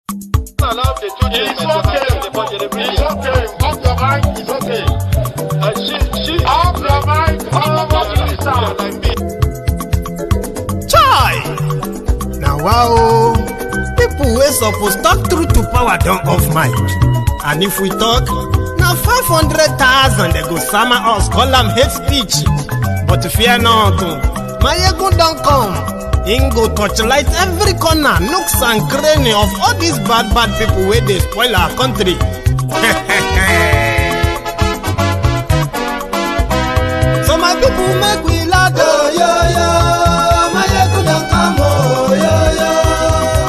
It's okay. Off your mind. It's okay. Off your mind. Chai! Now wow, people wey suppose talk truth to power don't off mic. And if we talk, now 500,000 they go summer us, call them hate speech. But fear not, my ego don't come. Ingo torchlight every corner, nooks and cranny of all these bad people where they spoil our country. So my people make we laugh, yo. My ego don't come, yo.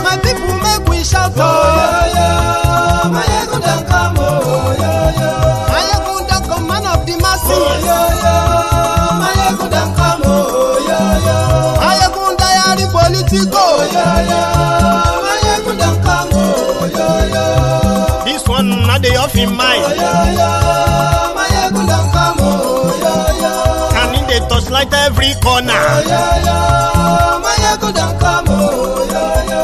My people make we shout, yo. My ego don't come, yo. My ego don't come, man of the masses, yo. My ego don't come, yo. My ego politico, my ego don't come, yo. This one not the off in mind, my ego don't come, yo. Can in the touchlight every corner, my ego don't come, yo.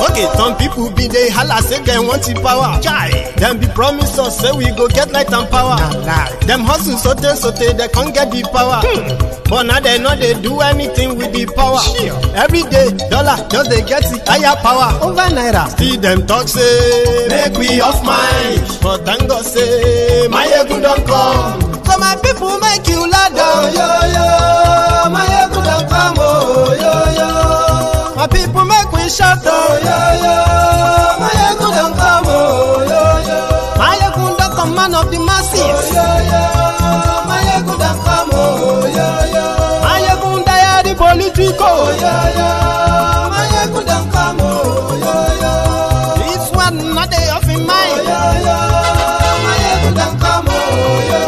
Okay, some people be they holla say they want the power. Chai, them be promise us say we go get light and power. Them hustle sote they can't get the power. But now they know they do anything with the power. Every day, dollar just they get the higher power over naira. See them talk say make we off mind, but thank God say my ego don't come. So my people make you lie down, yo. My ego don't come, yo. My people make we shout, yo. My ego don't come, yo. My ego don't come, man of the masses, yo. My ego don't come, yo. My ego die politico, yo. My ego don't come, yo. This one not they off in mind, my ego don't come, yo.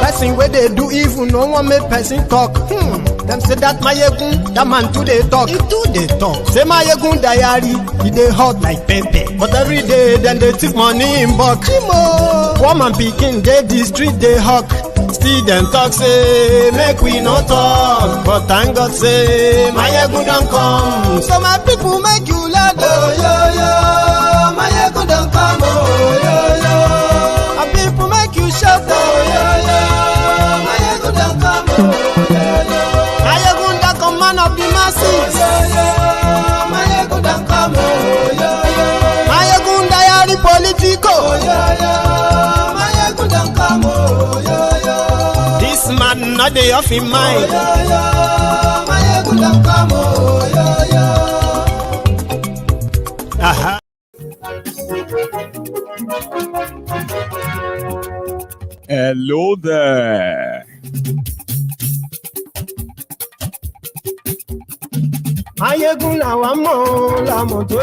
Person where they do evil, no one make person talk. Them say that my ego, that man too they talk. He too they talk. Say my ego diary, he they hot like pepper. But every day then they take money in bulk. Poor man picking, they the street they hawk. Still them talk say make we not talk, but thank God say my ego don't come. So my people make you laugh, yo. My ego don't come, yo. My people make you shout, yo. My ego don't come, yo. My ego don't come, man of the masses, yo. My ego don't come, yo. My ego diary politico, yo. My ego don't come, yo. This man not the off in mind, my ego don't come, yo. Aha. Hello there. Mayegun lamo do.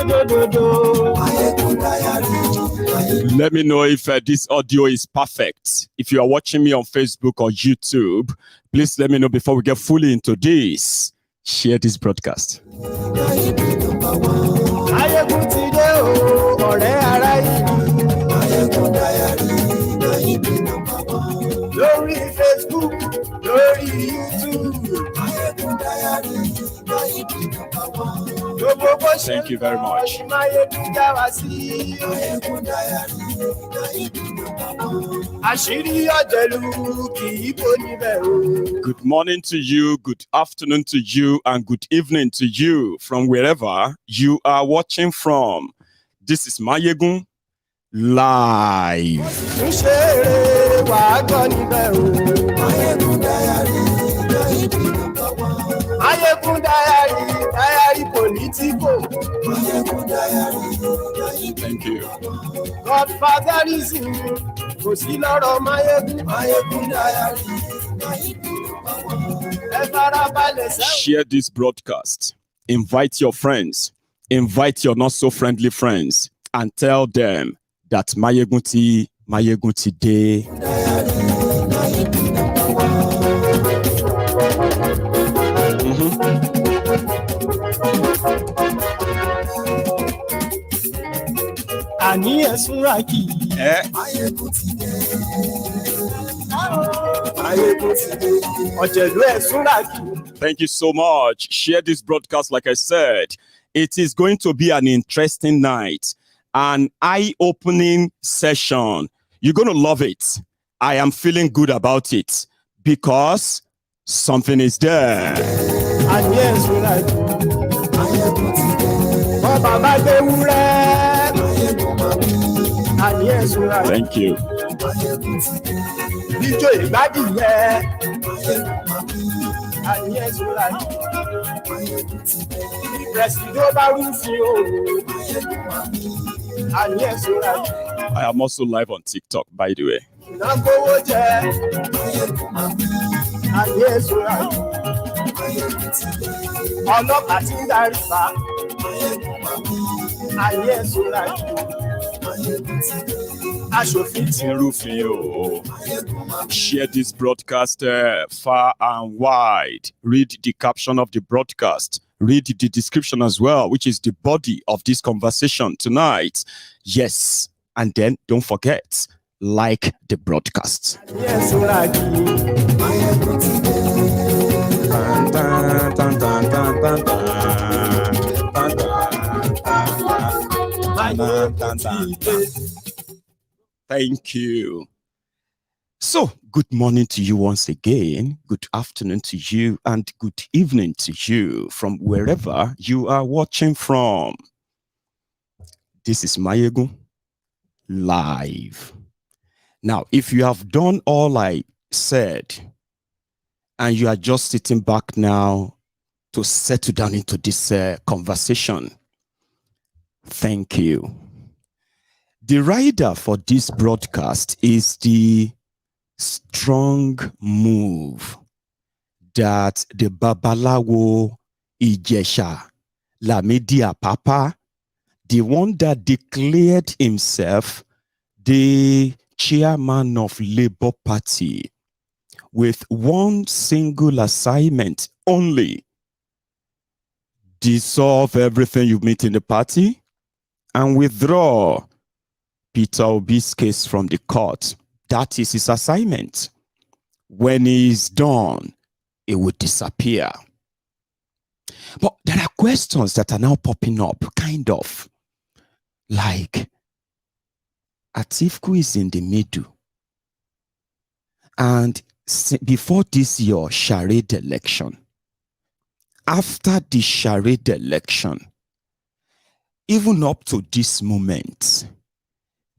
Let me know if this audio is perfect. If you are watching me on Facebook or YouTube, please let me know before we get fully into this. Share this broadcast. Glory Facebook, glory YouTube. Thank you very much. Good morning to you, good afternoon to you, and good evening to you from wherever you are watching from. This is Mayegun live. Thank you. Godfatherism, share this broadcast. Invite your friends. Invite your not so friendly friends and tell them that Mayegun Day. Ani esunraki. Thank you so much. Share this broadcast like I said. It is going to be an interesting night. an eye-opening session. You're going to love it. I am feeling good about it because something is there. And yes, we like and yes, we like. Thank you. And yes, we like. And yes, we like. I am also live on TikTok, by the way. And yes, we like. And yes, we like. Share this broadcast far and wide. Read the caption of the broadcast. Read the description as well, which is the body of this conversation tonight. Yes, and then don't forget, like the broadcast. Yes, we like. Thank you. So, good morning to you once again. Good afternoon to you and good evening to you from wherever you are watching from. This is Mayegun live. Now, if you have done all I said and you are just sitting back now to settle down into this conversation, thank you. The rider for this broadcast is the strong move that the Babalawo Ijesha Lamidi Apapa, the one that declared himself the chairman of Labour Party with one single assignment only: dissolve everything you meet in the party and withdraw Peter Obi's case from the court. That is his assignment. When he's done, it will disappear. But there are questions that are now popping up, kind of like Atiku is in the middle. And before this year, charade election, after the charade election, even up to this moment,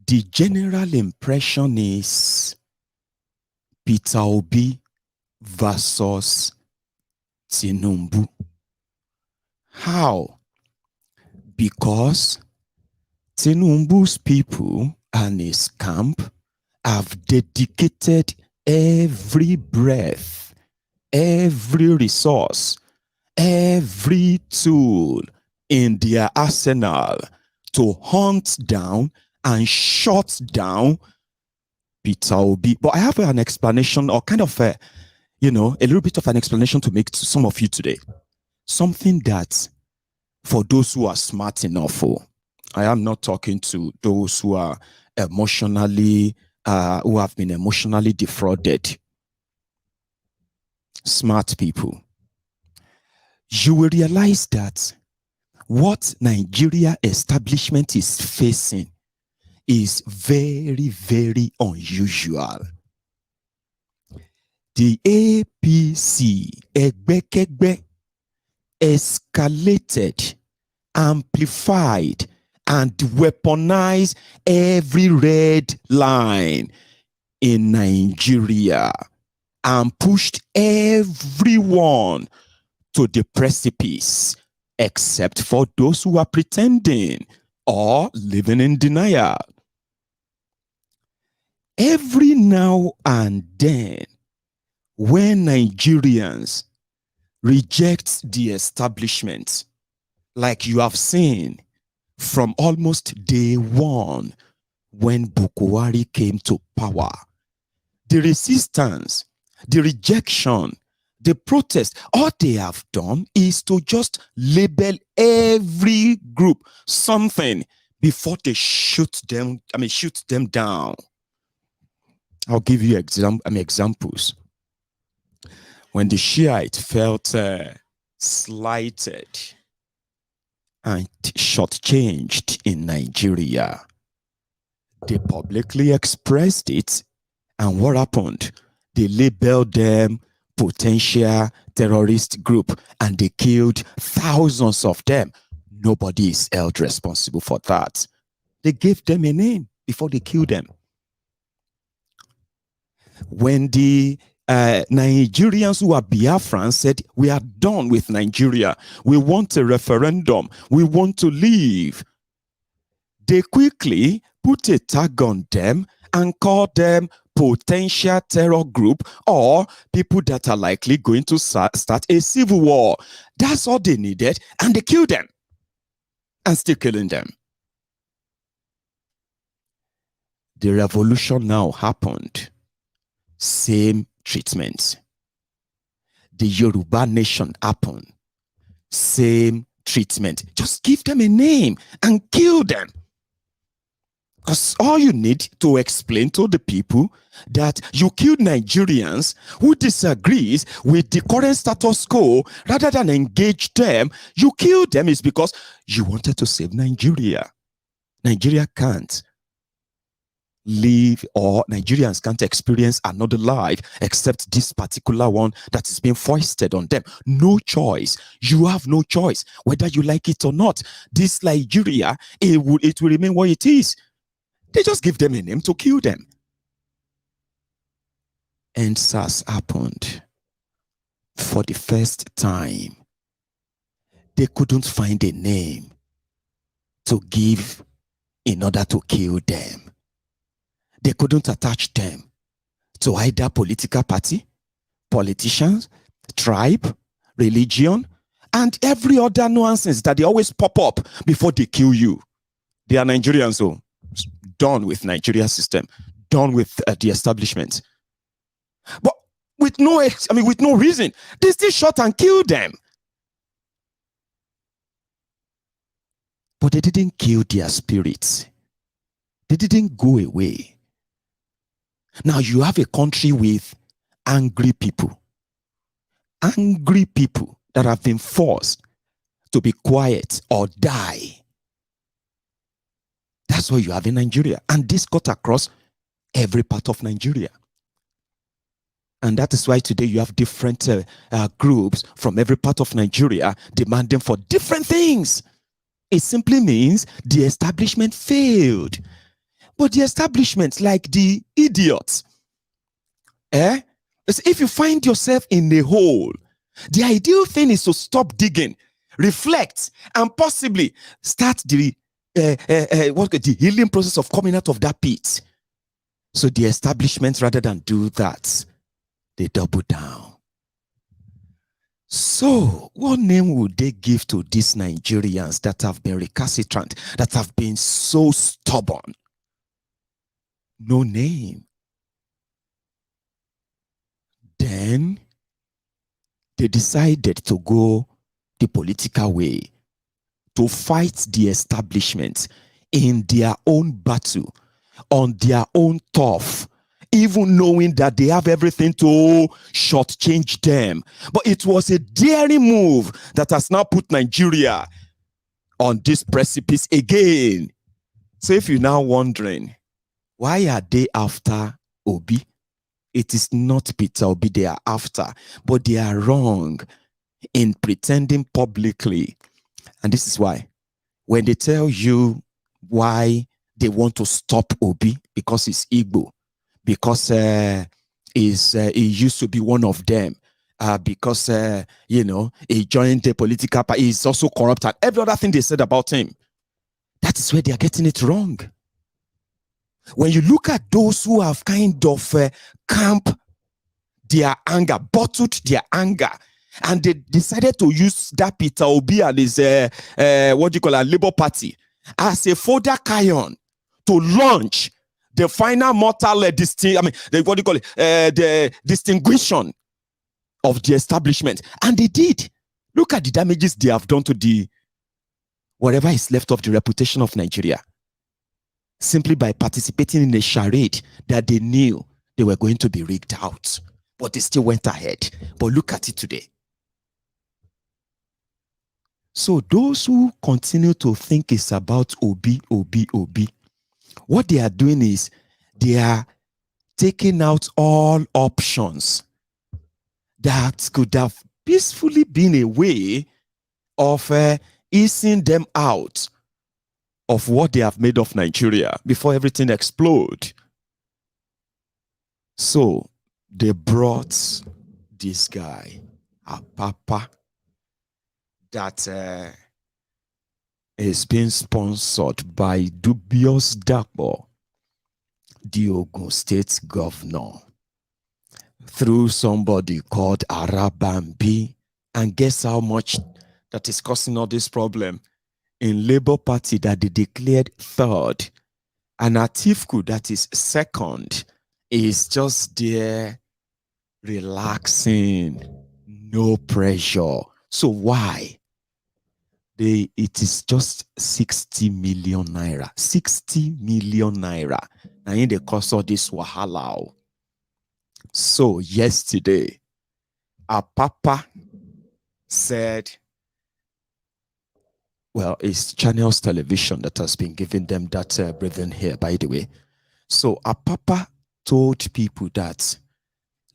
the general impression is Peter Obi versus Tinubu. How? Because Tinubu's people and his camp have dedicated every breath, every resource, every tool in their arsenal to hunt down and shut down Peter Obi. But I have an explanation, or kind of a little bit of an explanation to make to some of you today. Something that, for those who are smart enough, I am not talking to those who are emotionally, who have been emotionally defrauded. Smart people. You will realize that what Nigeria establishment is facing is very, very unusual. The APC escalated, amplified, and weaponized every red line in Nigeria and pushed everyone to the precipice, except for those who are pretending or living in denial. Every now and then, when Nigerians reject the establishment, like you have seen from almost day one when Buhari came to power, the resistance, the rejection, the protest, all they have done is to just label every group something before they shoot them down. I'll give you examples. When the Shiite felt slighted and shortchanged in Nigeria. They publicly expressed it, and what happened? They labeled them potential terrorist group, and they killed thousands of them. Nobody is held responsible for that. They gave them a name before they killed them. When the Nigerians who are Biafrans said, we are done with Nigeria, we want a referendum, we want to leave, they quickly put a tag on them and called them potential terror group or people that are likely going to start a civil war. That's all they needed, and they killed them and still killing them. The revolution now happened. Same treatment. The Yoruba nation happened. Same treatment. Just give them a name and kill them. Because all you need to explain to the people that you killed Nigerians who disagrees with the current status quo, rather than engage them, you killed them is because you wanted to save Nigeria. Nigeria can't live, or Nigerians can't experience another life except this particular one that is being foisted on them. No choice. You have no choice, whether you like it or not. This Nigeria, it will remain what it is. They just give them a name to kill them. And SARS happened for the first time. They couldn't find a name to give in order to kill them. They couldn't attach them to either political party, politicians, tribe, religion, and every other nonsense that they always pop up before they kill you. They are Nigerians, so done with Nigeria system, done with the establishment. But with no reason, they still shot and killed them. But they didn't kill their spirits. They didn't go away. Now you have a country with angry people that have been forced to be quiet or die. That's what you have in Nigeria. And this got across every part of Nigeria. And that is why today you have different groups from every part of Nigeria demanding for different things. It simply means the establishment failed. But the establishment, like the idiots, if you find yourself in a hole, the ideal thing is to stop digging, reflect, and possibly start the healing process of coming out of that pit. So the establishment, rather than do that, they double down. So what name would they give to these Nigerians that have been recalcitrant, that have been so stubborn? No name. Then they decided to go the political way, to fight the establishment in their own battle, on their own turf, even knowing that they have everything to shortchange them. But it was a daring move that has now put Nigeria on this precipice again. So if you're now wondering, why are they after Obi? It is not Peter Obi they are after, but they are wrong in pretending publicly. And this is why. When they tell you why they want to stop Obi, because he's Igbo, because he used to be one of them, because he joined the political party, he's also corrupt, and every other thing they said about him, that is where they are getting it wrong. When you look at those who have kind of camped their anger, bottled their anger, and they decided to use that Peter Obi and his Labour Party as a fodder cayon to launch the final mortal the distinguishing of the establishment. And they did. Look at the damages they have done to the whatever is left of the reputation of Nigeria, simply by participating in a charade that they knew they were going to be rigged out. But they still went ahead. But look at it today. So those who continue to think it's about Obi, what they are doing is they are taking out all options that could have peacefully been a way of easing them out of what they have made of Nigeria before everything explodes. So they brought this guy, Apapa, that is being sponsored by dubious Dapo, the Ogun State governor, through somebody called Arabambi. And guess how much that is causing all this problem? In Labour Party that they declared third, and Atiku that is second is just there relaxing, no pressure. So why? It is just 60 million naira. 60 million naira. And in the course of this wahala. So yesterday, Apapa said, well, it's Channels Television that has been giving them that breathing here, by the way. So Apapa told people that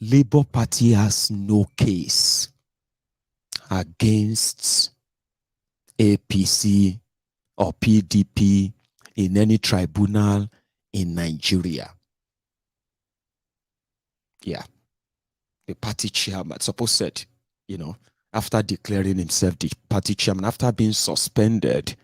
Labour Party has no case against APC or PDP in any tribunal in Nigeria. Yeah. The party chairman, suppose said, after declaring himself the party chairman, after being suspended.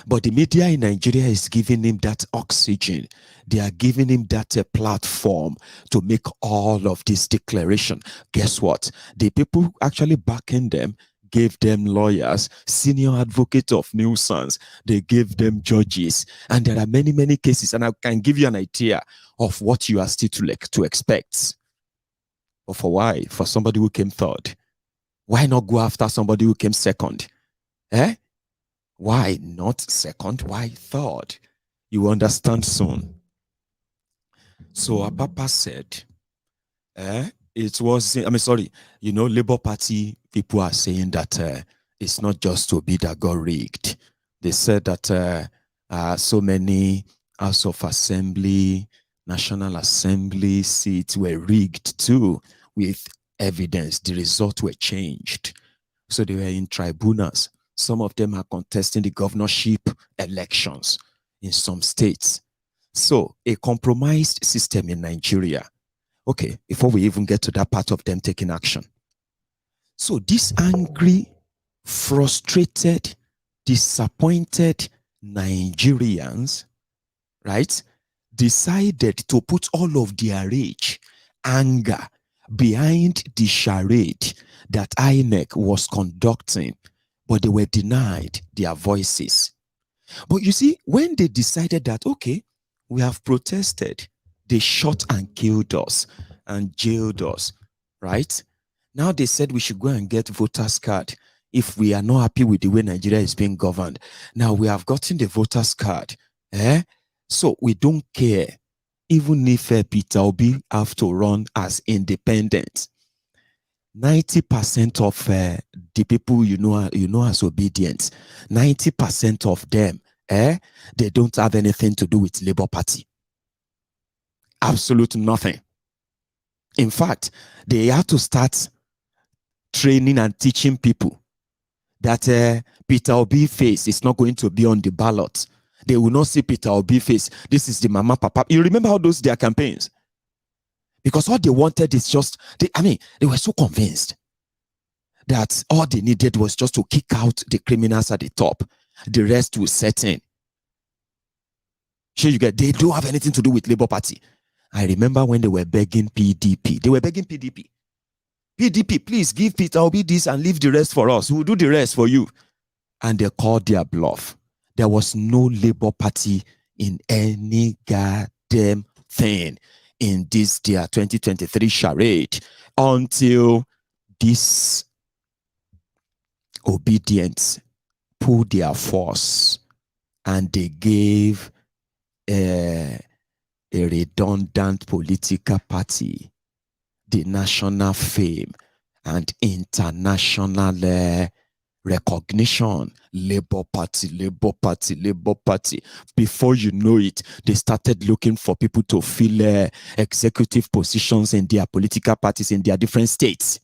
But the media in Nigeria is giving him that oxygen. They are giving him that platform to make all of this declaration. Guess what? The people actually backing them gave them lawyers, senior advocate of nuisance. They gave them judges. And there are many, many cases. And I can give you an idea of what you are still to expect. But for why? For somebody who came third. Why not go after somebody who came second? Why not second? Why third? You understand soon. So Apapa said, it was, Labour Party people are saying that it's not just Obi that got rigged. They said that so many House of Assembly, National Assembly seats were rigged too with evidence. The results were changed. So they were in tribunals. Some of them are contesting the governorship elections in some states. So a compromised system in Nigeria. Okay, before we even get to that part of them taking action. So these angry, frustrated, disappointed Nigerians, right, decided to put all of their rage, anger behind the charade that INEC was conducting, but they were denied their voices. But you see, when they decided that, okay, we have protested, they shot and killed us and jailed us, right? Now they said we should go and get voters card if we are not happy with the way Nigeria is being governed. Now we have gotten the voters card, so we don't care, even if Peter Obi have to run as independent. 90% of the people you know as obedient, 90% of them, they don't have anything to do with Labour Party. Absolute nothing. In fact, they have to start training and teaching people that Peter Obi face is not going to be on the ballot. They will not see Peter Obi face. This is the Mama Papa. You remember how those their campaigns? Because all they wanted is just, they were so convinced that all they needed was just to kick out the criminals at the top. The rest will set in. Sure, you get, they don't have anything to do with Labour Party. I remember when they were begging PDP. They were begging PDP. PDP, please give Peter Obi this and leave the rest for us. We'll do the rest for you. And they called their bluff. There was no Labour Party in any goddamn thing in this their 2023 charade until this obedience pulled their force and they gave a redundant political party the national fame and international recognition. Labour Party, Labour Party, Labour Party. Before you know it, they started looking for people to fill executive positions in their political parties in their different states.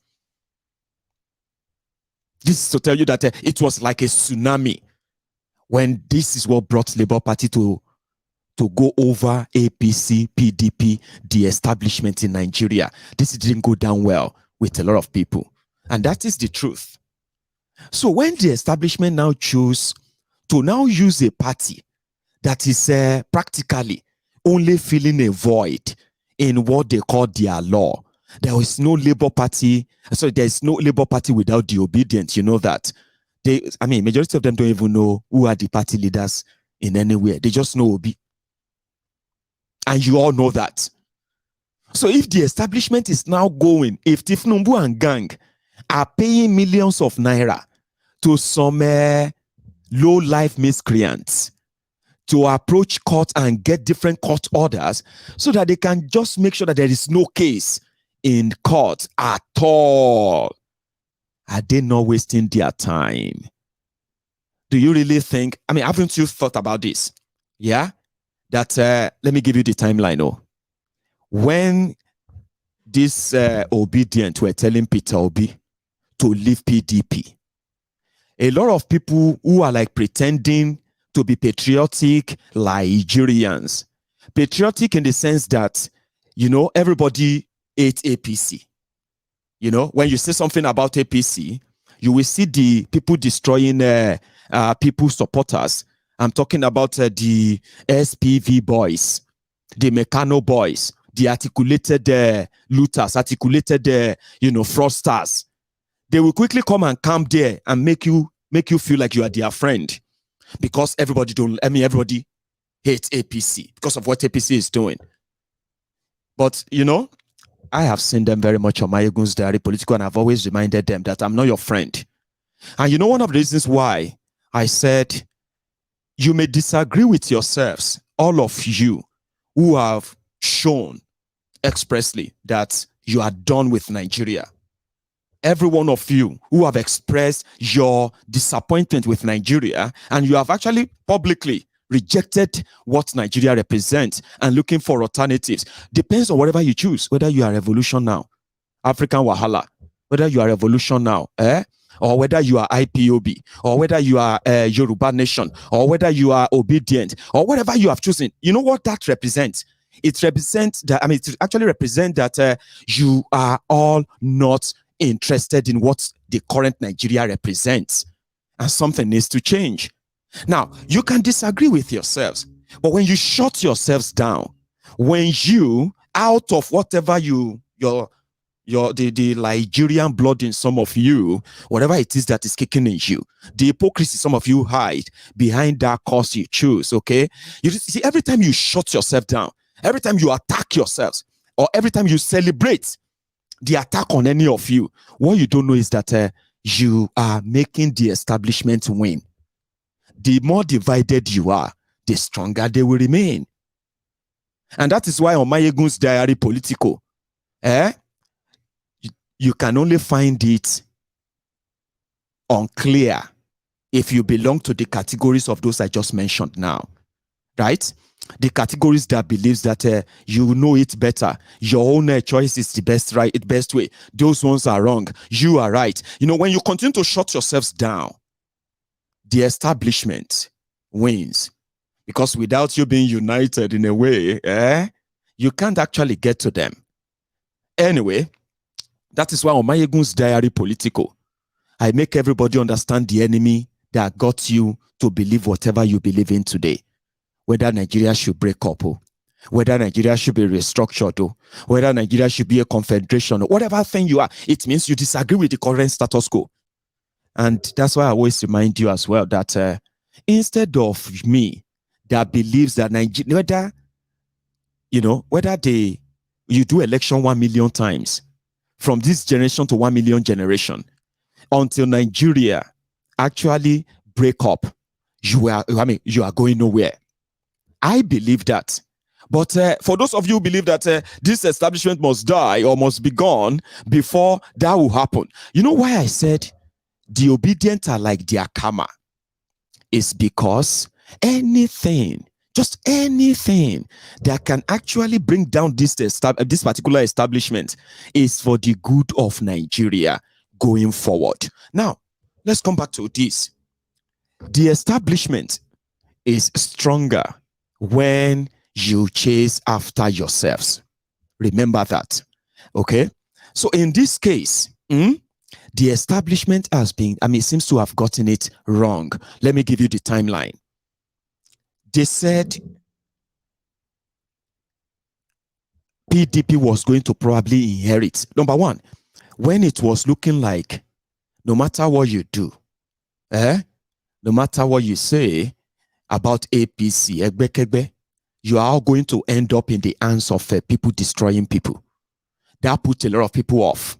This is to tell you that it was like a tsunami when this is what brought Labour Party to go over APC, PDP, the establishment in Nigeria. This didn't go down well with a lot of people. And that is the truth. So when the establishment now choose to now use a party that is practically only filling a void in what they call their law, there is no Labour Party. So there is no Labour Party without the obedient. You know that. Majority of them don't even know who are the party leaders in anywhere. They just know Obi. And you all know that. So if the establishment is now going, if Tinubu and gang are paying millions of naira to some low-life miscreants to approach court and get different court orders so that they can just make sure that there is no case in court at all, are they not wasting their time? Do you really think, haven't you thought about this? Yeah? That, let me give you the timeline. When this obedient were telling Peter Obi to leave PDP, a lot of people who are like pretending to be patriotic Nigerians, patriotic in the sense that, everybody hates APC. When you say something about APC, you will see the people destroying people's supporters. I'm talking about the SPV boys, the Meccano boys, the articulated looters, articulated, fraudsters. They will quickly come and camp there and make you feel like you are their friend, because everybody hates APC because of what APC is doing. But I have seen them very much on Mayegun's Diary Political, and I've always reminded them that I'm not your friend. And one of the reasons why I said you may disagree with yourselves, all of you who have shown expressly that you are done with Nigeria. Every one of you who have expressed your disappointment with Nigeria, and you have actually publicly rejected what Nigeria represents and looking for alternatives. Depends on whatever you choose, whether you are Revolution Now, African Wahala, whether you are Revolution Now, or whether you are IPOB, or whether you are Yoruba Nation, or whether you are Obedient, or whatever you have chosen. You know what that represents? It represents that, it actually represents that you are all not interested in what the current Nigeria represents, and something needs to change. Now, you can disagree with yourselves, but when you shut yourselves down, when you, out of whatever the Nigerian blood in some of you, whatever it is that is kicking in you, the hypocrisy some of you hide behind that cause you choose, okay? You see, every time you shut yourself down, every time you attack yourselves, or every time you celebrate the attack on any of you, what you don't know is that you are making the establishment win. The more divided you are, the stronger they will remain. And that is why on Mayegun's Diary Political, you can only find it unclear if you belong to the categories of those I just mentioned now, right? The categories that believes that you know it better, your own choice is the best way. Those ones are wrong. You are right. When you continue to shut yourselves down, the establishment wins, because without you being united in a way, you can't actually get to them. Anyway, that is why on Mayegun's Diary Political, I make everybody understand the enemy that got you to believe whatever you believe in today. Whether Nigeria should break up, whether Nigeria should be restructured, whether Nigeria should be a confederation, whatever thing you are, it means you disagree with the current status quo. And that's why I always remind you as well that instead of me that believes that Nigeria, whether you do election 1 million times from this generation to 1 million generation until Nigeria actually break up, you are going nowhere. I believe that. But for those of you who believe that this establishment must die or must be gone before that will happen, you know why I said the obedient are like their karma is because anything, just anything that can actually bring down this particular establishment is for the good of Nigeria going forward. Now, let's come back to this. The establishment is stronger when you chase after yourselves. Remember that. Okay? So in this case, the establishment has been, seems to have gotten it wrong. Let me give you the timeline. They said PDP was going to probably inherit. Number one, when it was looking like no matter what you do, no matter what you say about APC, you are going to end up in the hands of people destroying people. That put a lot of people off.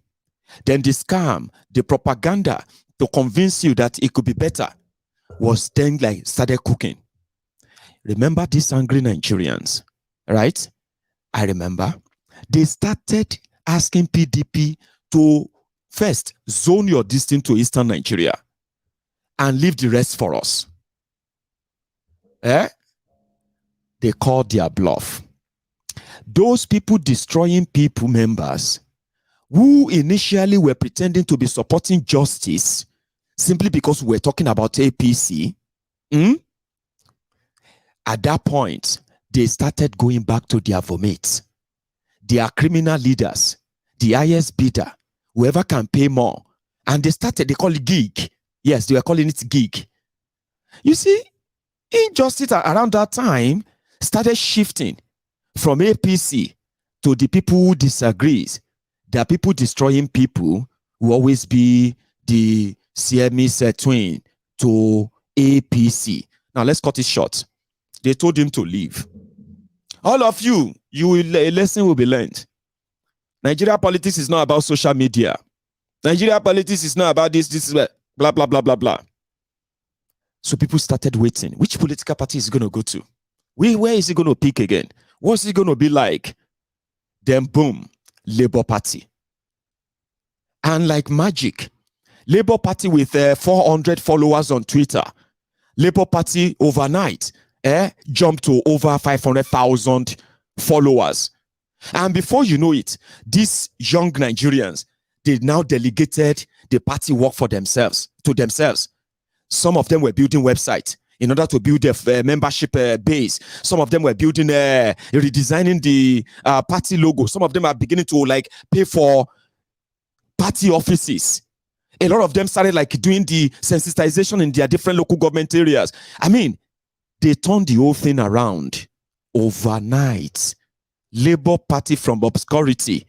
Then the scam, the propaganda to convince you that it could be better was then started cooking. Remember these angry Nigerians, right? I remember they started asking PDP to first zone your distance to Eastern Nigeria and leave the rest for us. They called their bluff. Those people destroying people members who initially were pretending to be supporting justice simply because we're talking about APC, at that point, they started going back to their vomit. Their criminal leaders, the highest bidder, whoever can pay more. And they call it gig. Yes, they were calling it gig. You see, injustice around that time started shifting from APC to the people who disagrees. There are people destroying people who always be the Siamese twin to APC. Now let's cut it short. They told him to leave. All of you, a lesson will be learned. Nigeria politics is not about social media. Nigeria politics is not about this is blah, blah, blah, blah, blah. So people started waiting. Which political party is he going to go to? Where is he going to pick again? What's he going to be like? Then boom, Labour Party. And like magic, Labour Party with 400 followers on Twitter. Labour Party overnight jumped to over 500,000 followers. And before you know it, these young Nigerians, they now delegated the party work for themselves, to themselves. Some of them were building websites in order to build their membership base. Some of them were building, redesigning the party logo. Some of them are beginning to pay for party offices. A lot of them started doing the sensitization in their different local government areas. They turned the whole thing around overnight. Labour Party from obscurity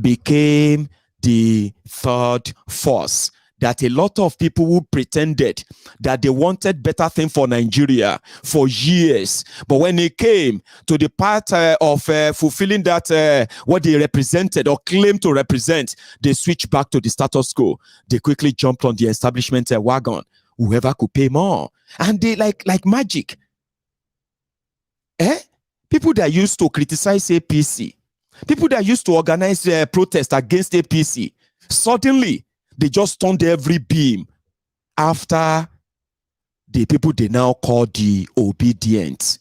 became the third force that a lot of people who pretended that they wanted better thing for Nigeria for years, but when it came to the part of fulfilling that what they represented or claimed to represent, they switched back to the status quo. They quickly jumped on the establishment wagon. Whoever could pay more, and they like magic. People that used to criticize APC, people that used to organize protests against APC, suddenly they just turned every beam after the people they now call the obedient.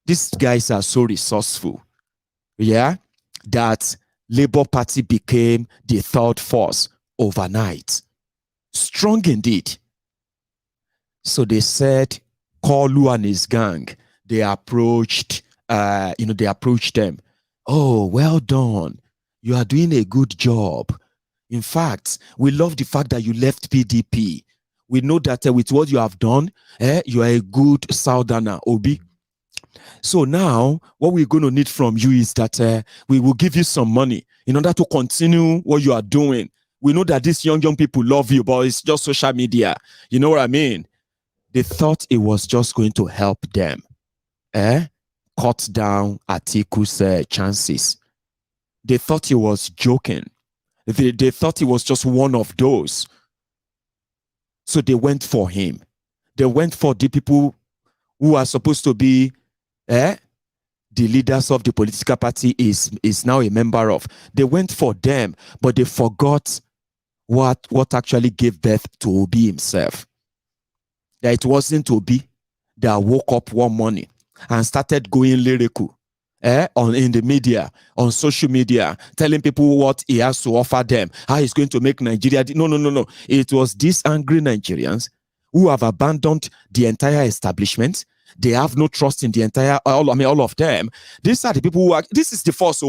These guys are so resourceful, that Labour Party became the third force overnight. Strong indeed. So they said, Kolu and his gang, they approached them. Oh, well done. You are doing a good job. In fact, we love the fact that you left PDP. We know that with what you have done, you are a good Southerner, Obi. So now, what we're going to need from you is that we will give you some money in order to continue what you are doing. We know that these young people love you, but it's just social media. You know what I mean? They thought it was just going to help them. Cut down Atiku's chances. They thought he was joking. They thought he was just one of those. So they went for him. They went for the people who are supposed to be the leaders of the political party is now a member of. They went for them, but they forgot what actually gave birth to Obi himself. That it wasn't Obi that woke up one morning and started going lyrical in the media, on social media, telling people what he has to offer them, how he's going to make Nigeria. No. It was these angry Nigerians who have abandoned the entire establishment. They have no trust in the entire, all of them. These are the people who are, this is the force.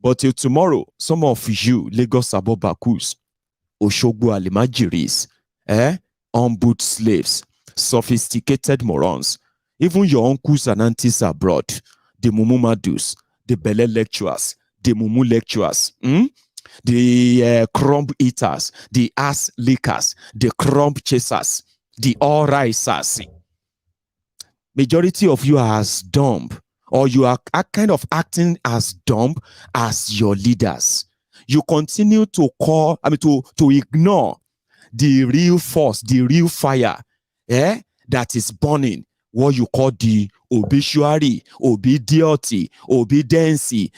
But till tomorrow, some of you, Lagos Abobakus, Oshogbo Alimajiris, on-boot slaves, sophisticated morons, even your uncles and aunties abroad, the Mumu Madus, the Bele lecturers, the Mumu lecturers, the crumb eaters, the ass lickers, the crumb chasers, the all-risers. Majority of you are as dumb, or you are kind of acting as dumb as your leaders. You continue to to ignore the real force, the real fire, that is burning what you call the obituary, obedience,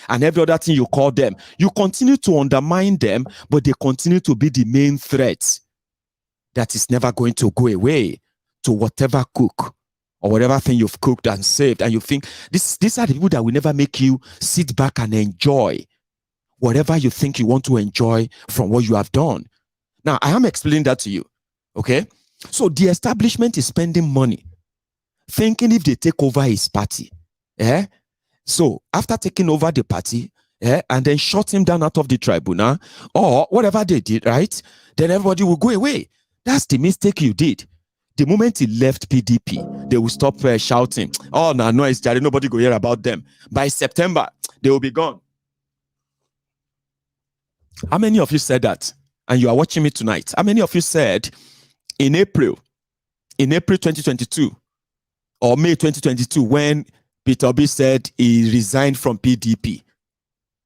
and every other thing you call them. You continue to undermine them, but they continue to be the main threat that is never going to go away to whatever cook or whatever thing you've cooked and saved. And you think, these are the people that will never make you sit back and enjoy whatever you think you want to enjoy from what you have done. Now, I am explaining that to you, okay? So the establishment is spending money, thinking if they take over his party, so after taking over the party, and then shut him down out of the tribunal, or whatever they did, right? Then everybody will go away. That's the mistake you did. The moment he left PDP, they will stop shouting, oh, no, it's Jerry, nobody go hear about them. By September, they will be gone. How many of you said that? And you are watching me tonight. How many of you said in April 2022 or May 2022, when Peter Obi said he resigned from PDP?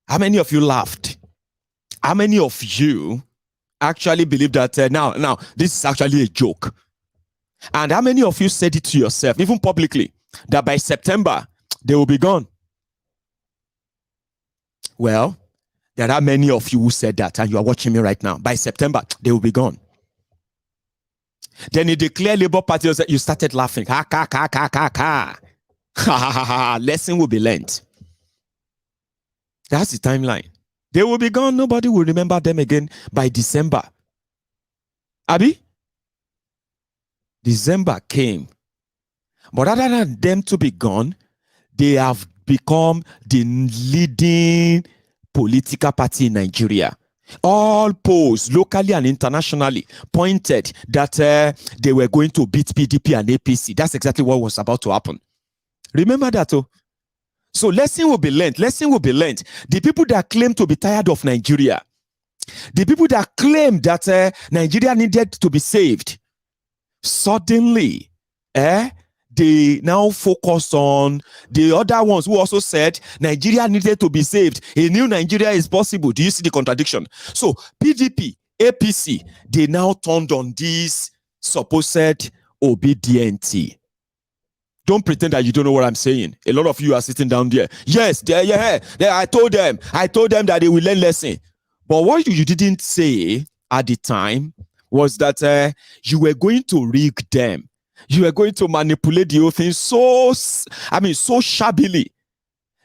How many of you laughed? How many of you actually believe that now this is actually a joke? And how many of you said it to yourself, even publicly, that by September they will be gone? Well, there are many of you who said that, and you are watching me right now. By September, they will be gone. Then in the Clear Labour Party, you started laughing. Ha, ha, ha, ha, ha, ha. Ha, ha, ha. Lesson will be learned. That's the timeline. They will be gone. Nobody will remember them again by December. Abi? December came. But other than them to be gone, they have become the leading political party in Nigeria. All polls, locally and internationally, pointed that they were going to beat PDP and APC. That's exactly what was about to happen. Remember that, oh? So lesson will be learned. Lesson will be learned. The people that claim to be tired of Nigeria, the people that claim that Nigeria needed to be saved, suddenly, they now focus on the other ones who also said Nigeria needed to be saved. A new Nigeria is possible. Do you see the contradiction? So PDP, APC, they now turned on this supposed obedience. Don't pretend that you don't know what I'm saying. A lot of you are sitting down there. Yes, I told them that they will learn lesson. But what you didn't say at the time was that you were going to rig them. You were going to manipulate the whole thing so shabbily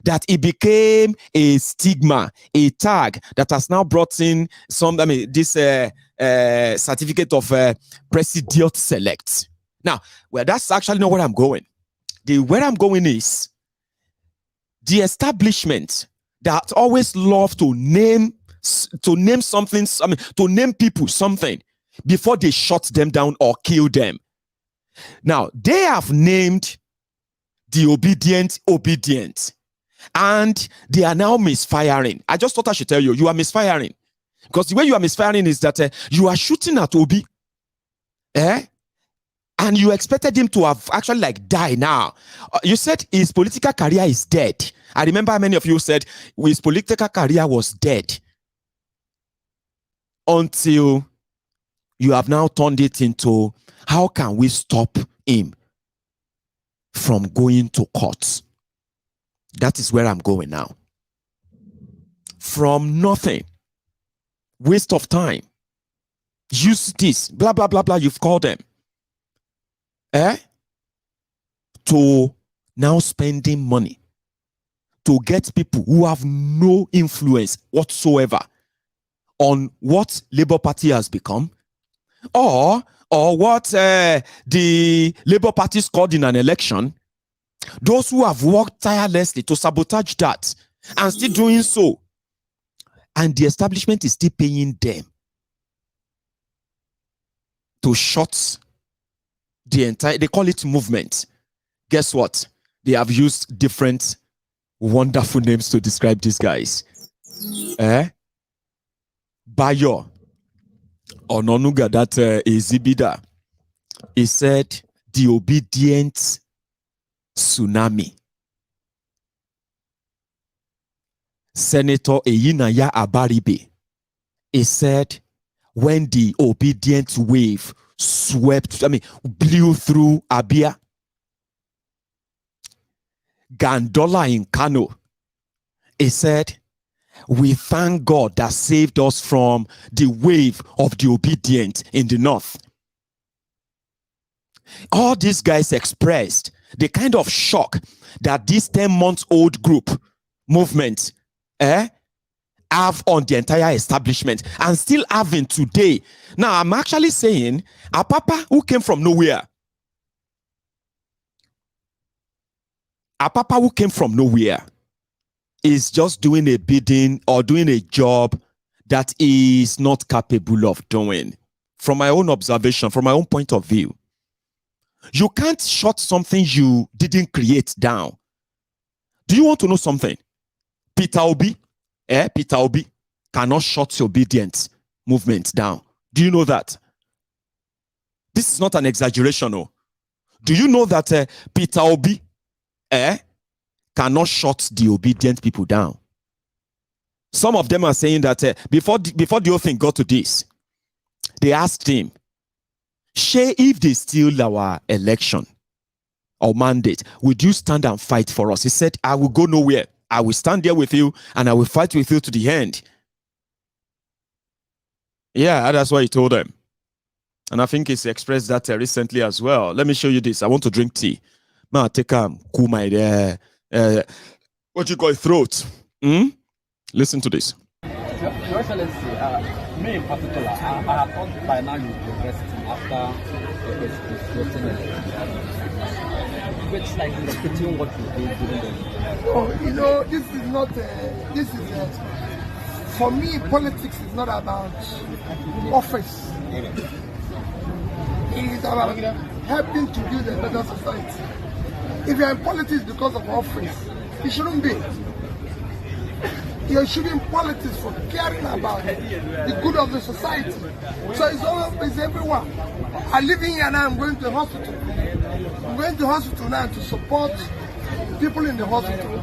that it became a stigma, a tag that has now brought in this certificate of Presidiot Select. Now, well, that's actually not where I'm going. Where I'm going is the establishment that always love to name something, to name people something before they shut them down or kill them. Now, they have named the obedient, and they are now misfiring. I just thought I should tell you, you are misfiring. Because the way you are misfiring is that you are shooting at Obi, and you expected him to have actually died now. You said his political career is dead. I remember how many of you said his political career was dead. Until you have now turned it into, how can we stop him from going to court? That is where I'm going now. From nothing, waste of time, use this, blah, blah, blah, blah, you've called them, to now spending money to get people who have no influence whatsoever on what Labour Party has become, or what the Labour Party scored in an election. Those who have worked tirelessly to sabotage that and still doing so, and the establishment is still paying them to shut the entire, they call it movement. Guess what? They have used different wonderful names to describe these guys. Bayo Ononuga, that Ezibida, he said the obedient tsunami. Senator Eyinaya Abaribe, he said when the obedient wave blew through Abia. Gandola in Kano, he said, we thank God that saved us from the wave of the obedient in the north. All these guys expressed the kind of shock that this 10-month-old group movement have on the entire establishment and still having today. Now, I'm actually saying Apapa, who came from nowhere, Apapa, who came from nowhere, is just doing a bidding or doing a job that he is not capable of doing. From my own observation, from my own point of view, you can't shut something you didn't create down. Do you want to know something? Peter Obi cannot shut the obedient movement down. Do you know that? This is not an exaggeration. No. Do you know that Peter Obi cannot shut the obedient people down? Some of them are saying that before the whole thing got to this, they asked him, Shay, if they steal our election or mandate, would you stand and fight for us? He said, I will go nowhere. I will stand there with you and I will fight with you to the end. Yeah, that's what he told them. And I think he's expressed that recently as well. Let me show you this. I want to drink tea. Ma, take cool my what you call throat. Listen to this. Your Excellency, me in particular, I have thought by now you'll be resting after which like between what you did during the... Oh, you know, this is not, for me, politics is not about office. It is about helping to build a better society. If you're in politics because of office, it shouldn't be. You should be in politics for caring about the good of the society. So it's everyone. I live in here now, I'm going to the hospital. I'm going to the hospital now to support people in the hospital.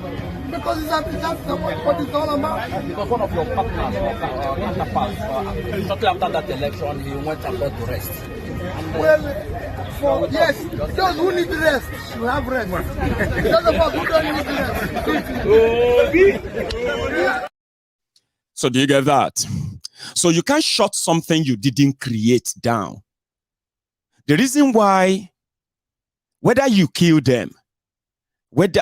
Because that's what it's all about. Because one of your partners, counterparts, shortly after that election, he went about to rest. Well, yes, those who need rest should have rest. Those of us who don't need rest. So do you get that? So you can't shut something you didn't create down. The reason why, whether you kill them,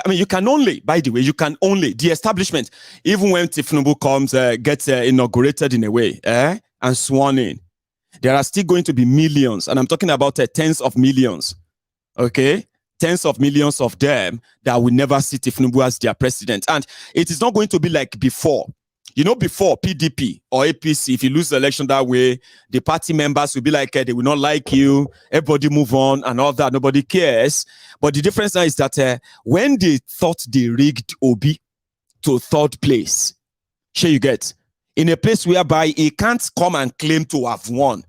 you can only, by the way, the establishment, even when Tinubu comes, gets inaugurated in a way, and sworn in, there are still going to be millions, and I'm talking about tens of millions, okay? Tens of millions of them that will never see Tinubu as their president. And it is not going to be like before. You know, before PDP or APC, if you lose the election that way, the party members will be like, they will not like you, everybody move on and all that, nobody cares. But the difference now is that when they thought they rigged Obi to third place, sure you get, in a place whereby he can't come and claim to have won.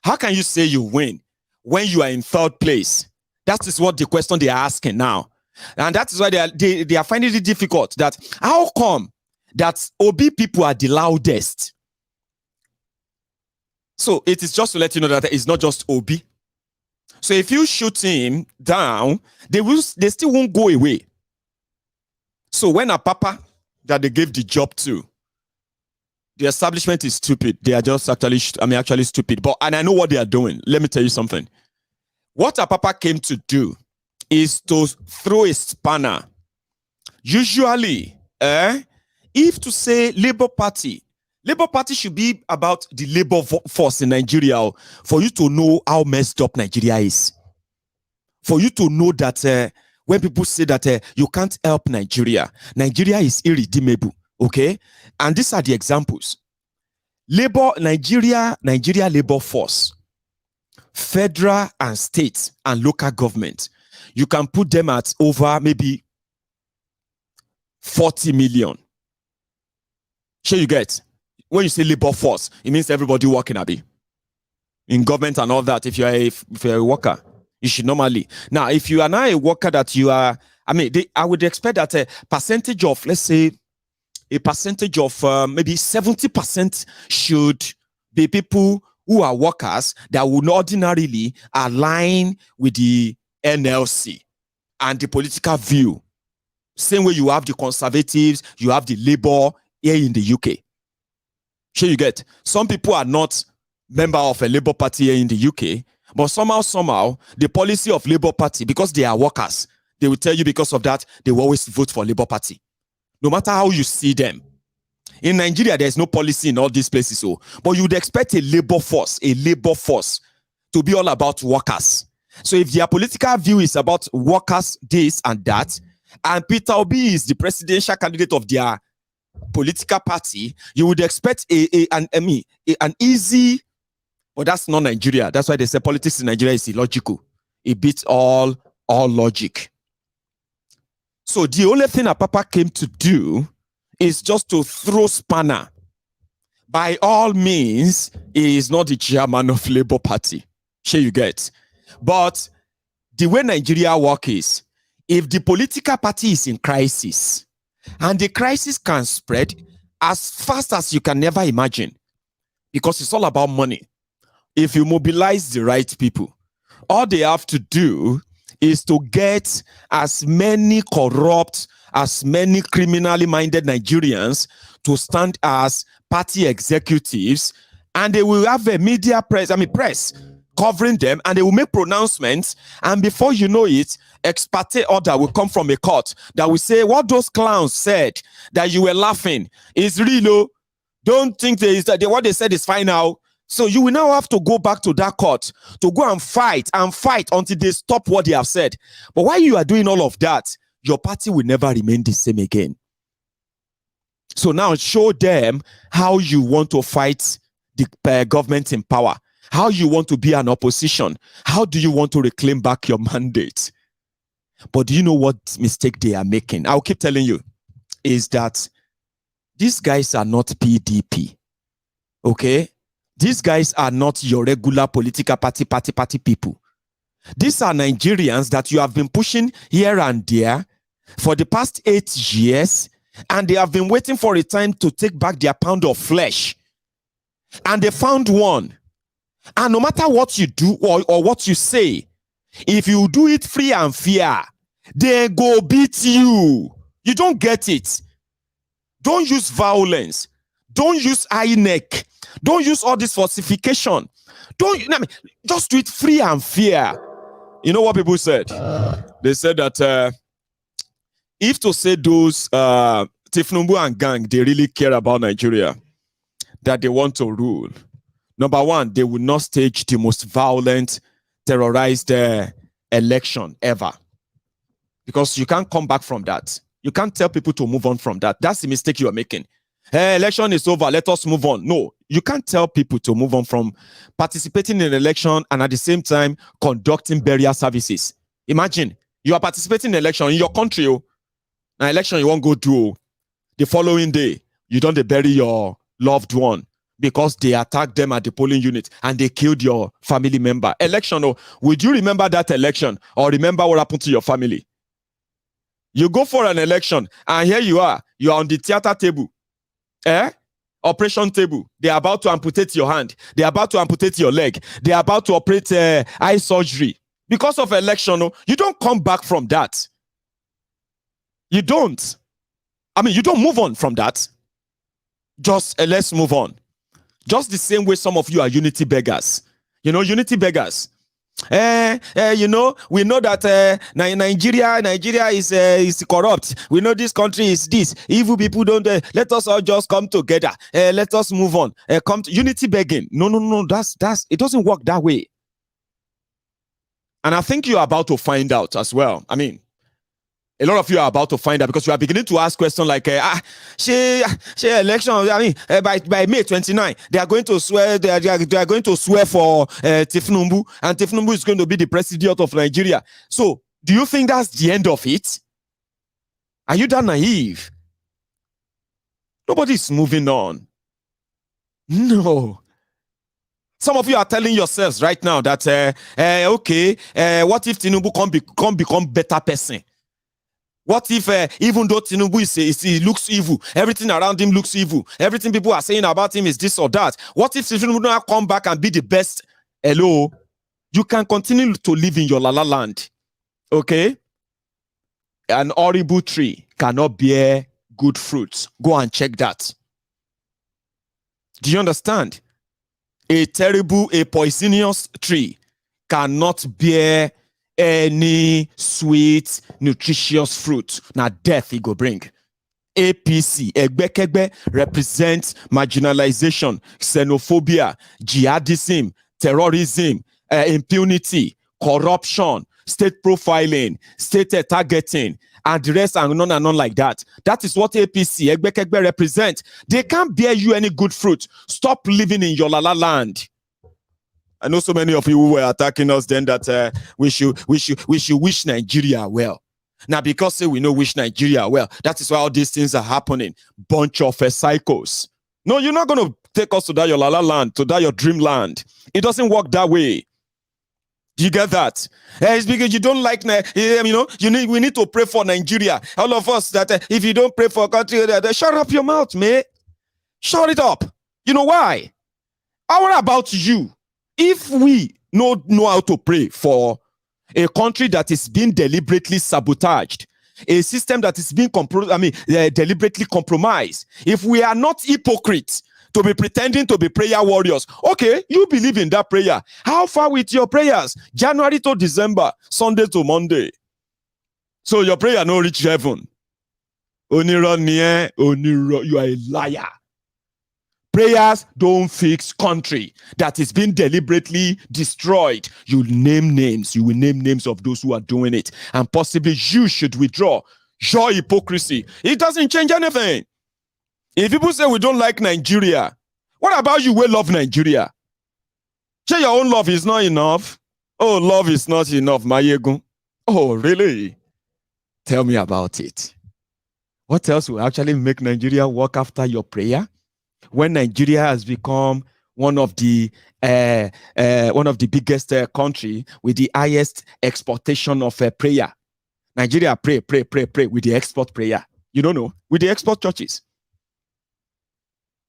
How can you say you win when you are in third place? That is what the question they are asking now. And that is why they are finding it difficult that how come that Obi people are the loudest? So it is just to let you know that it's not just Obi. So if you shoot him down, they still won't go away. So when Apapa that they gave the job to, The establishment is stupid. They are just actually stupid. But and I know what they are doing. Let me tell you something. What Apapa came to do is to throw a spanner. Usually, if to say Labour Party should be about the labor force in Nigeria for you to know how messed up Nigeria is. For you to know that when people say that you can't help Nigeria is irredeemable. Okay, and these are the examples. Nigeria labor force, federal and state and local government. You can put them at over maybe 40 million. Sure, you get. When you say labor force, it means everybody working in government and all that. If you're a worker, you should normally. Now, if you are not a worker that you are, I would expect that a percentage of, let's say, maybe 70% should be people who are workers that would ordinarily align with the NLC and the political view. Same way you have the conservatives, you have the labor here in the UK. Sure, you get. Some people are not member of a Labour Party here in the UK, but somehow, the policy of Labour Party, because they are workers, they will tell you because of that, they will always vote for Labour Party. No matter how you see them. In Nigeria, there's no policy in all these places, but you would expect a labor force to be all about workers. So if their political view is about workers, this and that, and Peter Obi is the presidential candidate of their political party, you would expect an easy, but that's not Nigeria. That's why they say politics in Nigeria is illogical. It beats all logic. So the only thing Apapa came to do is just to throw spanner. By all means, he is not the chairman of Labour Party. Sure, you get. But the way Nigeria works is, if the political party is in crisis, and the crisis can spread as fast as you can never imagine, because it's all about money. If you mobilize the right people, all they have to do is to get as many corrupt, as many criminally minded Nigerians to stand as party executives, and they will have a media press covering them, and they will make pronouncements, and before you know it, ex parte order will come from a court that will say what those clowns said that you were laughing is real. Don't think what they said is fine now. So you will now have to go back to that court to go and fight until they stop what they have said. But while you are doing all of that, your party will never remain the same again. So now show them how you want to fight the government in power, how you want to be an opposition, how do you want to reclaim back your mandate. But do you know what mistake they are making? I'll keep telling you, is that these guys are not PDP. Okay? These guys are not your regular political party people. These are Nigerians that you have been pushing here and there for the past 8 years, and they have been waiting for a time to take back their pound of flesh. And they found one. And no matter what you do or what you say, if you do it free and fair, they go beat you. You don't get it. Don't use violence. Don't use INEC. Don't use all this falsification. Just do it free and fair. You know what people said? They said that if to say those Tinubu and gang, they really care about Nigeria, that they want to rule. Number one, they will not stage the most violent, terrorized election ever. Because you can't come back from that. You can't tell people to move on from that. That's the mistake you are making. Hey, election is over, let us move on. No, you can't tell people to move on from participating in an election and at the same time conducting burial services. Imagine, you are participating in an election in your country. An election you won't go do. The following day, you don't bury your loved one because they attacked them at the polling unit and they killed your family member. Election, would you remember that election or remember what happened to your family? You go for an election and here you are on the theater table. Operation table. They are about to amputate your hand. They are about to amputate your leg. They are about to operate eye surgery. Because of election, you don't come back from that. You don't. You don't move on from that. Just let's move on. Just the same way some of you are unity beggars. You know, unity beggars. You know, we know that Nigeria is corrupt. We know this country is this. Evil people don't. Let us all just come together. Let us move on. Come to unity begging. No. That's it doesn't work that way. And I think you're about to find out as well. I mean, a lot of you are about to find out because you are beginning to ask questions like, she election. I mean, by May 29, they are going to swear. They are going to swear for Tinubu, and Tinubu is going to be the president of Nigeria. So, do you think that's the end of it? Are you that naive? Nobody's moving on. No. Some of you are telling yourselves right now that, okay, what if Tinubu can't become better person? What if even though Tinubu he looks evil, everything around him looks evil, everything people are saying about him is this or that? What if Tinubu don't come back and be the best? Hello, you can continue to live in your la la land, okay? An horrible tree cannot bear good fruits. Go and check that. Do you understand? A poisonous tree cannot bear any sweet, nutritious fruit. Now death it go bring. APC, Egbekegbe, represents marginalization, xenophobia, jihadism, terrorism, impunity, corruption, state profiling, state targeting, and the rest and none like that. That is what APC, Egbekegbe, represents. They can't bear you any good fruit. Stop living in your la land. I know so many of you who were attacking us then that we should wish Nigeria well. Now, because we know wish Nigeria well, that is why all these things are happening. Bunch of psychos. No, you're not going to take us to that your la la land, to that your dreamland. It doesn't work that way. Do you get that? It's because you don't like, we need to pray for Nigeria. All of us that if you don't pray for a country, shut up your mouth, mate. Shut it up. You know why? How about you? If we know how to pray for a country that is being deliberately sabotaged, a system that is being deliberately compromised, if we are not hypocrites to be pretending to be prayer warriors, okay, you believe in that prayer. How far with your prayers? January to December, Sunday to Monday. So your prayer no reach heaven. You are a liar. Prayers don't fix country that is being deliberately destroyed. You name names. You will name names of those who are doing it. And possibly you should withdraw your hypocrisy. It doesn't change anything. If people say we don't like Nigeria, what about you will love Nigeria? Say your own love is not enough. Oh, love is not enough, Mayegu. Oh, really? Tell me about it. What else will actually make Nigeria work after your prayer? When Nigeria has become one of the biggest country with the highest exportation of prayer. Nigeria pray with the export prayer. You don't know? With the export churches.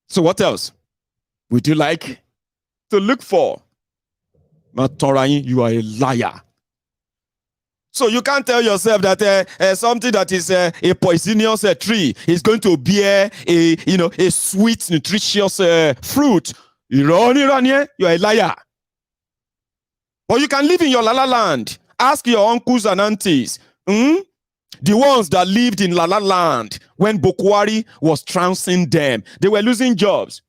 So what else would you like to look for? Matorain, you are a liar. So you can't tell yourself that something that is a poisonous tree is going to bear a sweet, nutritious fruit. You are a liar. But you can live in your la la land. Ask your uncles and aunties, the ones that lived in la la land when Buhari was trouncing them. They were losing jobs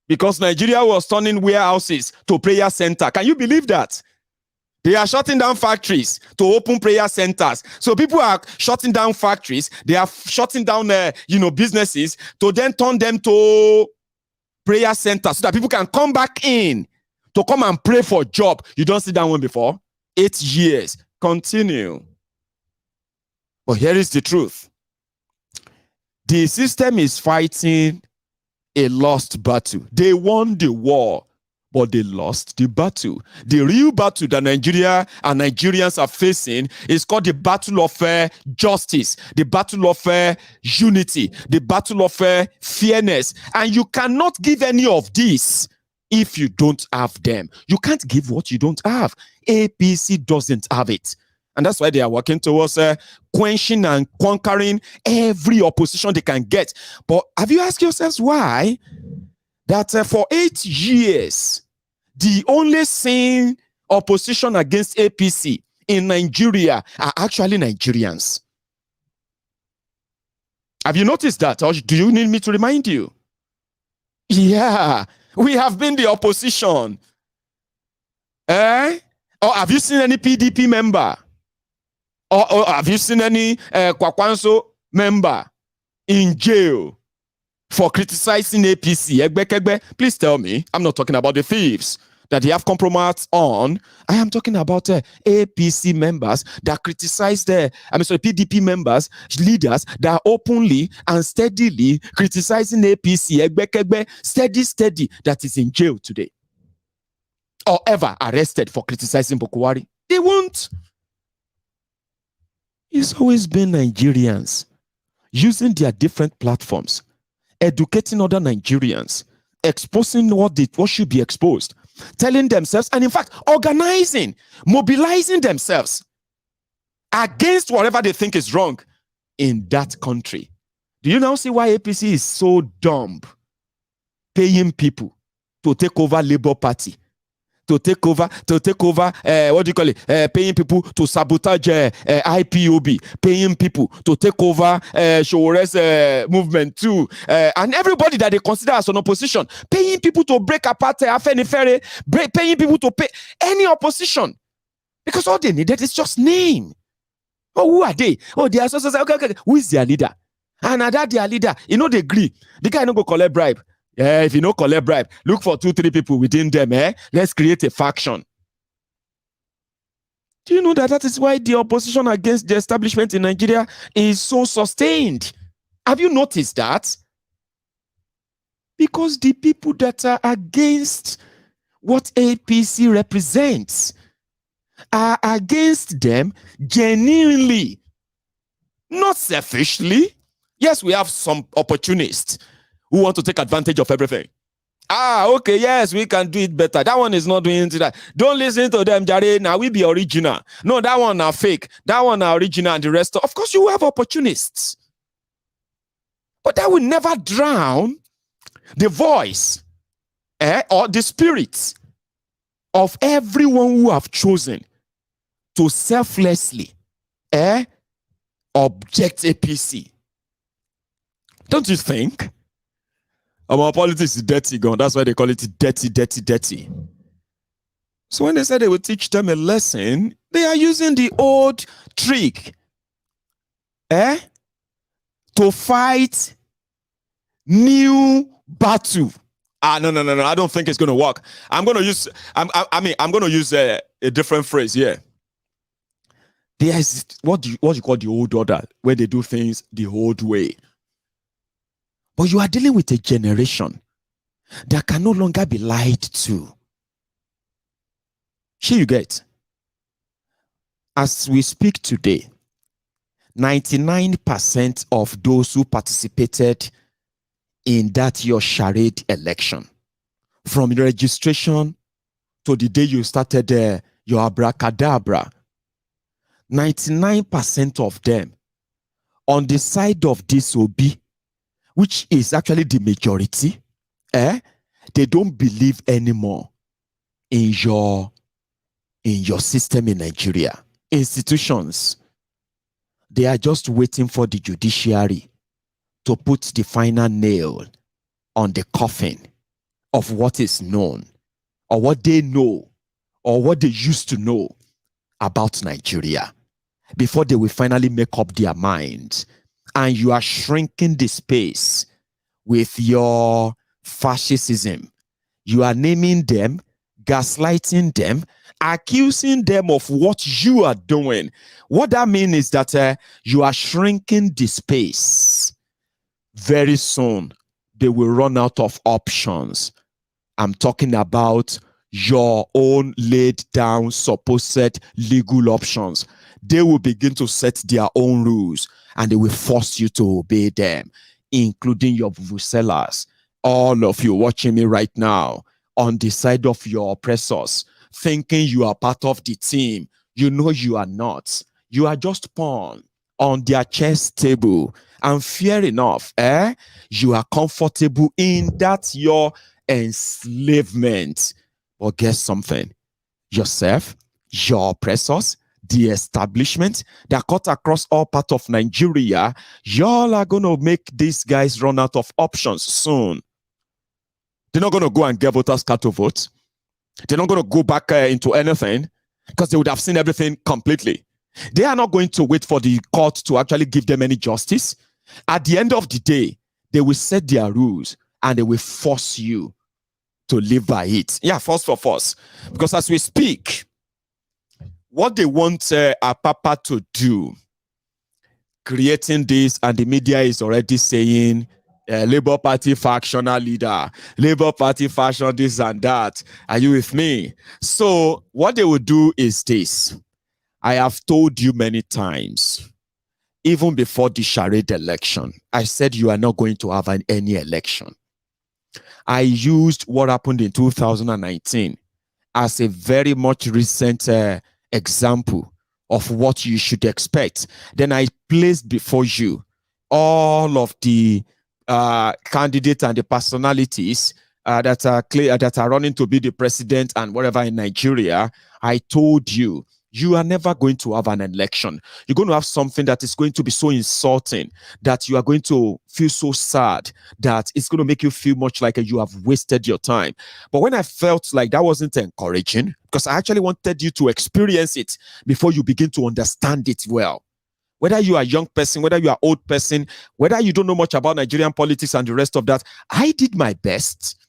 because Nigeria was turning warehouses to prayer center. Can you believe that? They are shutting down factories to open prayer centers. So people are shutting down factories. They are shutting down, businesses to then turn them to prayer centers so that people can come back in to come and pray for a job. You don't see that one before? 8 years. Continue. But here is the truth. The system is fighting a lost battle. They won the war, but they lost the battle. The real battle that Nigeria and Nigerians are facing is called the battle of justice, the battle of unity, the battle of fairness. And you cannot give any of these if you don't have them. You can't give what you don't have. APC doesn't have it. And that's why they are working towards quenching and conquering every opposition they can get. But have you asked yourselves why? That for 8 years, the only sane opposition against APC in Nigeria are actually Nigerians. Have you noticed that? Or do you need me to remind you? Yeah, we have been the opposition. Or have you seen any PDP member? Or have you seen any Kwakwanso member in jail for criticizing APC? Please tell me. I'm not talking about the thieves that they have compromised on. I am talking about APC members that criticize PDP members, leaders that are openly and steadily criticizing APC. Steady, that is in jail today. Or ever arrested for criticizing Buhari. They won't. It's always been Nigerians using their different platforms, educating other Nigerians, exposing what should be exposed, telling themselves, and in fact, organizing, mobilizing themselves against whatever they think is wrong in that country. Do you now see why APC is so dumb? Paying people to take over Labour Party, to take over, what do you call it? Paying people to sabotage IPOB, paying people to take over Showore's movement too, and everybody that they consider as an opposition, paying people to break apart Afenifere, paying people to pay any opposition, because all they needed is just name. Oh, who are they? Oh, they are so. Okay. Who is their leader? And that their leader, they agree. The guy no go collect bribe. If you no collect bribe, look for 2-3 people within them. Let's create a faction. Do you know that is why the opposition against the establishment in Nigeria is so sustained? Have you noticed that? Because the people that are against what APC represents are against them genuinely, not selfishly. Yes, we have some opportunists who want to take advantage of everything. Okay, yes, we can do it better. That one is not doing that. Don't listen to them, Jare. Now we be original. No, that one are fake. That one are original, and the rest. Of course, you have opportunists. But that will never drown the voice or the spirit of everyone who have chosen to selflessly object APC. Don't you think? Our politics is dirty gone. That's why they call it dirty. So when they said they would teach them a lesson, they are using the old trick to fight new battle. No. I don't think it's going to work. I'm going to use a different phrase here. There's what you call the old order, where they do things the old way. But you are dealing with a generation that can no longer be lied to. Here you get. As we speak today, 99% of those who participated in that your charade election, from registration to the day you started your abracadabra, 99% of them on the side of this OB, which is actually the majority, they don't believe anymore in your system in Nigeria. Institutions, they are just waiting for the judiciary to put the final nail on the coffin of what is known, or what they know, or what they used to know about Nigeria, before they will finally make up their minds. And you are shrinking the space with your fascism. You are naming them, gaslighting them, accusing them of what you are doing. What that means is that you are shrinking the space. Very soon, they will run out of options. I'm talking about your own laid down supposed legal options. They will begin to set their own rules, and they will force you to obey them, including your vuvuzela's. All of you watching me right now on the side of your oppressors, thinking you are part of the team You know you are not. You are just pawn on their chess table. And fair enough, you are comfortable in that your enslavement. But guess something? Yourself, your oppressors, the establishment that cut across all parts of Nigeria, y'all are going to make these guys run out of options soon. They're not going to go and get voters' card to vote. They're not going to go back into anything because they would have seen everything completely. They are not going to wait for the court to actually give them any justice. At the end of the day, they will set their rules and they will force you to live by it. Yeah, force for force. Because as we speak, what they want Apapa to do, creating this, and the media is already saying, Labour Party factional leader, Labour Party faction this and that. Are you with me? So what they will do is this. I have told you many times, even before the charade election, I said you are not going to have any election. I used what happened in 2019 as a very much recent example of what you should expect. Then I placed before you all of the candidates and the personalities that are running to be the president and whatever in Nigeria. I told you, you are never going to have an election. You're going to have something that is going to be so insulting that you are going to feel so sad that it's going to make you feel much like you have wasted your time. But when I felt like that wasn't encouraging, because I actually wanted you to experience it before you begin to understand it well. Whether you are a young person, whether you are old person, whether you don't know much about Nigerian politics and the rest of that, I did my best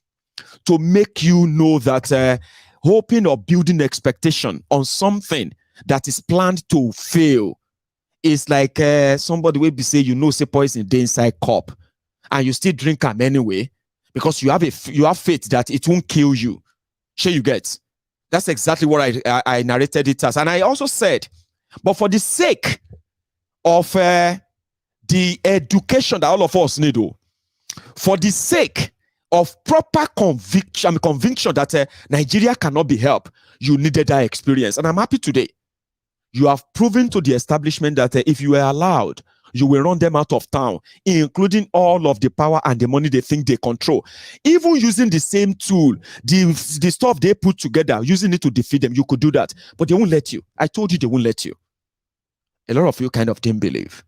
to make you know that hoping or building expectation on something that is planned to fail is like somebody will be say, you know, say poison dey inside cup and you still drink them anyway because you have faith that it won't kill you. Sure, you get. That's exactly what I narrated it as. And I also said, but for the sake of the education that all of us need, for the sake of proper conviction that Nigeria cannot be helped, you needed that experience. And I'm happy today. You have proven to the establishment that if you were allowed, you will run them out of town, including all of the power and the money they think they control. Even using the same tool, the stuff they put together, using it to defeat them, you could do that. But they won't let you. I told you they won't let you. A lot of you kind of didn't believe.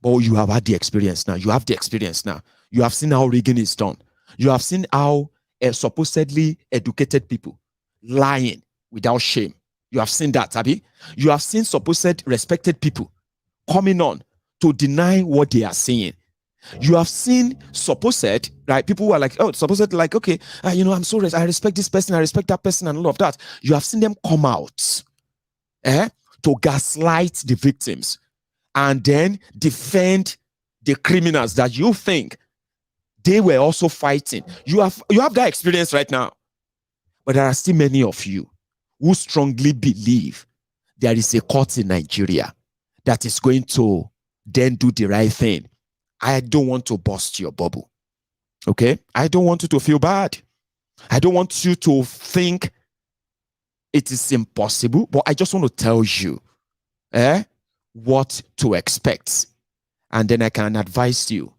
But you have had the experience now. You have the experience now. You have seen how rigging is done. You have seen how supposedly educated people lying without shame. You have seen that, Abi. You have seen supposed respected people coming on to deny what they are saying. You have seen supposed, right? People who are like, oh, supposed like, okay, I'm sorry, I respect this person, I respect that person, and all of that. You have seen them come out to gaslight the victims and then defend the criminals that you think they were also fighting. You have that experience right now. But there are still many of you who strongly believe there is a court in Nigeria that is going to then do the right thing. I don't want to burst your bubble. Okay? I don't want you to feel bad. I don't want you to think it is impossible, but I just want to tell you what to expect. And then I can advise you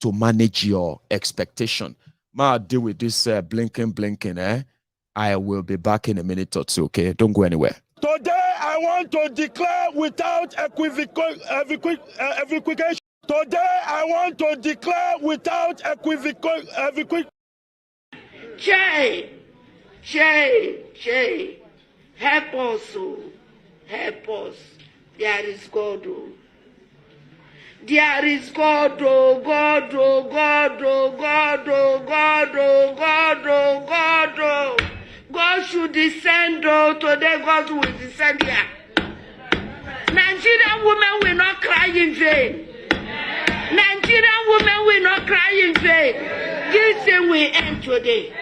to manage your expectation. Ma, deal with this blinking. I will be back in a minute or two, okay? Don't go anywhere. Today, I want to declare without equivocation. Today, I want to declare without equivocation. Che, help us, help us. There is God, oh. There is God, oh, God, oh, God, oh, God, oh, God, oh, God, oh, God, oh. God should descend, oh, today God will descend here. Nigerian women will not cry in vain. Nigerian women will not cry in vain. This thing will end today.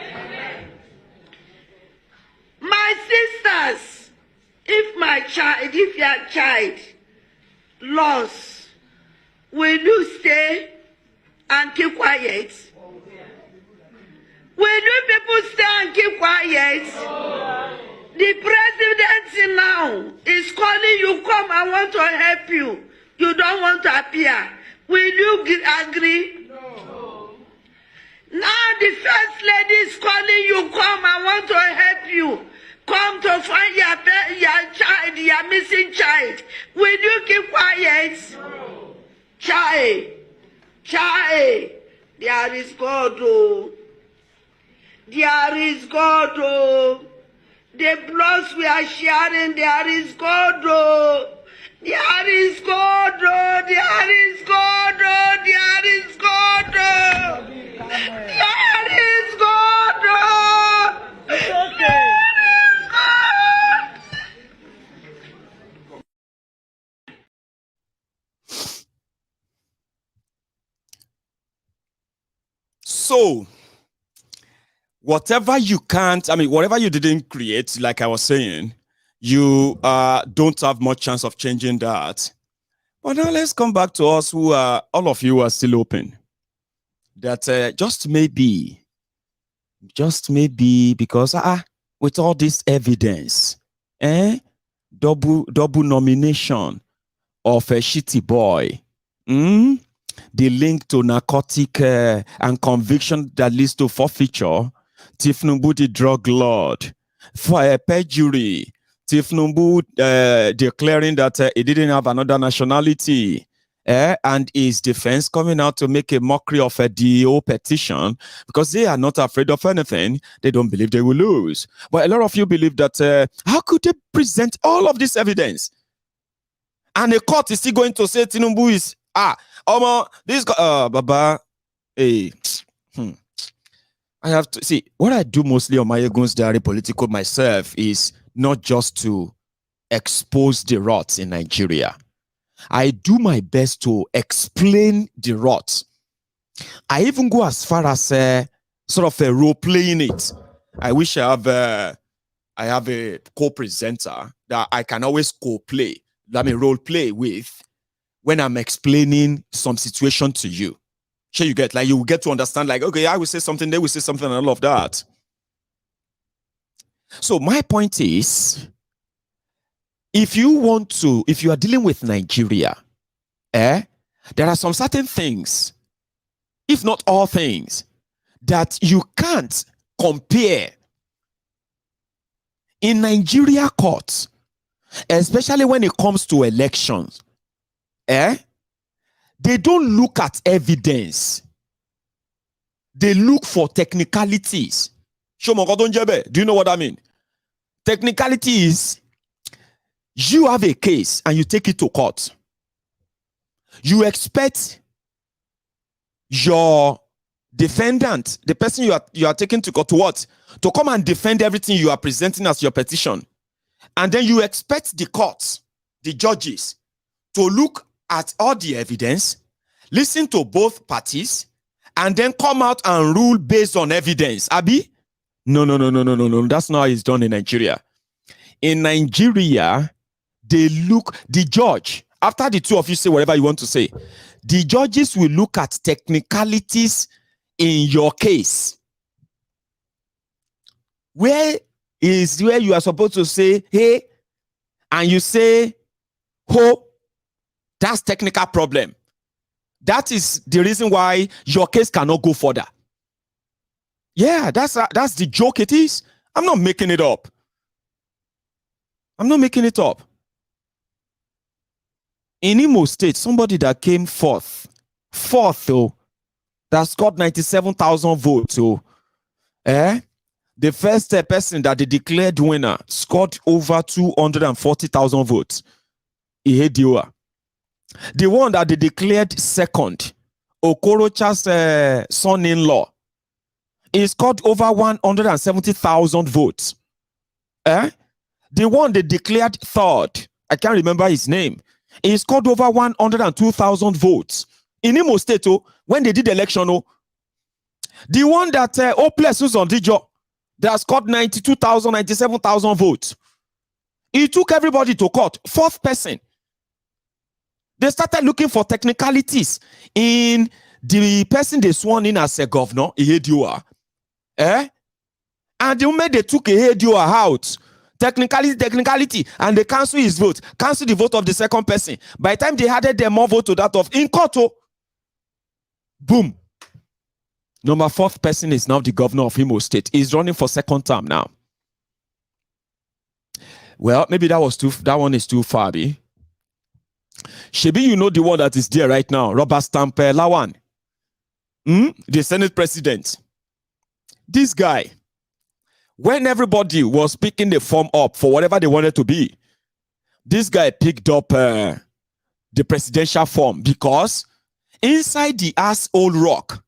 My sisters, if your child lost, will you stay and keep quiet? Will you people stay and keep quiet? The presidency now is calling you, come, I want to help you. You don't want to appear. Will you agree? No. Now the first lady is calling you, come, I want to help you. Come to find your child, your missing child. Will you keep quiet? No. Child, there is God, oh. There is God, oh. The bloods we are sharing, there is God, oh. There is God, oh. There is God, oh. There is God, oh. There is God, oh. It's okay. So, whatever you can't, whatever you didn't create, like I was saying, you don't have much chance of changing that. But now let's come back to us who are, all of you are still open. That just maybe, because with all this evidence, double nomination of a shitty boy, the link to narcotic and conviction that leads to forfeiture, Tinubu the drug lord, for a perjury, Tinubu declaring that he didn't have another nationality, and his defense coming out to make a mockery of a DO petition because they are not afraid of anything. They don't believe they will lose. But a lot of you believe that how could they present all of this evidence? And the court is still going to say Tinubu is this Baba, hey, I have to see what I do mostly on my Egun's Diary Political myself is not just to expose the rots in Nigeria. I do my best to explain the rot. I even go as far as sort of a role playing it. I wish I have a co-presenter that I can always co-play, role play with when I'm explaining some situation to you. Sure, you get, like, you will get to understand, like, okay, I will say something, they will say something, and all of that. So my point is, if you are dealing with Nigeria, there are some certain things, if not all things, that you can't compare in Nigeria courts, especially when it comes to elections. They don't look at evidence. They look for technicalities. Do you know what I mean? Technicality is, you have a case and you take it to court. You expect your defendant, the person you are taking to court, to what? To come and defend everything you are presenting as your petition. And then you expect the courts, the judges, to look at all the evidence, listen to both parties, and then come out and rule based on evidence. Abi? No. That's not how it's done in Nigeria. In Nigeria, the judge, after the two of you say whatever you want to say, the judges will look at technicalities in your case. Where you are supposed to say, hey, and you say, ho, that's technical problem. That is the reason why your case cannot go further. Yeah, that's the joke it is. I'm not making it up. In Imo State, somebody that came fourth, that scored 97,000 votes. The first person that they declared winner scored over 240,000 votes. Ihedioa. The one that they declared second, Okorocha's son-in-law, he scored over 170,000 votes. The one they declared third, I can't remember his name, he scored over 102,000 votes. In Imo State, when they did the election, the one that Oples on Dijo, that scored 92,000, 97,000 votes. He took everybody to court, fourth person. They started looking for technicalities in the person they sworn in as a governor, Ihedioa. And the moment they took Ihedioa out, technicality, and they cancel his vote, cancel the vote of the second person. By the time they added their more vote to that of in court, boom. Number 4th person is now the governor of Imo State. He's running for 2nd term now. Well, maybe that one is too far, B. Shebi, you know the one that is there right now, Robert Stamp Lawan, the Senate president. This guy, when everybody was picking the form up for whatever they wanted to be, this guy picked up the presidential form because inside the Assholerock,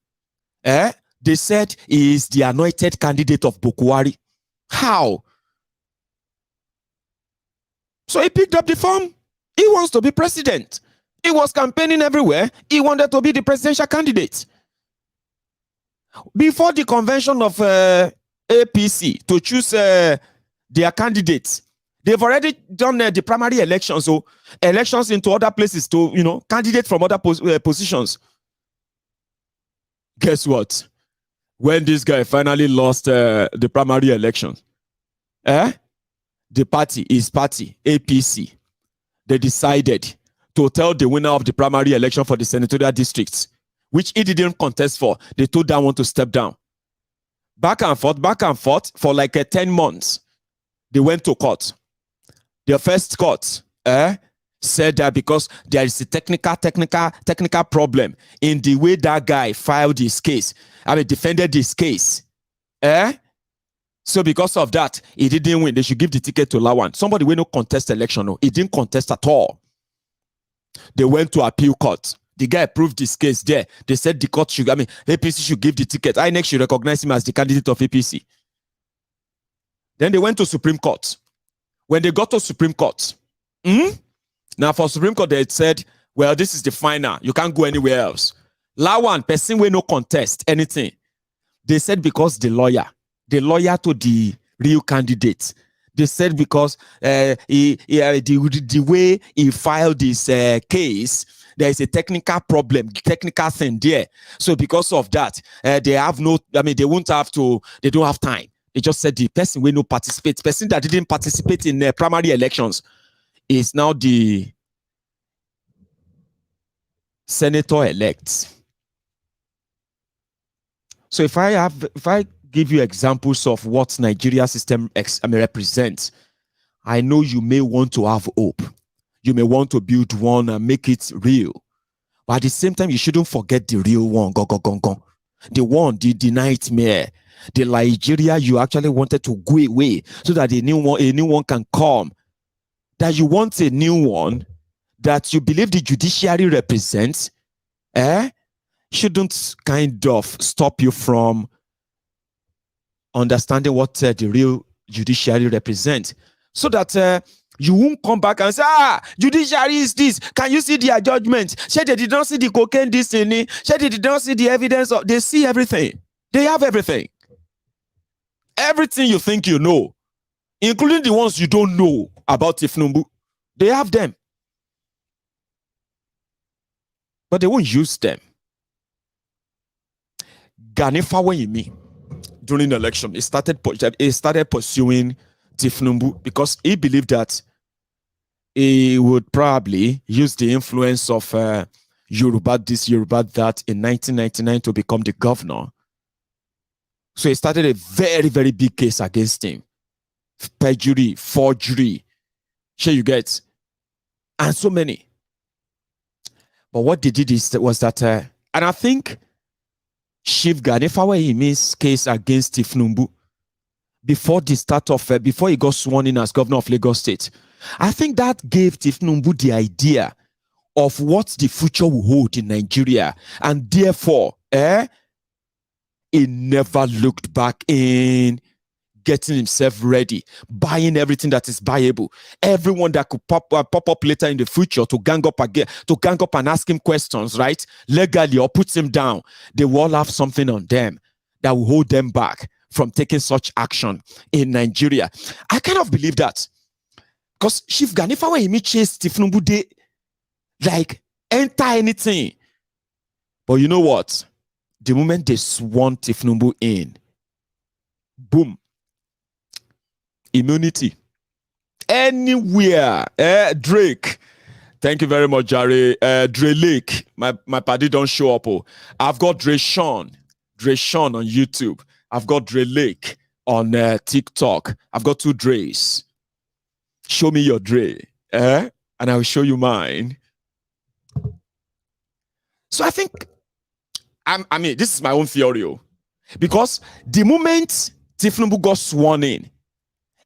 they said he is the anointed candidate of Buhari. How? So he picked up the form. He wants to be president. He was campaigning everywhere. He wanted to be the presidential candidate. Before the convention of APC to choose their candidates, they've already done the primary elections, so elections into other places to, candidate from other positions. Guess what? When this guy finally lost the primary elections, the party, his party, APC, they decided to tell the winner of the primary election for the senatorial districts, which he didn't contest for, they told that one to step down. Back and forth for like 10 months. They went to court. Their first court said that because there is a technical problem in the way that guy filed his case, defended his case. So because of that, he didn't win. They should give the ticket to Lawan. Somebody will not contest election. No, he didn't contest at all. They went to appeal court. The guy proved his case there. They said the court should, APC should give the ticket. INEC should recognize him as the candidate of APC. Then they went to Supreme Court. When they got to Supreme Court, now for Supreme Court, they said, well, this is the final. You can't go anywhere else. Lawan, person will no contest anything. They said because the lawyer to the real candidate, they said because the way he filed this case, there is a technical problem, technical thing there. So because of that, they have no, they won't have to, they don't have time. They just said the person will not participate. Person that didn't participate in primary elections is now the senator-elect. So if I give you examples of what Nigeria system represents, I know you may want to have hope. You may want to build one and make it real. But at the same time, you shouldn't forget the real one. The one, the nightmare. The Nigeria you actually wanted to go away so that a new one can come. That you want a new one that you believe the judiciary represents, shouldn't kind of stop you from understanding what the real judiciary represents. So that you won't come back and say, judiciary is this. Can you see their judgment? Say they did not see the cocaine this in it. Say they did not see the evidence. They see everything. They have everything. Everything you think you know, including the ones you don't know about Tinubu, they have them. But they won't use them. Ganifa Weyimi, during the election, he started pursuing Tinubu because he believed that he would probably use the influence of Yoruba this, Yoruba that in 1999 to become the governor. So he started a very, very big case against him. Perjury, forgery, sure you get, and so many. But what they did was that, and I think Chief Ganifa Weyimi's case against Tinubu, before the start of, before he got sworn in as governor of Lagos State, I think that gave Tinubu the idea of what the future will hold in Nigeria. And therefore, he never looked back in getting himself ready, buying everything that is buyable. Everyone that could pop up later in the future to gang up again, to gang up and ask him questions, right? Legally or put him down. They will all have something on them that will hold them back from taking such action in Nigeria. I kind of believe that. Because Chief Ganifa, when he chased Tinubu, they like enter anything. But you know what? The moment they sworn Tinubu in, boom. Immunity. anywhere. Drake. Thank you very much, Jerry. Dre Lake. My party don't show up. Oh. I've got Dre Sean on YouTube. I've got Dre Lake on TikTok. I've got 2 Dre's. Show me your Dre. And I will show you mine. So I think, I mean, this is my own theory. Because the moment Tinubu got sworn in,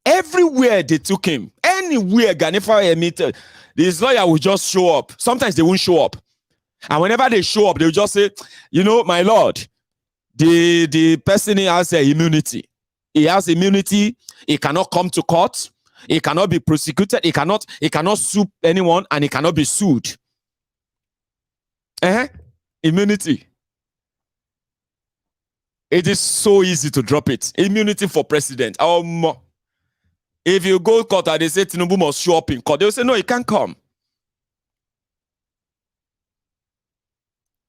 everywhere they took him, anywhere Ganifa admitted, this lawyer will just show up. Sometimes they won't show up. And whenever they show up, they'll just say, you know, my lord, the person has immunity. He has immunity. He cannot come to court. He cannot be prosecuted. He cannot sue anyone, and he cannot be sued. Immunity. It is so easy to drop it. Immunity for president. If you go to court and they say Tinubu must show up in court, they'll say, no, he can't come.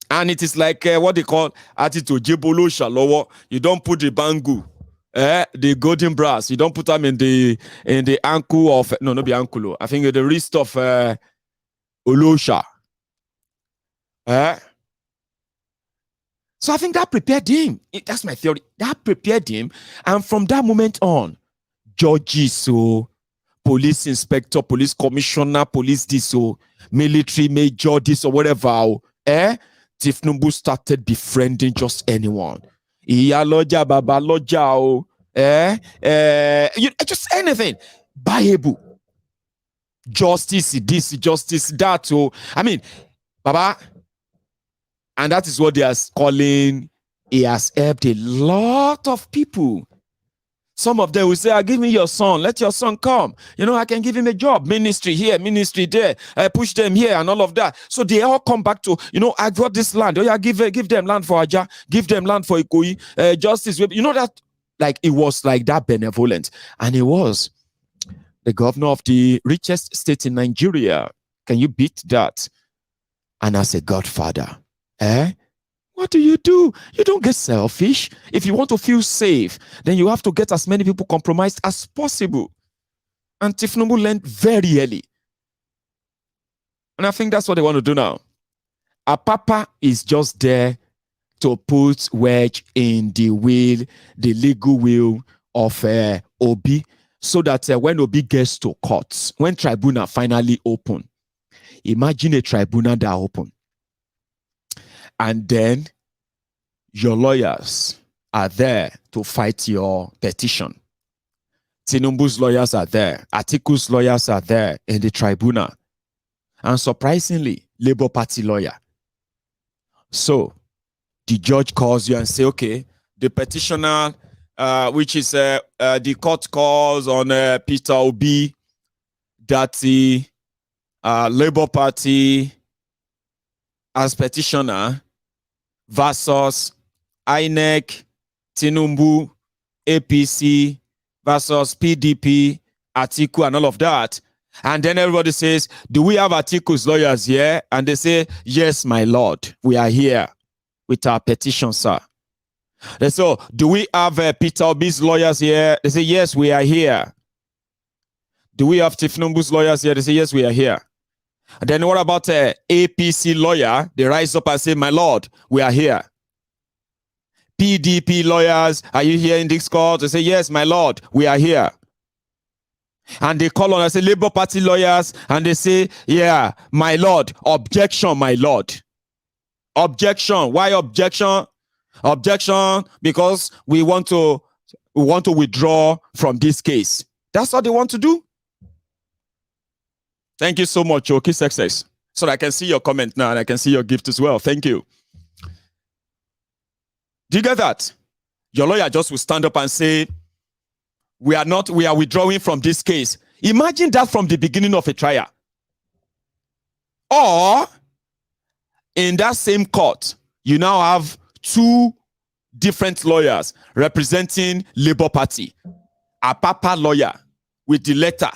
And it is like what they call attitude, Jebolo Shalowo. You don't put the bangu, the golden brass. You don't put them in the ankle of, no, not the ankle. I think the wrist of Olosha. So I think that prepared him. That's my theory. That prepared him. And from that moment on, judges, police inspector, police commissioner, police this, military major, this or whatever, Tinubu started befriending just anyone. Babalawo, just anything. Bible. Justice, this, justice, that. I mean, Baba, and that is what they are calling, he has helped a lot of people. Some of them will say, give me your son, let your son come. You know, I can give him a job, ministry here, ministry there. I push them here and all of that. So they all come back to, you know, I got this land. Oh yeah, give them land for Aja, give them land for Ikoyi, justice. You know that, like, it was like that benevolent. And he was the governor of the richest state in Nigeria. Can you beat that? And as a godfather, what do? You don't get selfish. If you want to feel safe, then you have to get as many people compromised as possible. And Tinubu learned very early. And I think that's what they want to do now. Apapa is just there to put wedge in the legal wheel of Obi, so that when Obi gets to court, when tribunal finally open, imagine a tribunal that open. And then your lawyers are there to fight your petition. Tinubu's lawyers are there. Atiku's lawyers are there in the tribunal. And surprisingly, Labour Party lawyer. So the judge calls you and say, okay, the petitioner, which is the court calls on Peter Obi, that the Labour Party as petitioner versus INEC, Tinubu, APC versus PDP, Atiku, and all of that. And then everybody says, do we have Atiku's lawyers here? And they say, yes, my lord, we are here with our petition, sir. They say, do we have Peter Obi's lawyers here? They say, yes, we are here. Do we have Tinubu's lawyers here? They say, yes, we are here. And then what about APC lawyer? They rise up and say, my lord, we are here. PDP lawyers, are you here in this court? They say, yes, my lord, we are here. And they call on, I say, Labour Party lawyers, and they say, yeah, my lord, objection, my lord. Objection. Why objection? Objection, because we want to withdraw from this case. That's what they want to do. Thank you so much, okay, success. So that I can see your comment now and I can see your gift as well. Thank you. Do you get that? Your lawyer just will stand up and say, we are withdrawing from this case. Imagine that from the beginning of a trial. Or in that same court, you now have 2 different lawyers representing Labour Party. Apapa lawyer with the letter,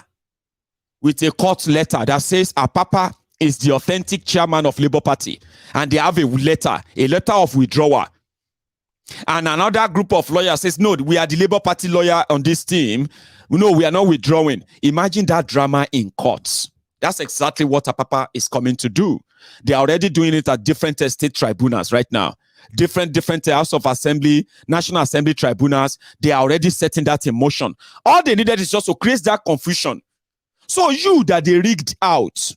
with a court letter that says Apapa is the authentic chairman of Labour Party. And they have a letter of withdrawal. And another group of lawyers says, no, we are the Labour Party lawyer on this team. No, we are not withdrawing. Imagine that drama in courts. That's exactly what Apapa is coming to do. They are already doing it at different state tribunals right now. Different House of Assembly, National Assembly tribunals. They are already setting that in motion. All they needed is just to create that confusion. So you that they rigged out,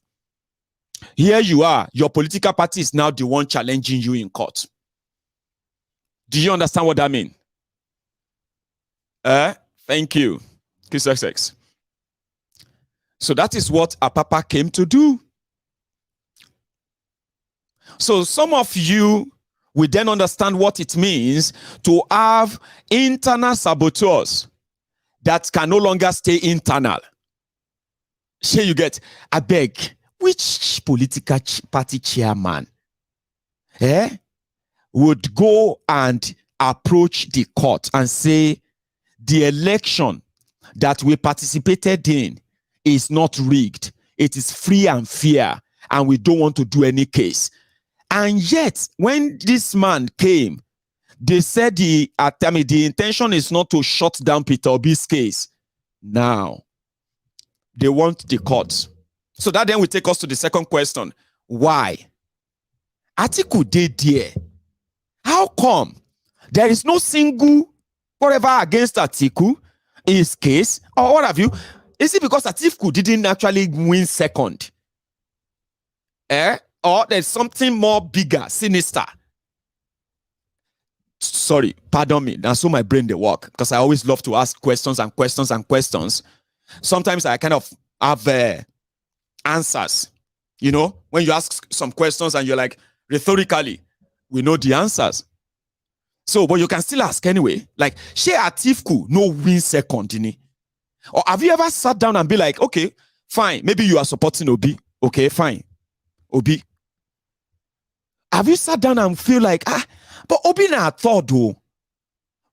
here you are. Your political party is now the one challenging you in court. Do you understand what that means? Thank you. QSX. So that is what Apapa came to do. So some of you will then understand what it means to have internal saboteurs that can no longer stay internal. Here you get, I beg, which political party chairman would go and approach the court and say the election that we participated in is not rigged. It is free and fair, and we don't want to do any case. And yet, when this man came, they said the intention is not to shut down Peter Obi's case. Now, they want the court. So that then will take us to the second question. Why? Atiku did there. How come there is no single whatever against Atiku in his case? Or what have you? Is it because Atiku didn't actually win second? Or there's something more bigger, sinister? Sorry, pardon me. That's so my brain they work, because I always love to ask questions and questions and questions. Sometimes I kind of have answers. You know, when you ask some questions and you're like, rhetorically, we know the answers. So, but you can still ask anyway. Like, share Atiku no win second, innit? Or have you ever sat down and be like, okay, fine, maybe you are supporting Obi. Okay, fine. Obi. Have you sat down and feel like, but Obi na thought though.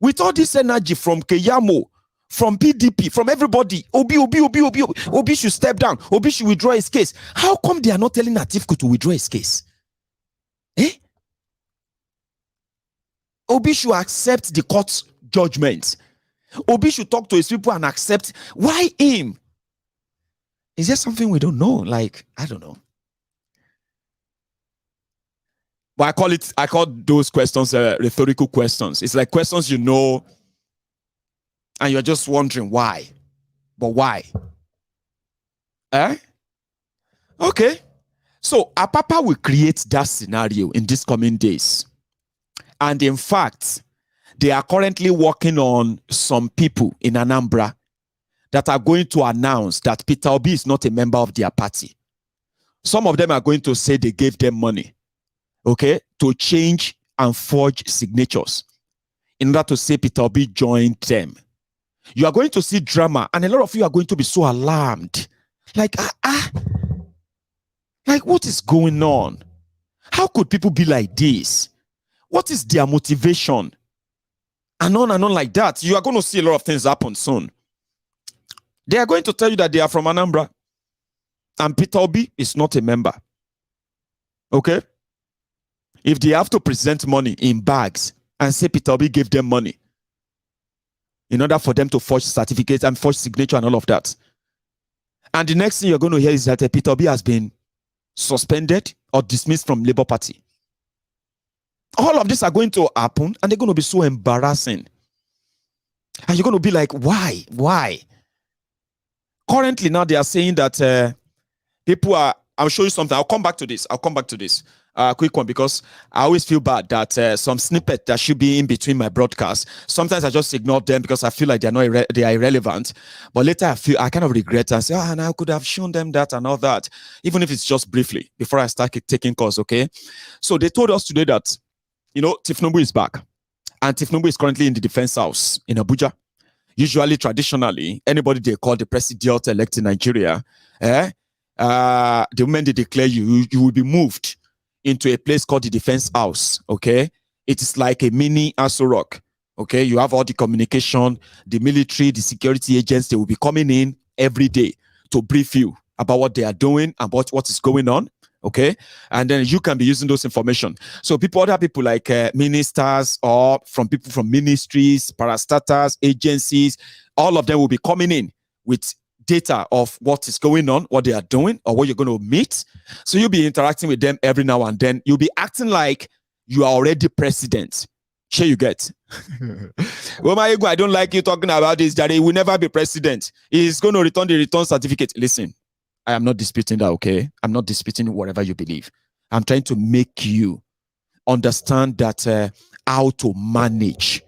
With all this energy from Keyamo, from PDP, from everybody, Obi should step down. Obi should withdraw his case. How come they are not telling Atiku to withdraw his case? Obi should accept the court's judgment. Obi should talk to his people and accept. Why him? Is there something we don't know? Like, I don't know. But I call those questions rhetorical questions. It's like questions you know, and you're just wondering why. But why? Okay. So Apapa will create that scenario in these coming days. And in fact, they are currently working on some people in Anambra that are going to announce that Peter Obi is not a member of their party. Some of them are going to say they gave them money, okay, to change and forge signatures in order to say Peter Obi joined them. You are going to see drama, and a lot of you are going to be so alarmed. Like, like what is going on? How could people be like this? What is their motivation? And on like that. You are going to see a lot of things happen soon. They are going to tell you that they are from Anambra. And Peter Obi is not a member. Okay? If they have to present money in bags and say Peter Obi gave them money in order for them to forge certificates and forge signature and all of that. And the next thing you're going to hear is that Peter Obi has been suspended or dismissed from Labour Party. All of this are going to happen, and they're going to be so embarrassing. And you're going to be like, why? Why? Currently, now they are saying that people are, I'll show you something. I'll come back to this. Quick one, because I always feel bad that some snippet that should be in between my broadcasts, sometimes I just ignore them because I feel like they are irrelevant. But later I kind of regret and say, and I could have shown them that and all that, even if it's just briefly before I start taking calls. Okay. So they told us today that, you know, Tinubu is back, and Tinubu is currently in the defense house in Abuja. Usually, traditionally, anybody they call the president-elect in Nigeria, the moment they declare you will be moved into a place called the defense house. Okay, it is like a mini Assholerock. Okay, you have all the communication, the military, the security agents. They will be coming in every day to brief you about what they are doing, about what is going on. Okay, and then you can be using those information. So other people like ministers or from people from ministries, parastatals, agencies, all of them will be coming in with data of what is going on, what they are doing, or what you're going to meet. So you'll be interacting with them every now and then. You'll be acting like you are already president. Sure you get. Well, my ego, I don't like you talking about this, that he will never be president. He's going to return the return certificate. Listen. I am not disputing that, okay? I'm not disputing whatever you believe. I'm trying to make you understand that how to manage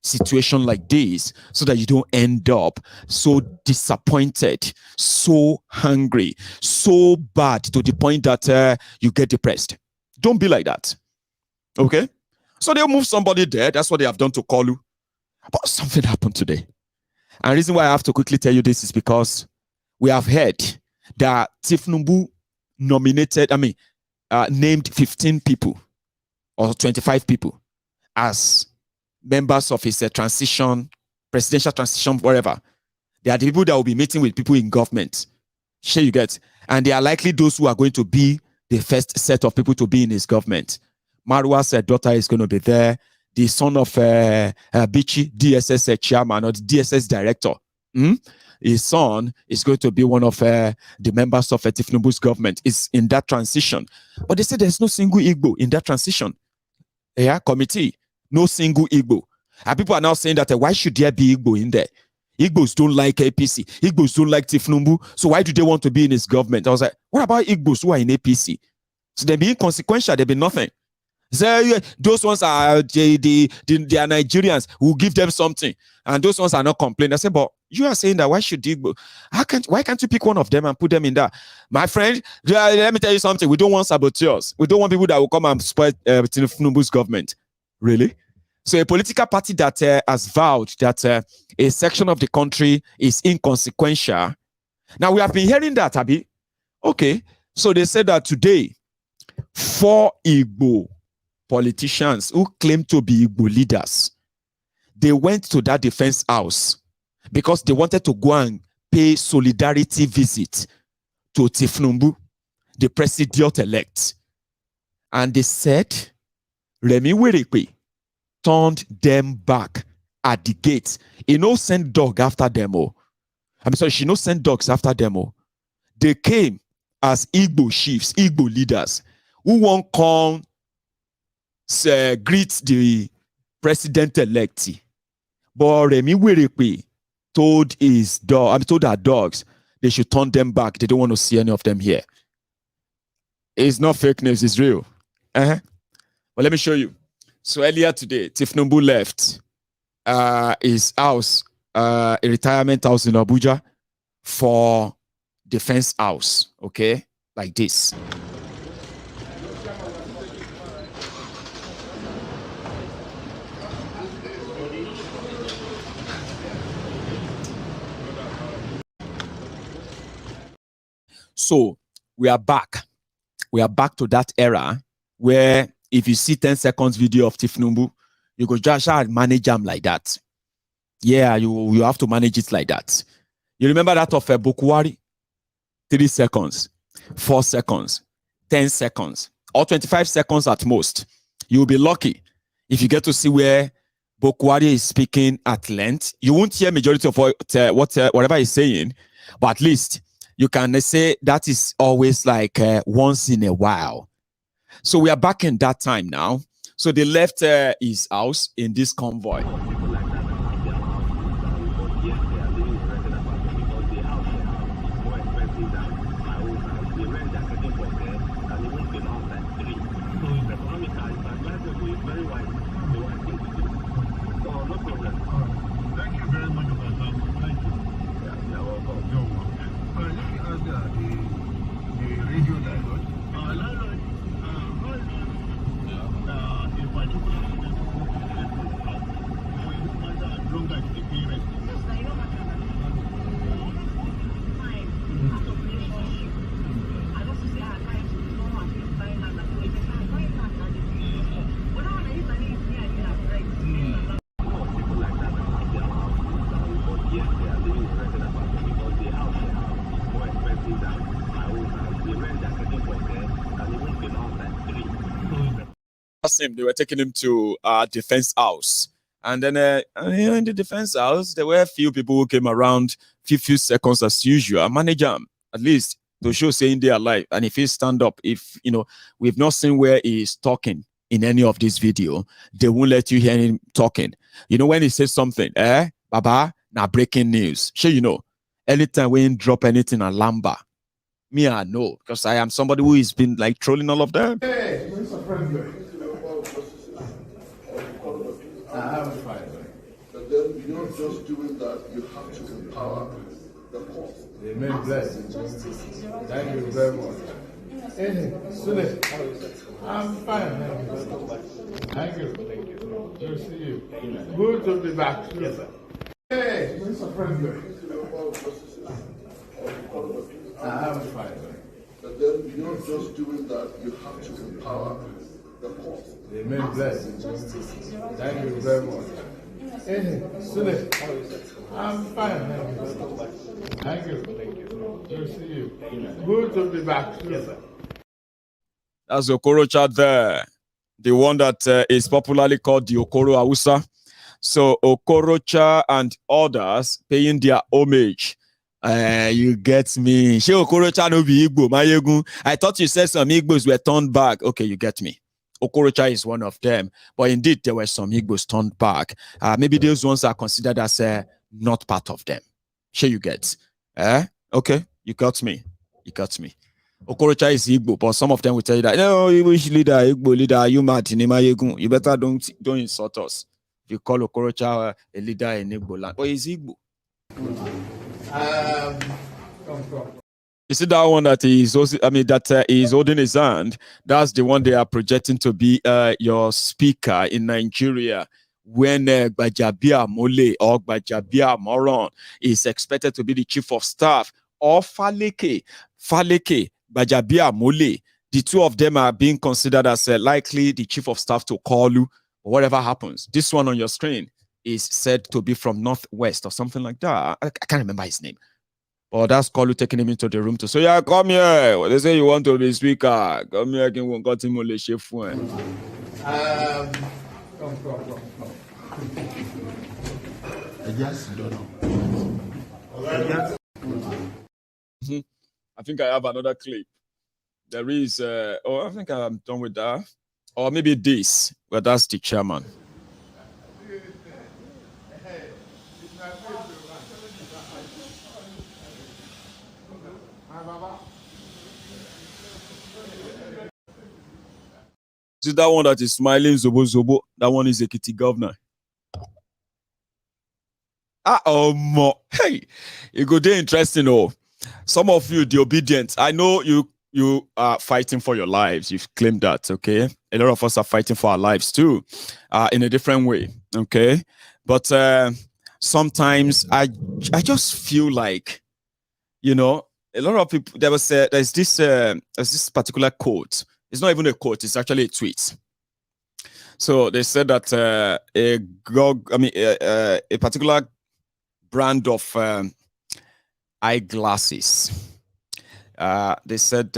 situation like this so that you don't end up so disappointed, so hungry, so bad to the point that you get depressed. Don't be like that, okay? So they'll move somebody there. That's what they have done to Kolu. But something happened today. And the reason why I have to quickly tell you this is because we have heard that Tinubu named 15 people or 25 people as members of his presidential transition, whatever. They are the people that will be meeting with people in government. Sure you get. And they are likely those who are going to be the first set of people to be in his government. Marwa's daughter is going to be there. The son of Bichi, DSS chairman or the DSS director. His son is going to be one of the members of Tinubu's government. Is in that transition. But they say there's no single Igbo in that transition. Yeah, committee. No single Igbo. And people are now saying that why should there be Igbo in there? Igbos don't like APC. Igbos don't like Tinubu. So why do they want to be in his government? I was like, what about Igbos who are in APC? So they're being consequential. They'll be nothing. So, yeah, those ones are they are Nigerians. Who give them something. And those ones are not complaining. I say, but you are saying that why should Igbo? Why can't you pick one of them and put them in that? My friend, let me tell you something. We don't want saboteurs. We don't want people that will come and spoil Tinubu's government. Really? So a political party that has vowed that a section of the country is inconsequential. Now we have been hearing that, Abi. Okay. So they said that today, 4 Igbo politicians who claim to be Igbo leaders, they went to that defense house because they wanted to go and pay solidarity visit to Tinubu, the president-elect. And they said, Remi Werekwe turned them back at the gate. He no send dog after them. She no send dogs after them. They came as Igbo chiefs, Igbo leaders, who won't come greet the president-elect. But Remi Werekwe told our dogs they should turn them back. They don't want to see any of them here. It's not fake news, it's real. But let me show you. So earlier today, Tinubu left his house, a retirement house in Abuja, for defense house, okay? Like this. So we are back. We are back to that era where if you see 10 seconds video of Tinubu, you go just manage them like that. Yeah, you have to manage it like that. You remember that of Buhari? 3 seconds, 4 seconds, 10 seconds, or 25 seconds at most. You'll be lucky if you get to see where Buhari is speaking at length. You won't hear majority of whatever he's saying, but at least you can say that is always like once in a while. So we are back in that time now. So they left his house in this convoy. Him, they were taking him to defense house, and then in the defense house there were a few people who came around few seconds as usual, manage him at least to show saying they are alive. And if he stand up, if we've not seen where he is talking in any of this video, they won't let you hear him talking. When he says something, baba, now breaking news, sure, anytime we drop anything on Lamba, me I know, because I am somebody who has been like trolling all of them. Hey, Mr. President. But then you're not just doing that, you have to empower the court. Amen. Bless. Thank you very much. Hey, Sule, I'm fine. Thank you. Thank you. Good to see you. Good to be back. Yes, sir. Hey, Mr. President. I'm fine. But then you're not just doing that, you have to empower the court. Amen. Bless. Thank you very much. Hey, Sule, I'm fine. Thank you. Thank you. Good to see you. Good to be back. Yes, sir. That's Okorocha there, the one that is popularly called the Okoro Hausa. So Okorocha and others paying their homage. You get me. She Okorocha no be Igbo, Mayegun. I thought you said some Igbos were turned back. Okay, you get me. Okorocha is one of them, but indeed there were some Igbos turned back. Maybe those ones are considered as not part of them. Sure, you get. Okay, you got me. You got me. Okorocha is Igbo, but some of them will tell you that no, Igbo leader, Igbo leader, you mad in Mayegun. You better don't insult us. If you call Okorocha a leader in Igbo land, but he's Igbo. You see that one that is also, that is holding his hand. That's the one they are projecting to be your speaker in Nigeria when Gbajabia Mole or Gbajabia Moron is expected to be the chief of staff, or Faleke Gbajabia Mole. The two of them are being considered as likely the chief of staff to call you or whatever happens. This one on your screen is said to be from Northwest or something like that. I can't remember his name. But that's Kolu taking him into the room to say, yeah, come here. They say you want to be speaker. Come here, can got him on chef. Come. I just don't know. I think I have another clip. There is, I think I'm done with that. Or maybe this, but that's the chairman. See that one that is smiling, Zobo Zobo. That one is a kitty governor. Hey, it go there interesting. Oh, some of you, the obedient. I know you are fighting for your lives. You've claimed that. Okay, a lot of us are fighting for our lives too, in a different way. Okay, but sometimes I just feel like, a lot of people. There's this particular quote. It's not even a quote, it's actually a tweet. So they said that a particular brand of eyeglasses, they said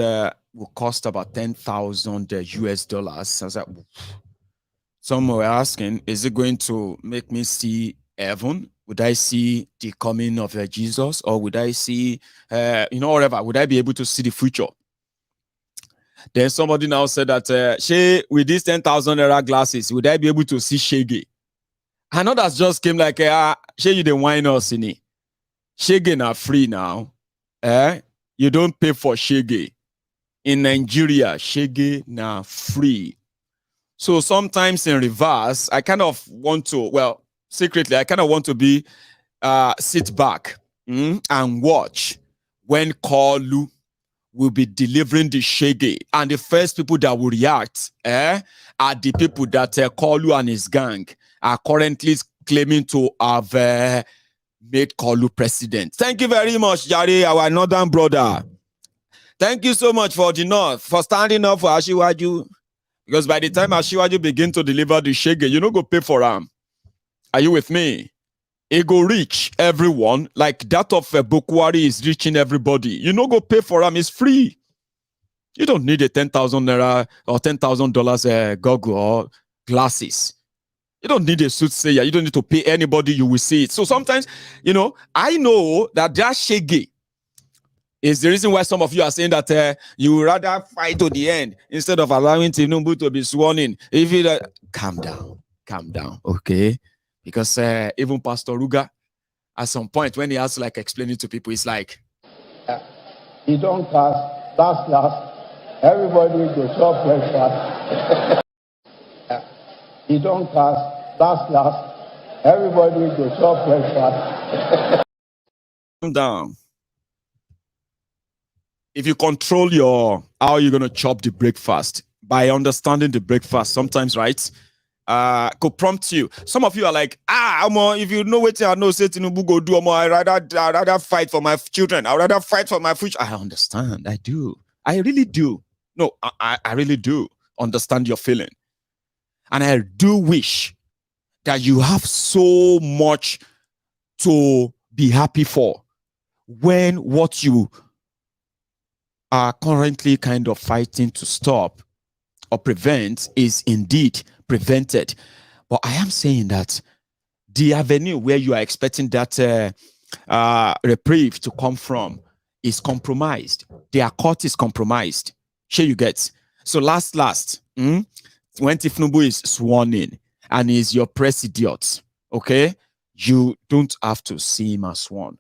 will cost about $10,000 US dollars. I was like, some were asking, is it going to make me see heaven? Would I see the coming of Jesus? Or would I see, whatever? Would I be able to see the future? Then somebody now said that, with these 10,000 naira glasses, would I be able to see Shege? And others just came like, Shege, you didn't whine us in it. Shege now free now. You don't pay for Shege. In Nigeria, Shege now free. So sometimes in reverse, I kind of want to, secretly, I kind of want to be, sit back and watch when Kolu will be delivering the Shege, and the first people that will react are the people that Kolu and his gang are currently claiming to have made Kolu president. Thank you very much, Jari, our northern brother. Thank you so much for the North, for standing up for Ashiwaju. Because by the time Ashiwaju begin to deliver the Shege, you don't go pay for them. Are you with me? It go reach everyone, like that of Bokwari is reaching everybody. You no go pay for them, it's free. You don't need a 10,000 naira or $10,000 goggle or glasses. You don't need a soothsayer. You don't need to pay anybody. You will see it. So sometimes, I know that shege is the reason why some of you are saying that you would rather fight to the end instead of allowing Tinubu to be sworn in. If you calm down, okay? Because even Pastor Ruga, at some point when he has to explain it to people, it's like, he don't cast last. Everybody go chop breakfast. He don't cast last. Everybody go chop breakfast. Calm down. If you control how you're gonna chop the breakfast by understanding the breakfast, sometimes, right? Could prompt you. Some of you are like, if you know what I know, say Tinubu go do, I rather fight for my children. I rather fight for my future. I understand. I do. I really do. No, I really do understand your feeling. And I do wish that you have so much to be happy for when what you are currently kind of fighting to stop or prevent is indeed prevented. But I am saying that the avenue where you are expecting that reprieve to come from is compromised. Their court is compromised. Sure you get. So last, when Tinubu is sworn in and is your president, okay, you don't have to see him as sworn.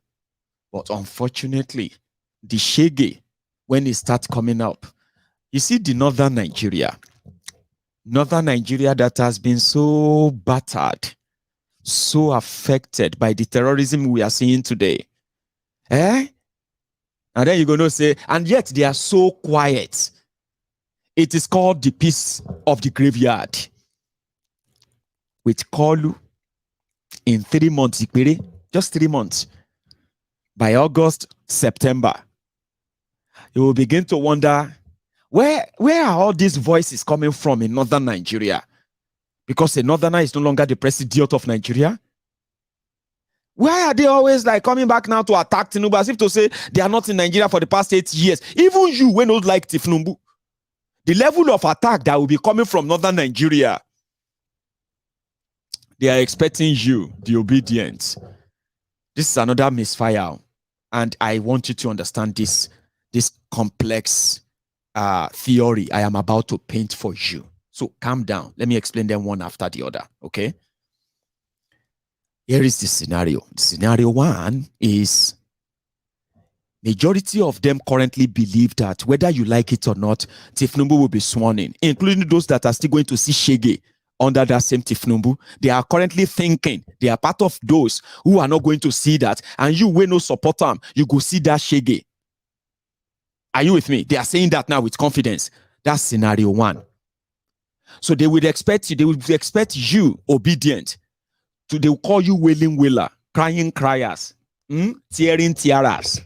But unfortunately, the shege, when it starts coming up, you see the northern Nigeria that has been so battered, so affected by the terrorism we are seeing today. And then you're going to say, and yet they are so quiet. It is called the peace of the graveyard. With Kolu in 3 months, just 3 months, by August, September, you will begin to wonder, where are all these voices coming from in northern Nigeria? Because a northerner is no longer the president of Nigeria. Why are they always coming back now to attack Tinubu as if to say they are not in Nigeria for the past 8 years? Even you, when not like Tinubu, the level of attack that will be coming from northern Nigeria, they are expecting you, the obedient. This is another misfire. And I want you to understand this complex theory I am about to paint for you. So calm down. Let me explain them one after the other, okay? Here is the scenario. Scenario one is majority of them currently believe that whether you like it or not, Tinubu will be sworn in, including those that are still going to see shege under that same Tinubu. They are currently thinking they are part of those who are not going to see that, and you will not support them. You go see that shege. Are you with me? They are saying that now with confidence. That's scenario one. So they would expect you obedient. They will call you wailing wailer, crying criers, tearing tiaras.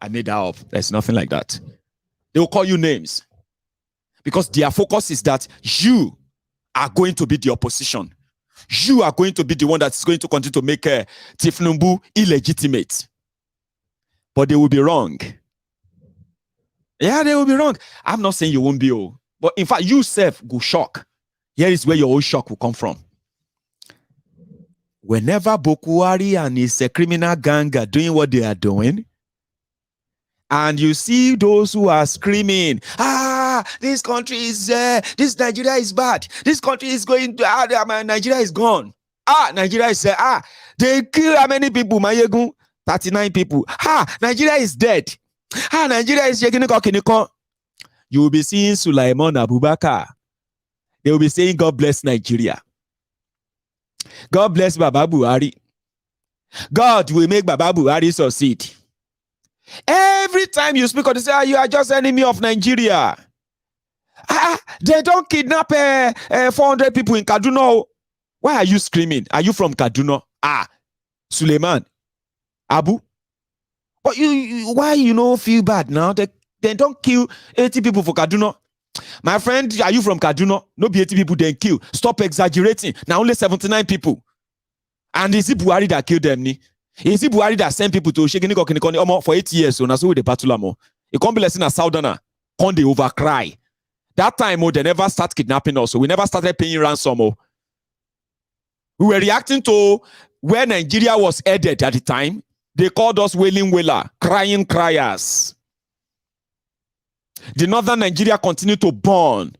I made that up. There's nothing like that. They will call you names because their focus is that you are going to be the opposition. You are going to be the one that's going to continue to make Tinubu illegitimate. But they will be wrong. Yeah, they will be wrong. I'm not saying you won't be, but in fact, you self go shock. Here is where your own shock will come from. Whenever Buhari and his criminal gang are doing what they are doing, and you see those who are screaming, this country is, this Nigeria is bad. This country is going to, Nigeria is gone. Nigeria is, they kill how many people, Mayegun? 39 people. Nigeria is dead. Nigeria is shaking. You will be seeing Sulaiman Abubakar. They will be saying, God bless Nigeria. God bless Baba Buhari. God will make Baba Buhari succeed. Every time you speak on this, you are just enemy of Nigeria. They don't kidnap 400 people in Kaduna. Why are you screaming? Are you from Kaduna? Suleiman, Abu. But why you feel bad now? They don't kill 80 people for Kaduna. My friend, are you from Kaduna? No be 80 people then kill. Stop exaggerating. Now only 79 people. And is it Buhari that killed them? Is it Buhari that sent people to Shegini for 8 years? So now so with the battle. It can't be less than a southerner. Can't they overcry? That time, they never start kidnapping us. So we never started paying ransom. We were reacting to where Nigeria was headed at the time. They called us wailing wailer, crying criers. The northern Nigeria continued to burn.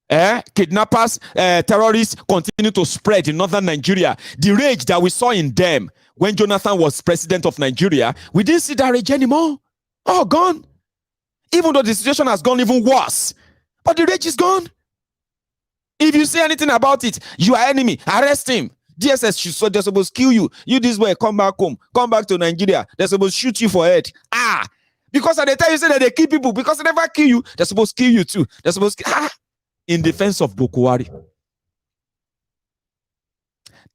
Kidnappers, terrorists continue to spread in northern Nigeria. The rage that we saw in them when Jonathan was president of Nigeria, we didn't see that rage anymore. Oh, gone. Even though the situation has gone even worse, but the rage is gone. If you say anything about it, you are enemy. Arrest him. DSS, they're supposed to kill you. You this way, come back home. Come back to Nigeria. They're supposed to shoot you for head. Because at the time you say that they kill people, because they never kill you, they're supposed to kill you too. They're supposed to in defense of Buhari.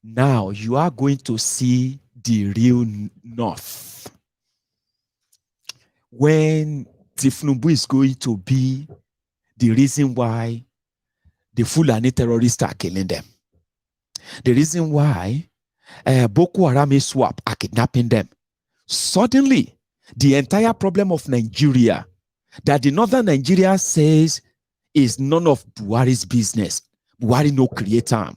Now you are going to see the real north. When Tinubu is going to be the reason why the Fulani terrorists are killing them. The reason why Boko Haram swap are kidnapping them. Suddenly, the entire problem of Nigeria that the northern Nigeria says is none of Buhari's business. Buhari no create them.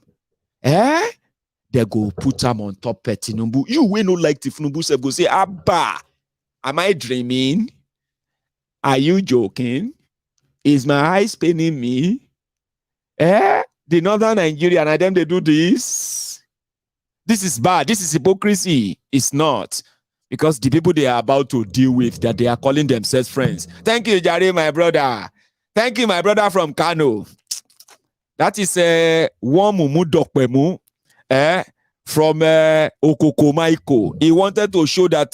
They go put them on top of Tinubu. You will not like Tinubu say, go say, Abba, am I dreaming? Are you joking? Is my eyes paining me? The northern Nigeria and them they do this. This is bad. This is hypocrisy. It's not. Because the people they are about to deal with, that they are calling themselves friends. Thank you, Jare, my brother. Thank you, my brother from Kano. That is Womumu Dokpemu from Okoko Maiko. He wanted to show that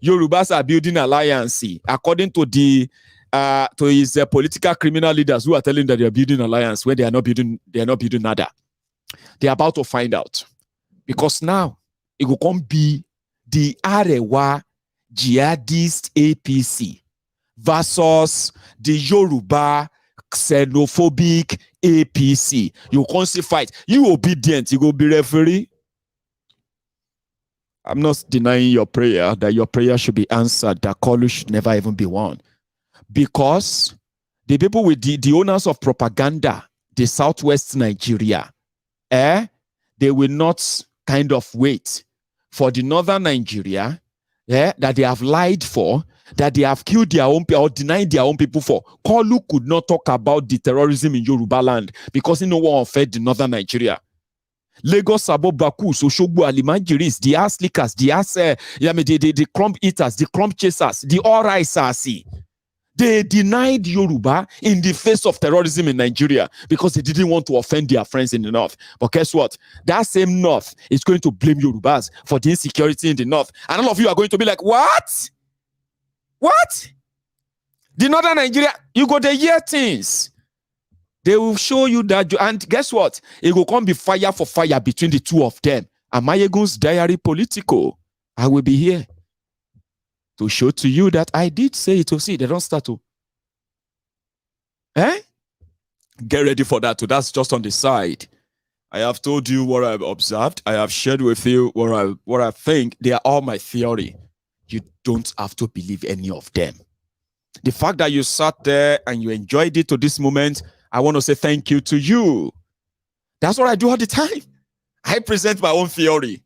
Yorubas are building alliance according to the to his political criminal leaders who are telling that they are building alliance where they are not building nada. They are about to find out. Because now it will come be the Arewa jihadist APC versus the Yoruba xenophobic APC. You can't see fight. You obedient, you go be referee. I'm not denying your prayer, that your prayer should be answered, that Kolu should never even be won. Because the people with the owners of propaganda, the Southwest Nigeria, they will not kind of wait for the northern Nigeria that they have lied for, that they have killed their own people or denied their own people for. Kolu could not talk about the terrorism in Yoruba land because he no one fed the northern Nigeria. Lagos, Sabo, Baku, Soshogbo, Alimanjiris, the ass lickers, the crumb eaters, the crumb chasers, the all-risers. They denied Yoruba in the face of terrorism in Nigeria because they didn't want to offend their friends in the north. But guess what? That same north is going to blame Yorubas for the insecurity in the north. And all of you are going to be like, what? What? The northern Nigeria, you go to hear things. They will show you that. And guess what? It will come be fire for fire between the two of them. Amayegun's diary political. I will be here to show to you that I did say it. To see, they don't start to. Get ready for that. That's just on the side. I have told you what I've observed. I have shared with you what I think. They are all my theory. You don't have to believe any of them. The fact that you sat there and you enjoyed it to this moment, I want to say thank you to you. That's what I do all the time. I present my own theory.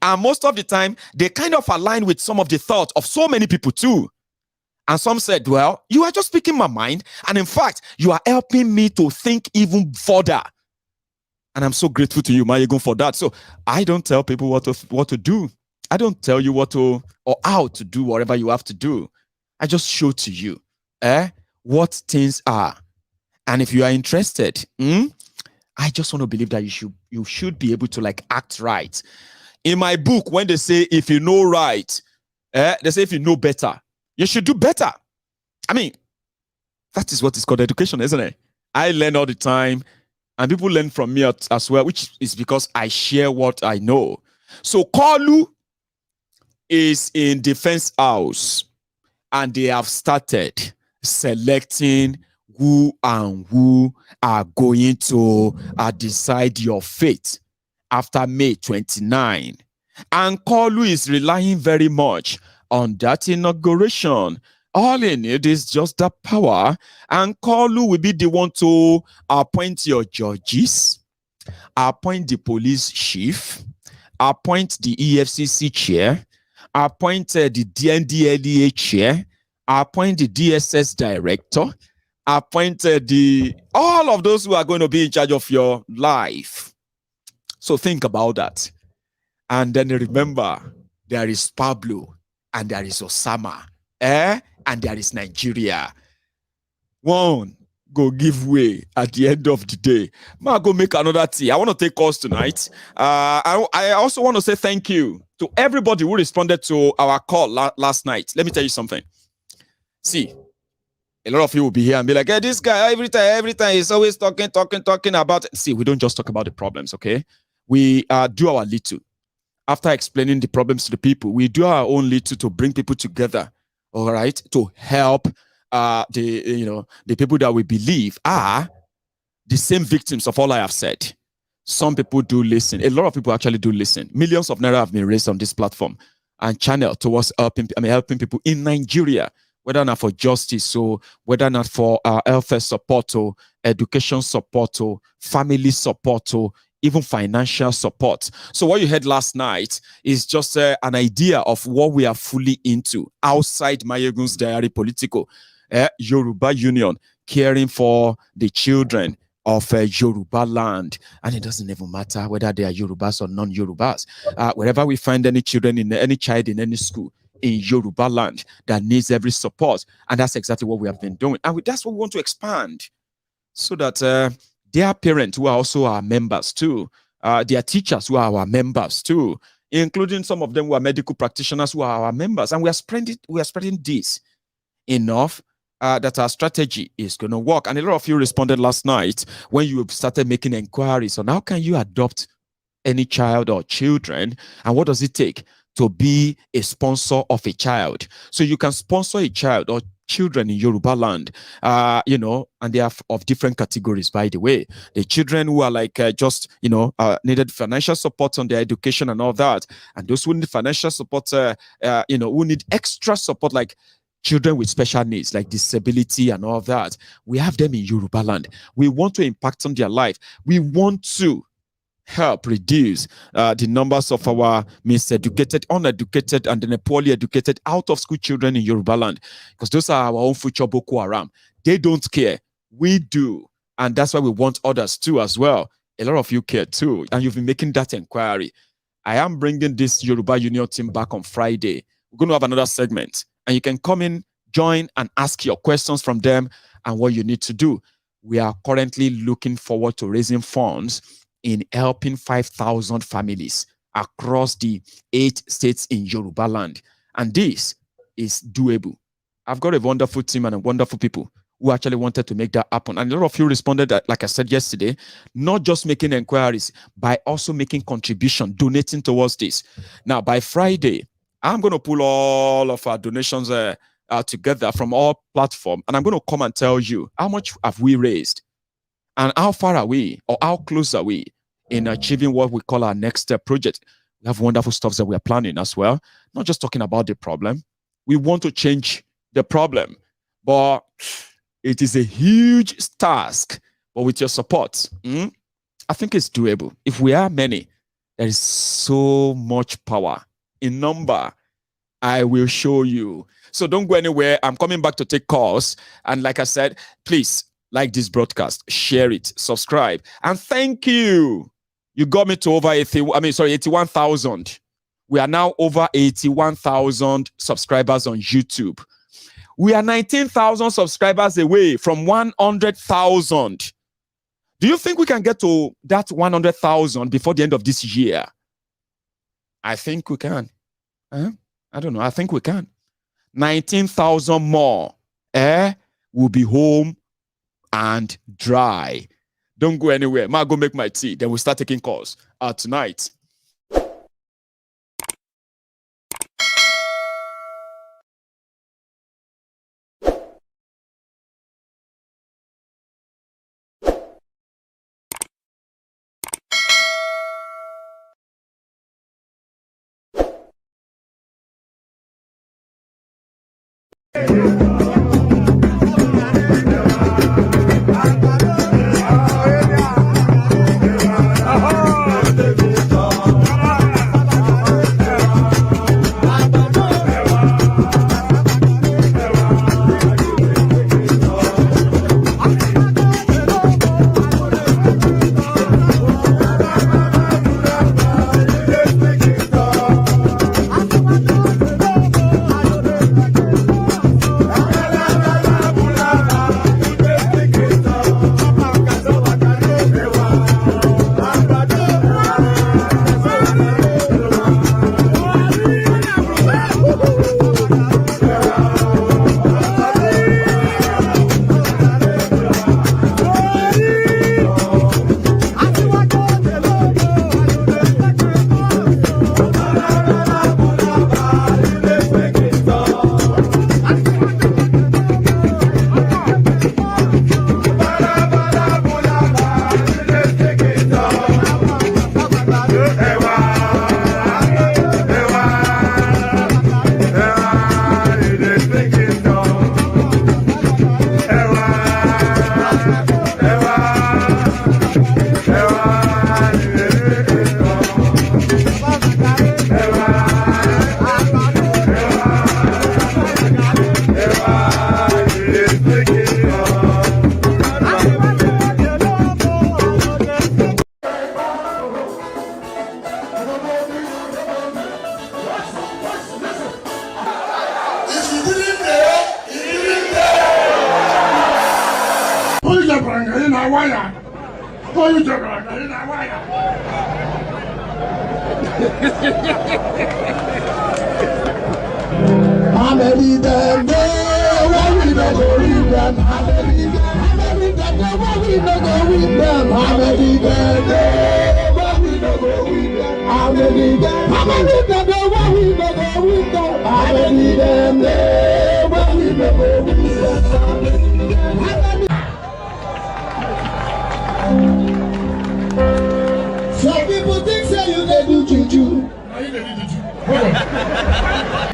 And most of the time, they kind of align with some of the thoughts of so many people too. And some said, well, you are just speaking my mind. And in fact, you are helping me to think even further. And I'm so grateful to you, Mayegun, for that. So I don't tell people what to do. I don't tell you what to or how to do whatever you have to do. I just show to you what things are. And if you are interested, I just want to believe that you should be able to like act right. In my book, when they say if you know right, they say if you know better, you should do better. I mean, that is what is called education, isn't it? I learn all the time, and people learn from me as well, which is because I share what I know. So Kolu is in Defense House, and they have started selecting who and who are going to decide your fate after May 29. And Kolu is relying very much on that inauguration All you need is just the power, and Kalu will be the one to appoint your judges, appoint the police chief, appoint the EFCC chair, appoint the DNDLEA chair, appoint the DSS director, appoint all of those who are going to be in charge of your life. So think about that. And then remember, there is Pablo and there is Osama, and there is Nigeria. One go give way at the end of the day. Ma go make another tea. I want to take calls tonight. I also want to say thank you to everybody who responded to our call last night. Let me tell you something. See, a lot of you will be here and be like, hey, this guy, every time he's always talking about it. See, we don't just talk about the problems, okay? We do our little. After explaining the problems to the people, we do our own little to bring people together, all right, to help the people that we believe are the same victims of all I have said. Some people do listen. A lot of people actually do listen. Millions of naira have been raised on this platform and channeled towards helping people in Nigeria, whether not for justice or whether not for welfare support or education support or family support or even financial support. So what you heard last night is just an idea of what we are fully into outside Mayegun's diary political. Yoruba Union, caring for the children of Yoruba land. And it doesn't even matter whether they are Yorubas or non-Yorubas. Wherever we find any children, any child in any school in Yoruba land that needs every support. And that's exactly what we have been doing. And that's what we want to expand so that their parents who are also our members too, their teachers who are our members too, including some of them who are medical practitioners who are our members. And we are spreading this enough that our strategy is going to work. And a lot of you responded last night when you started making inquiries on how can you adopt any child or children, and what does it take to be a sponsor of a child. So you can sponsor a child or children in Yoruba land, and they are of different categories, by the way. The children who are like needed financial support on their education and all that, and those who need financial support, who need extra support, like children with special needs, like disability and all that. We have them in Yoruba land. We want to impact on their life. We want to help reduce the numbers of our miseducated, uneducated, and then poorly educated out-of-school children in Yoruba land, because those are our own future Boko Haram. They don't care. We do. And that's why we want others too as well. A lot of you care too, and you've been making that inquiry. I am bringing this Yoruba Union team back on Friday. We're going to have another segment, and you can come in, join, and ask your questions from them and what you need to do. We are currently looking forward to raising funds in helping 5,000 families across the 8 states in Yoruba land. And this is doable. I've got a wonderful team and wonderful people who actually wanted to make that happen. And a lot of you responded, that, like I said yesterday, not just making inquiries, by also making contribution, donating towards this. Now, by Friday, I'm going to pull all of our donations together from all platforms, and I'm going to come and tell you how much have we raised and how far are we, or how close are we in achieving what we call our next step project. We have wonderful stuff that we are planning as well. Not just talking about the problem. We want to change the problem, but it is a huge task. But with your support, I think it's doable. If we are many, there is so much power in number. I will show you. So don't go anywhere. I'm coming back to take calls. And like I said, please like this broadcast, share it, subscribe. And thank you. You got me to over 81,000. We are now over 81,000 subscribers on YouTube. We are 19,000 subscribers away from 100,000. Do you think we can get to that 100,000 before the end of this year? I think we can. I don't know. I think we can. 19,000 more. Will be home and dry. Don't go anywhere. Ma, go make my tea. Then we'll start taking calls tonight. Some people think say you dey do juju.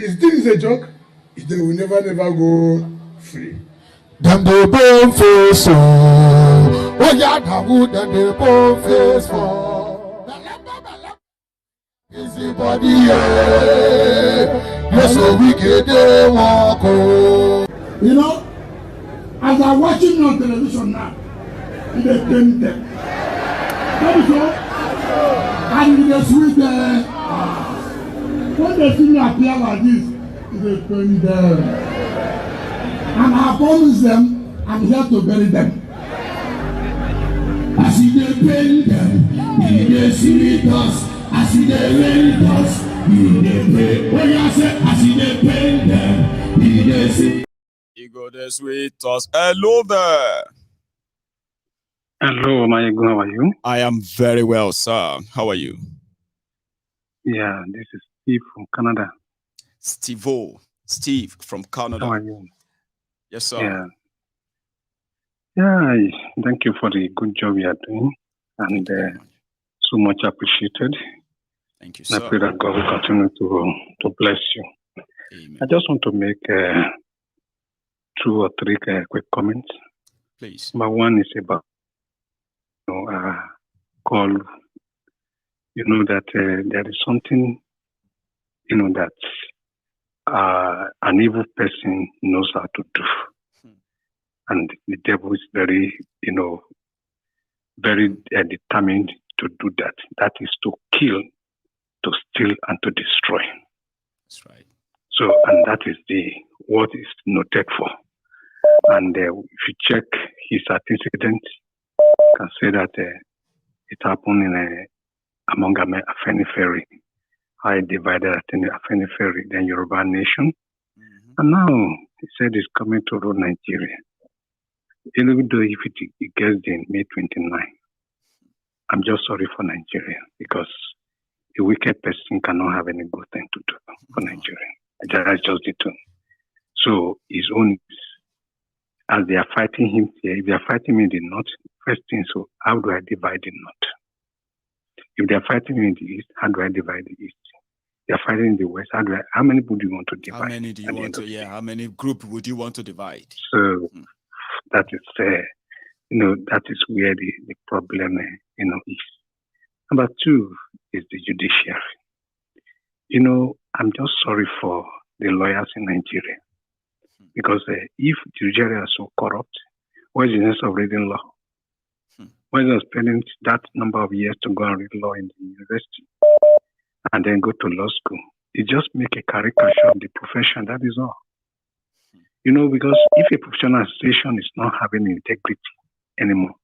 If this is a joke, they will never go free. Them dey bone face oh yeah, na who them dey bone face for. Easy body yeah, you're so wicked they walk oh. You know, as I'm watching on television now, they paint them. That is all. And they sweet them. When they see me appear like this, they paint them. And I promise them, I'm here to bury them. I see they paint them, they sweet us. I see they rain us, they pay. When you say I see they paint them, they see. You go there, sweet us. Hello there. Hello, Mayego, how are you? I am very well, sir. How are you? Yeah, this is Steve from Canada. Steve from Canada. How are you? Yes, sir. Yeah, thank you for the good job you are doing, and so much appreciated. Thank you, sir. I pray that God will continue to bless you. Amen. I just want to make 2 or 3 quick comments. Please. Number one is about call. You know that there is something, that an evil person knows how to do. And the devil is very, very determined to do that. That is to kill, to steal, and to destroy. That's right. So, and that is what is noted for. And if you check his antecedents, you can say that it happened among Afenifere. I divided Afenifere, then Yoruba nation. Mm-hmm. And now he said he's coming to rule Nigeria. Even though if it gets in May 29, I'm just sorry for Nigeria, because a wicked person cannot have any good thing to do for Nigeria. That's just the truth. So his own, as they are fighting him here, if they are fighting me in the north, first thing, so how do I divide the north? If they are fighting me in the east, how do I divide the east? They are fighting in the West. How many people do you want to divide? How many do you want to? Yeah, how many group would you want to divide? So that is, that is where the problem, is. Number two is the judiciary. I'm just sorry for the lawyers in Nigeria because if the judiciary are so corrupt, what is the sense of reading law? Why is spending that number of years to go and read law in the university and then go to law school? You just make a caricature of the profession. That is all. Because if a professional association is not having integrity anymore,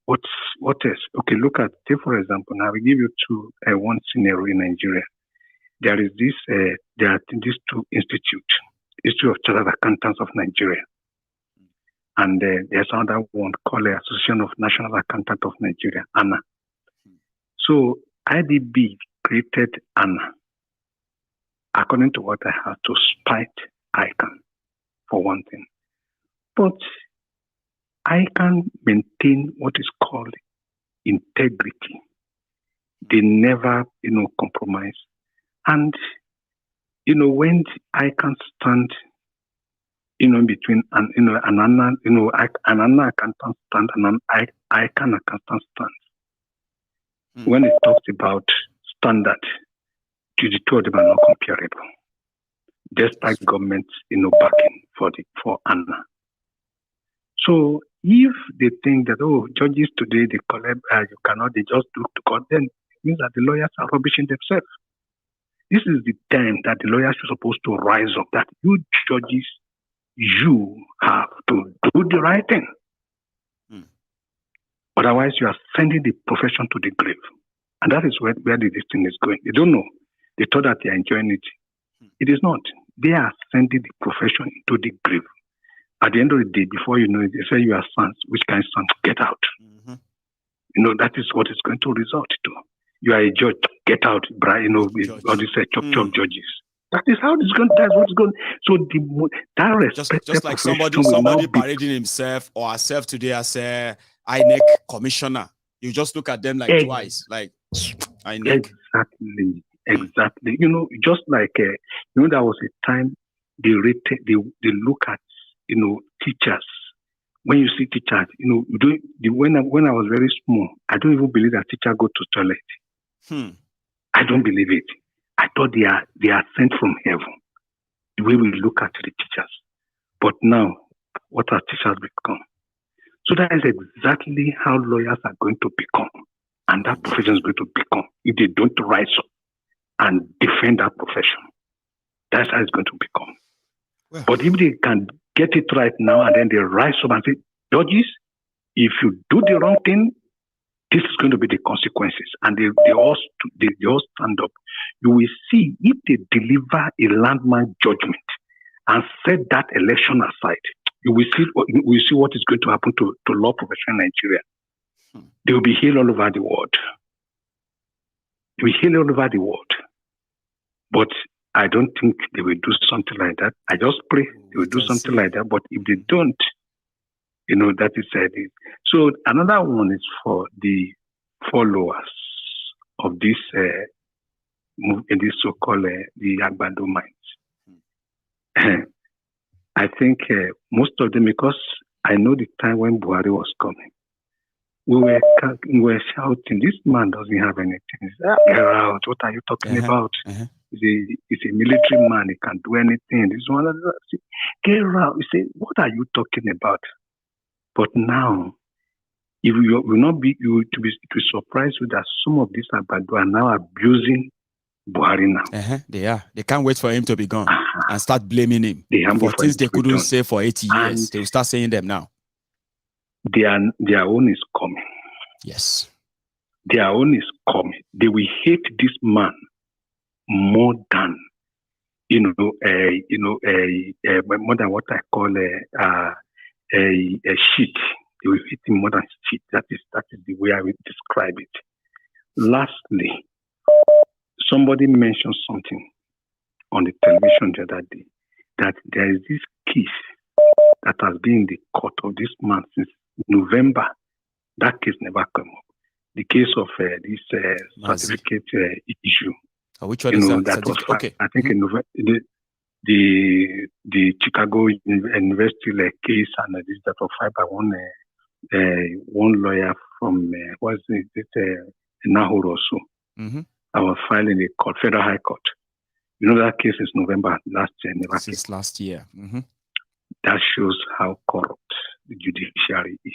what else? Okay, look at, take for example, now I will give you one scenario in Nigeria. There are these two institutes, Institute of Chartered Accountants of Nigeria, and there's another one called the Association of National Accountants of Nigeria, ANA. So IDB created ANA, according to what I have, to spite ICANN, for one thing. But ICANN maintain what is called integrity. They never, compromise. And, when ICANN stand, between an ANA accountant stand and an ICANN accountant stand. When it talks about standard, the two of them are not comparable. Despite government, backing for ANA. So if they think that, judges today, they collect, they just do to court, then it means that the lawyers are rubbishing themselves. This is the time that the lawyers are supposed to rise up, that you judges, you have to do the right thing. Otherwise, you are sending the profession to the grave. And that is where this thing is going. They don't know. They thought that they are enjoying it. It is not. They are sending the profession into the grave. At the end of the day, before you know it, they say you are sons. Which kind of sons? Get out. That is what it's going to result to. You are a judge. Get out, with all these chop judges. That is how it's going. That's what's going. So that respect, just like somebody parading himself or herself today as a INEC commissioner, you just look at them like twice, like INEC. Exactly. Just like there was a time they look at teachers. When you see teachers, when I was very small, I don't even believe that teachers go to toilet. I don't believe it. I thought they are sent from heaven. The way we look at the teachers. But now, what are teachers become? So that is exactly how lawyers are going to become. And that profession is going to become if they don't rise up and defend that profession. That's how it's going to become. Well, but if they can get it right now and then they rise up and say, judges, if you do the wrong thing, this is going to be the consequences. And they all stand up. You will see if they deliver a landmark judgment and set that election aside, you will see what is going to happen to law profession in Nigeria. They will be healed all over the world. They will heal all over the world. But I don't think they will do something like that. I just pray they will do something like that. But if they don't, that is it. So another one is for the followers of this in this so-called the Aguda minds. I think most of them, because I know the time when Buhari was coming, we were shouting, this man doesn't have anything. He said, get out, what are you talking about? He's a military man, he can do anything. This one, get out. You say, what are you talking about? But now, if you will not be, to be surprised with that some of these Agbado are now abusing Buhari now. They are. They can't wait for him to be gone and start blaming him for things they couldn't say for 80 years. They will start saying them now. Their own is coming. Yes. Their own is coming. They will hate this man more than more than what I call a shit. They will hate him more than shit. That is the way I will describe it. Lastly, somebody mentioned something on the television the other day that there is this case that has been in the court of this man since November. That case never came up. the case of this certificate issue. Which one is that? That was okay. I think in the Chicago University case, and this that was filed by one lawyer from Nahuru also. I was filed in the Federal High Court. That case is November last year. Since last year. That shows how corrupt the judiciary is.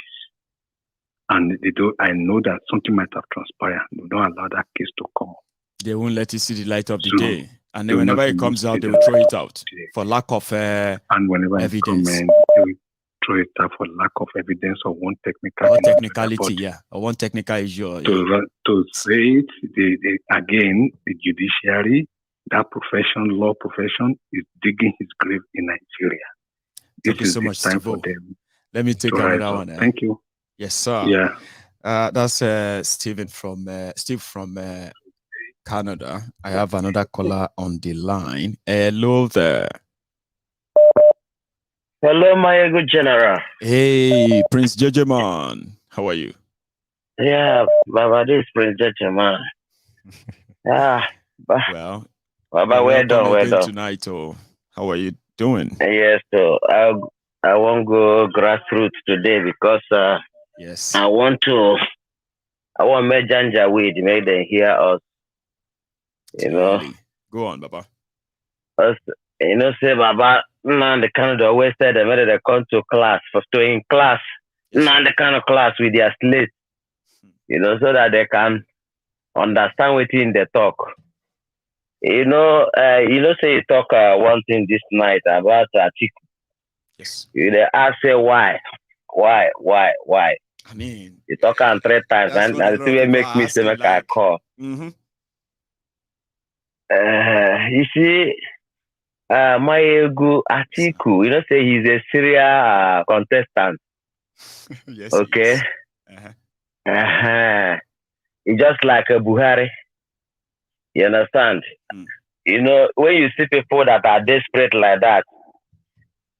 And I know that something might have transpired. They don't allow that case to come up. They won't let it see the light of the day. And then whenever it comes out, they will throw it out for lack of and whenever evidence. They will throw it out for lack of evidence or one technicality. Or one technical issue. To say it, again, the judiciary, that law profession, is digging his grave in Nigeria. Thank you so much, time Steve. for them. Let me take another one. Thank you. Yes, sir. Yeah. That's Steve from Canada. I have another caller on the line. Hello there. Hello, my good general. Hey, Prince Jejeman. How are you? Yeah, Baba, this is Prince Jejeman. Well, Baba, well done. Tonight, or how are you doing? Yes, so I won't go grassroots today because yes, I want make Janja weed, make them hear us. Go on, Baba. Say Baba, now the Canada always said they made they come to class in class. Yes. Now the kind of class with their slate, so that they can understand within the talk. Say you talk one thing this night about Atiku. Yes. You ask say why? I mean, you talk on 3 times, and it make me say make I call. You see, my ego Atiku, say he's a serial contestant. Yes. Okay. It's just like a Buhari. You understand? When you see people that are desperate like that,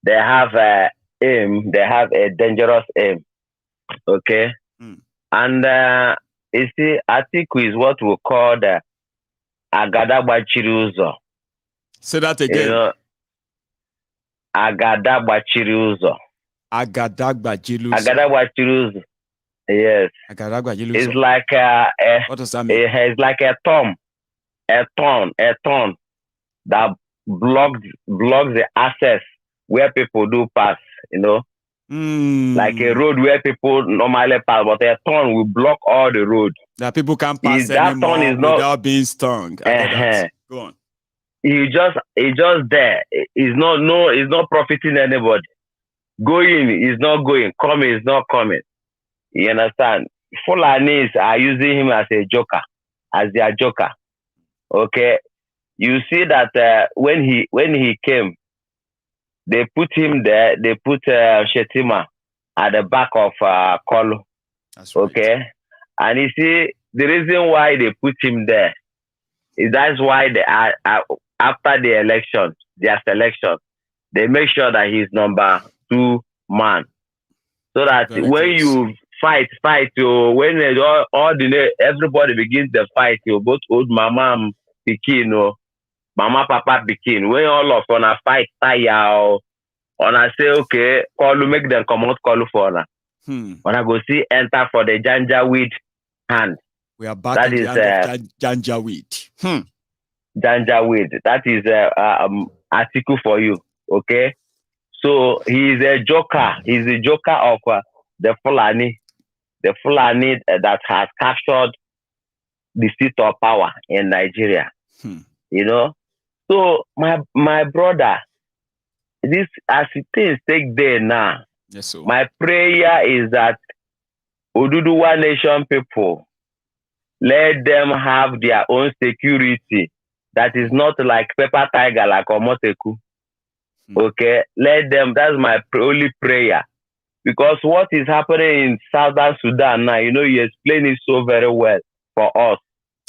they have a aim. They have a dangerous aim. Okay. And you see, Atiku is what we call the Agadagbachiruzo. Say that again. Agadagbachiruzo. Agadagbachiruzo. Yes. Agadagbachiruzo. It's like what does that mean? It's like a thorn that blocks the access where people do pass. Like a road where people normally pass, but a thorn will block all the road. That people can't pass anymore without being stung. Go on. He's just there. He's not profiting anybody. Going is not going. Coming is not coming. You understand? Fulanis are using him as a joker, as their joker. Okay. You see that when he came, they put him there. They put Shetima at the back of Kolo. That's right. Okay. And you see, the reason why they put him there is that's why they are after the election, their selection, they make sure that he's number 2 man, so that when you fight, when everybody begins the fight, both old mama and pikin, mama papa pikin, when all of on a fight, on I say okay, call make them come out call for ona. When I go see enter for the Janjaweed hand. We are back that in the hand of Janjaweed. Janjaweed. That is article for you. Okay. So he is a joker. He's a joker of the Fulani that has captured the seat of power in Nigeria. So my brother, this as it is take there now. Yes, sir. My prayer is that Oduduwa nation people, let them have their own security. That is not like Pepper Tiger, like Omoteku. Okay, let them. That's my only prayer. Because what is happening in Southern Sudan now, you explain it so very well for us.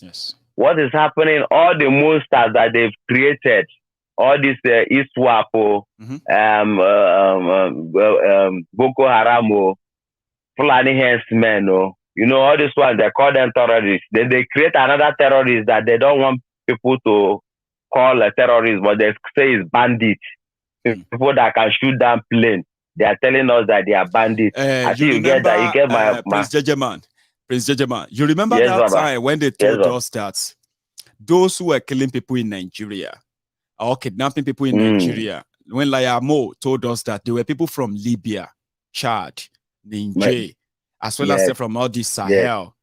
Yes. What is happening? All the monsters that they've created, all this ISWAP, Boko Haram, Fulani henchmen, You know, all this one, they call them terrorists. Then they create another terrorist that they don't want people to call a terrorist, but they say it's bandits. People that can shoot down planes. They are telling us that they are bandits. I see you get that. You get my Prince Jejeman. Prince Jejeman. You remember Yes, that Baba. time when they told Yes, us that those who were killing people in Nigeria or kidnapping people in Nigeria, when Layamo told us that there were people from Libya, Chad, Niger, as well as from all this Sahel,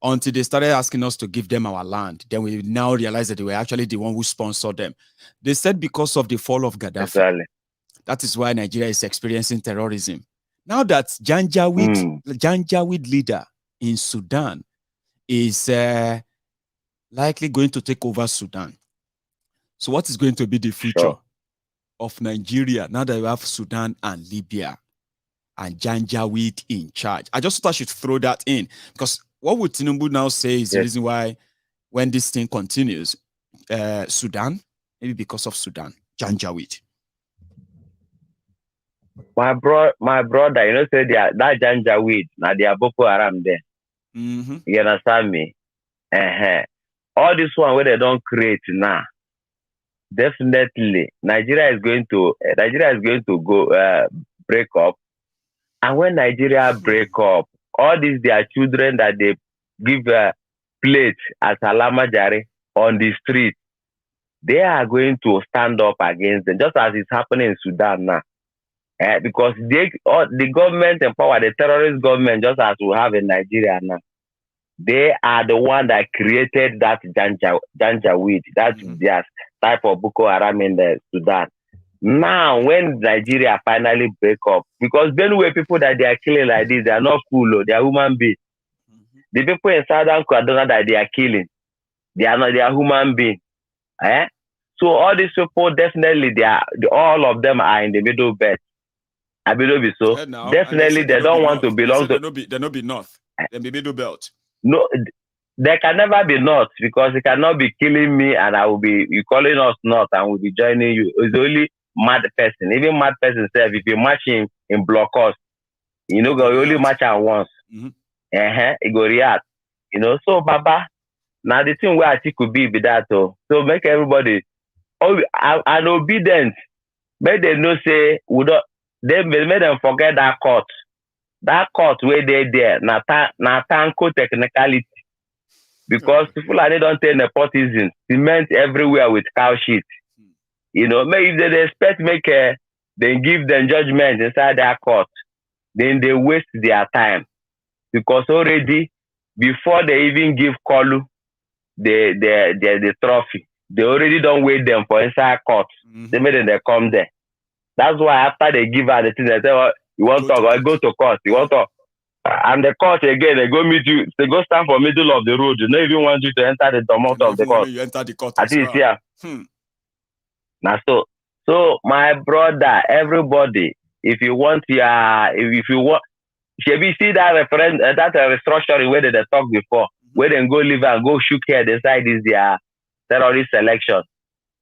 until they started asking us to give them our land. Then we now realize that they were actually the one who sponsored them. They said because of the fall of Gaddafi, Exactly. that is why Nigeria is experiencing terrorism. Now that Janjaweed leader in Sudan is likely going to take over Sudan. So what is going to be the future of Nigeria now that we have Sudan and Libya and Janjaweed in charge? I just thought I should throw that in, because what would Tinubu now say is the reason why when this thing continues, Sudan, maybe because of Sudan, Janjaweed. My brother, you know, say that Janjaweed, now they are Boko Haram there. You understand me? All this one where they don't create now, definitely Nigeria is going to go break up. And when Nigeria break up, all these their children that they give plates as Alama Jare on the street, they are going to stand up against them, just as it's happening in Sudan now. Because the government empower the terrorist government, just as we have in Nigeria now. They are the one that created that Janjaweed. That's their type of Boko Haram in the Sudan. Now, when Nigeria finally break up, because Benue people that they are killing like this, they are not cool, they are human beings. The people in Southern Kaduna that they are killing, they are human beings. So all these people, definitely, all of them are in the middle belt. I believe it so. Definitely, they don't want to belong to. They not be north. They be middle belt. No, there can never be north, because you cannot be killing me and I will be calling us north and we'll be joining you. It's only mad person. Even mad person self, if you match him in block us, you know, you only match him once. It go react. You know, so Baba, now the thing where Atiku be that so make everybody an obedient. Make them know say we don't. They make them forget that court. That court where they there, na tanko technicality. Because people they don't take nepotism, cement everywhere with cow shit. You know, if they expect they give them judgment inside their court, then they waste their time. Because already, before they even give Kolu the trophy, they already don't wait them for inside court. They made them come there. That's why after they give her the thing, they say, well, you want to talk, I go to court, you want to, and the court again, they go meet you, they go stand for middle of the road. They don't even want you to enter the tumult of the court. You enter the court. At least, yeah. Now, so my brother, everybody, if you want, should we see that restructuring where they talked before, where they go live and go shook here, decide is their terrorist selection.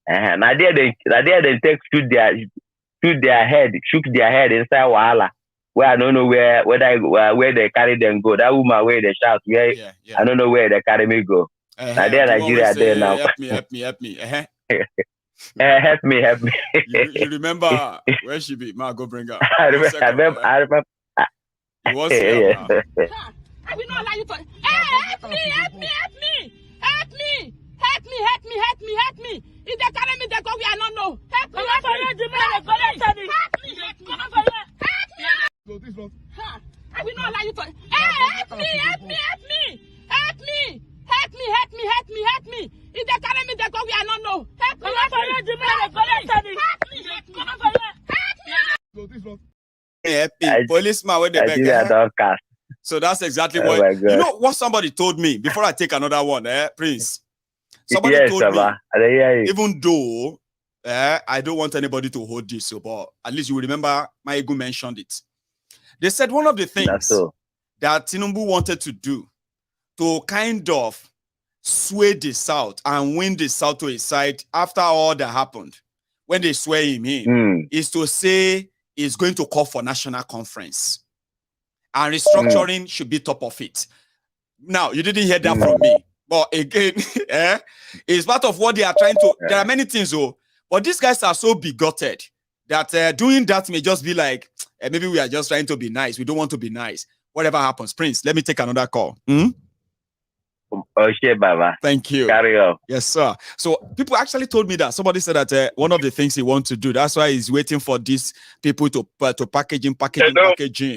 Now there they take shook their head inside Wahala, where I don't know where they carry them go. That woman where they shout, I don't know where they carry me go. Now there Nigeria there now. Help me. Help me. You remember where she be? Ma, go bring her. I remember. You want to see her? I will not allow you to. Help me. If they carry me, they go, we are not know. Help me. I will not allow you to. Help me. If they carry me, they go, we are not know. Help me. Policeman, where they beg. So that's exactly what you know. What somebody told me before I take another one, Prince. Somebody told me, even though I don't want anybody to hold this, but at least you will remember my ego mentioned it. They said one of the things that Tinubu wanted to do to kind of sway the South and win the South to his side after all that happened, when they swear him in, is to say he's going to call for national conference. and restructuring should be top of it. Now, you didn't hear that from me. But again, it's part of what they are trying to... There are many things, but these guys are so bigoted that doing that may just be like, maybe we are just trying to be nice. We don't want to be nice. Whatever happens. Prince, let me take another call. Okay, Baba. Thank you. Carry on. Yes, sir. So people actually told me that. Somebody said that one of the things he wants to do, that's why he's waiting for these people to package him.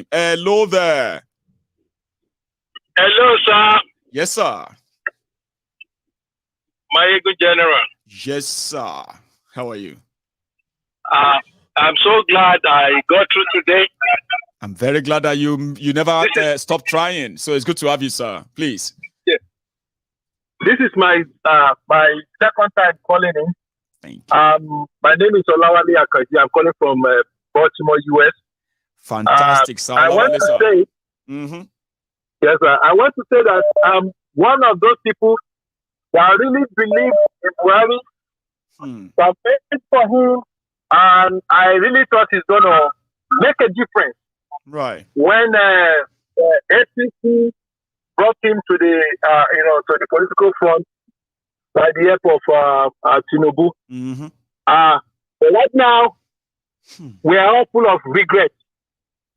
Hello there. Hello, sir. Yes, sir. My good general. Yes, sir. How are you? I'm so glad I got through today. I'm very glad that you never stopped trying. So it's good to have you, sir. Please. Yeah. This is my second time calling in. Thank you. My name is Olawale Akaji. I'm calling from Baltimore, US. Fantastic, sir. I want to say, yes, sir. I want to say that I'm one of those people that really believe in Buhari. I waited for him, and I really thought he's gonna make a difference. Right. When APC brought him to the to the political front by the help of Tinubu. But right now, we are all full of regret.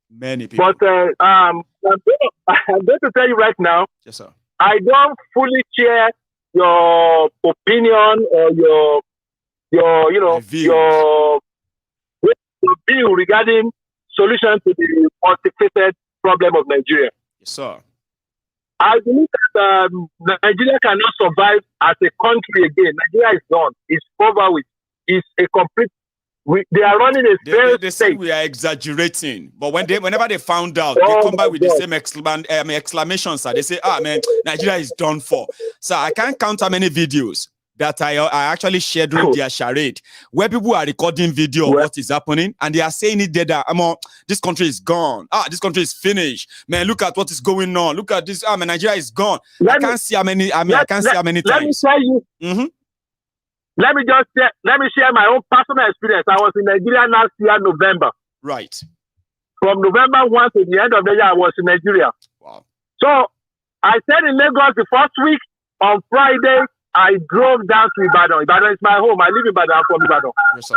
Many people. But I'm going to tell you right now. Yes, sir. I don't fully share your opinion or your view regarding solution to the multifaceted problem of Nigeria. Yes, sir. I believe that Nigeria cannot survive as a country again. Nigeria is done. It's over with. It's a complete. They are running a failed they say we are exaggerating, but whenever they found out, they come back with the same exclamations. They say, man, Nigeria is done for. So I can't count how many videos that I actually shared during their charade, where people are recording video of what is happening, and they are saying it there that this country is gone. This country is finished. Man, look at what is going on. Look at this. Man, Nigeria is gone. I can't see how many. I can't see how many times. Let me tell you. Let me share my own personal experience. I was in Nigeria last year, November. Right. From November 1 to the end of the year, I was in Nigeria. Wow. So I stayed in Lagos the first week. On Friday, I drove down to Ibadan. Ibadan is my home. I live in Ibadan. I'm from Ibadan. Yes, sir.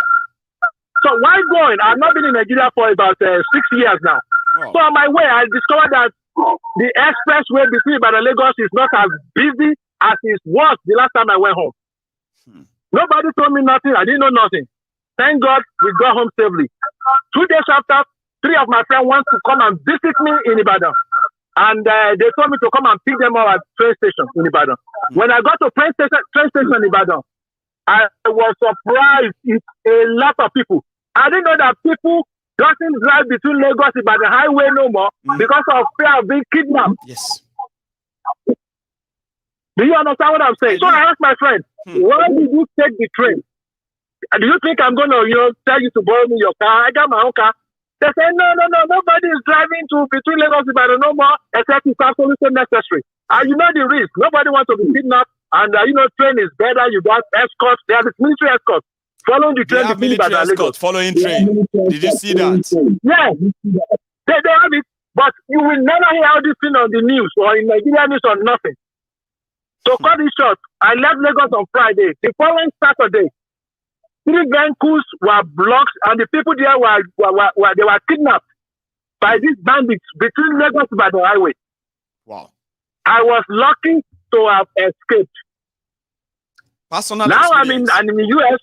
So while going, I've not been in Nigeria for about 6 years now. Oh. So on my way, I discovered that the expressway between Ibadan and Lagos is not as busy as it was the last time I went home. Nobody told me nothing. I didn't know nothing. Thank God we got home safely. 2 days after, 3 of my friends want to come and visit me in Ibadan. And they told me to come and pick them up at train station in Ibadan. When I got to train station in Ibadan, I was surprised. It's a lot of people. I didn't know that people doesn't drive between Lagos and Ibadan highway no more because of fear of being kidnapped. Yes. Do you understand what I'm saying? So I asked my friend, why did you take the train? Do you think I'm going to, tell you to borrow me your car? I got my own car. They said, no, nobody is driving between Lagos and Ibadan no more, except it's absolutely necessary. And you know the risk. Nobody wants to be kidnapped. And, train is better. You got escorts. They have military escorts. Following the train. They have military escorts following train. Did you see that? Yeah. They have it. But you will never hear all this thing on the news or in Nigeria news or nothing. So cut it short. I left Lagos on Friday. The following Saturday, 3 vehicles were blocked, and the people there were kidnapped by these bandits between Lagos and the highway. Wow! I was lucky to have escaped. Personal now experience. I'm in the US.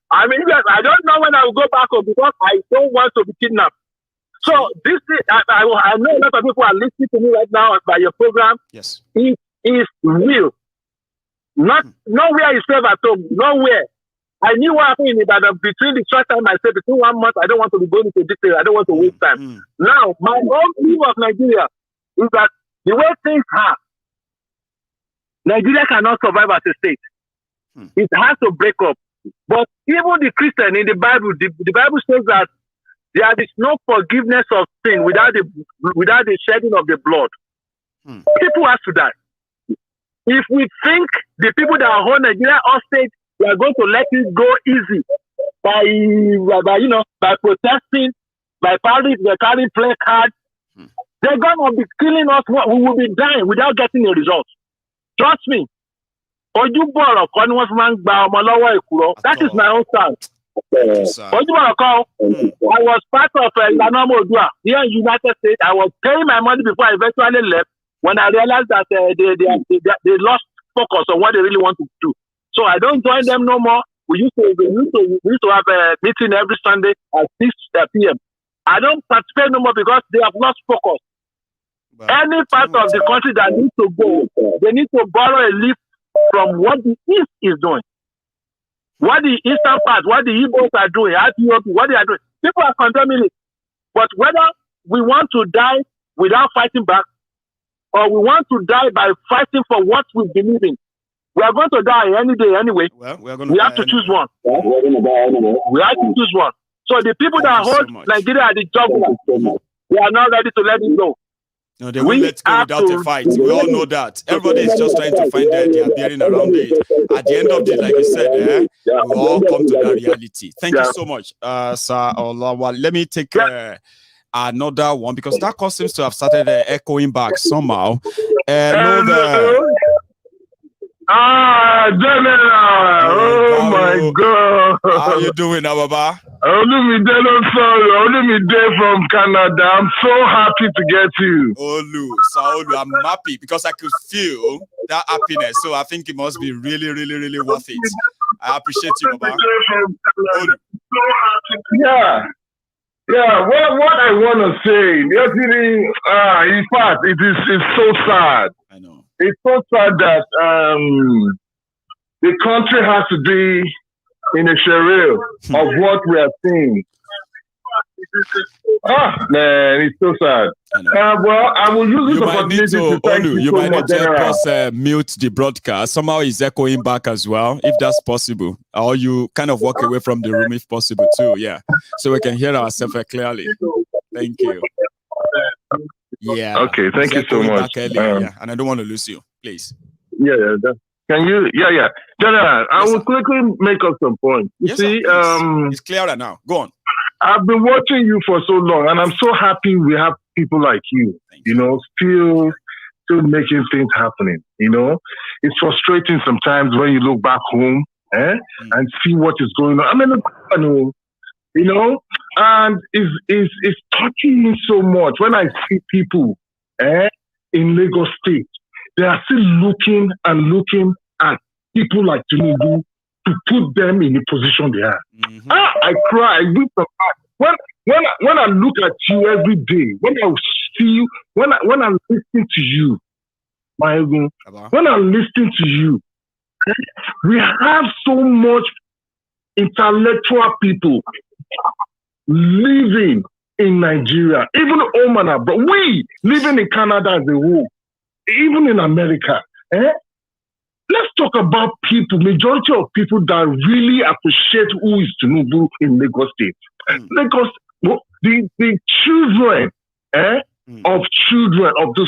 I'm in the US. I don't know when I will go back home because I don't want to be kidnapped. So this is, I know a lot of people are listening to me right now by your program. Yes. It is real. Nowhere is safe at home. Nowhere. I knew what happened in Ibadan between the short time I said between 1 month. I don't want to be going into detail. I don't want to waste time. Now, my own view of Nigeria is that the way things are, Nigeria cannot survive as a state. It has to break up. But even the Christian in the Bible, the Bible says that there is no forgiveness of sin without the shedding of the blood. People have to die. If we think the people that hold Nigeria hostage, we are going to let it go easy by protesting, by carrying play cards, They're gonna be killing us. We will be dying without getting a result. Trust me. That is my own stance. I was part of here in United States. I was paying my money before I eventually left when I realized that they lost focus on what they really want to do. So I don't join them no more. We used to have a meeting every Sunday at 6 p.m. I don't participate no more because they have lost focus. Well, any part of the country that needs to go, they need to borrow a leaf from what the East is doing. What the Eastern part, what the Igbos are doing, what they are doing. People are condemning it. But whether we want to die without fighting back, or we want to die by fighting for what we believe in, we are going to die any day anyway. Well, we have to choose one. We have to choose one. So the people that hold Nigeria at the government, they are not ready to let it go. No, they won't let go without a fight. We all know that. Everybody is just trying to find their bearing around it. At the end of the day, like you said, we all come to that reality. Thank you so much, Sir Olawa. Let me take another one because that call seems to have started echoing back somehow. General! Oh my God! How are you doing, Ababa? Olumide from Canada. I'm so happy to get you. Olu, I'm happy because I could feel that happiness. So I think it must be really, really, really worth it. I appreciate you, Baba. Yeah. What I want to say, in fact, it's so sad. I know. It's so sad that the country has to be in a surreal of what we are seeing. Man, it's so sad. Well, I will use this opportunity to thank you. You might need to help us mute the broadcast. Somehow it's echoing back as well, if that's possible. Or you kind of walk away from the room if possible too, yeah. So we can hear ourselves clearly. Thank you. Yeah. Okay, thank you so much. Yeah, and I don't want to lose you, please. Yeah. Can you? Yeah. General, I will quickly make up some points. You see, it's clearer now. Go on. I've been watching you for so long, and I'm so happy we have people like you. Still making things happening. It's frustrating sometimes when you look back home and see what is going on. I mean, and it's touching me so much when I see people in Lagos State. They are still looking at people like Tinubu to put them in the position they are. I cry. I weep when I look at you every day. When I see you, when I'm listening to you, when I'm listening to you, we have so much intellectual people living in Nigeria, even home and abroad. We living in Canada as a whole, even in America. Let's talk about people, majority of people that really appreciate who is Tinubu in Lagos State. Lagos, the children of the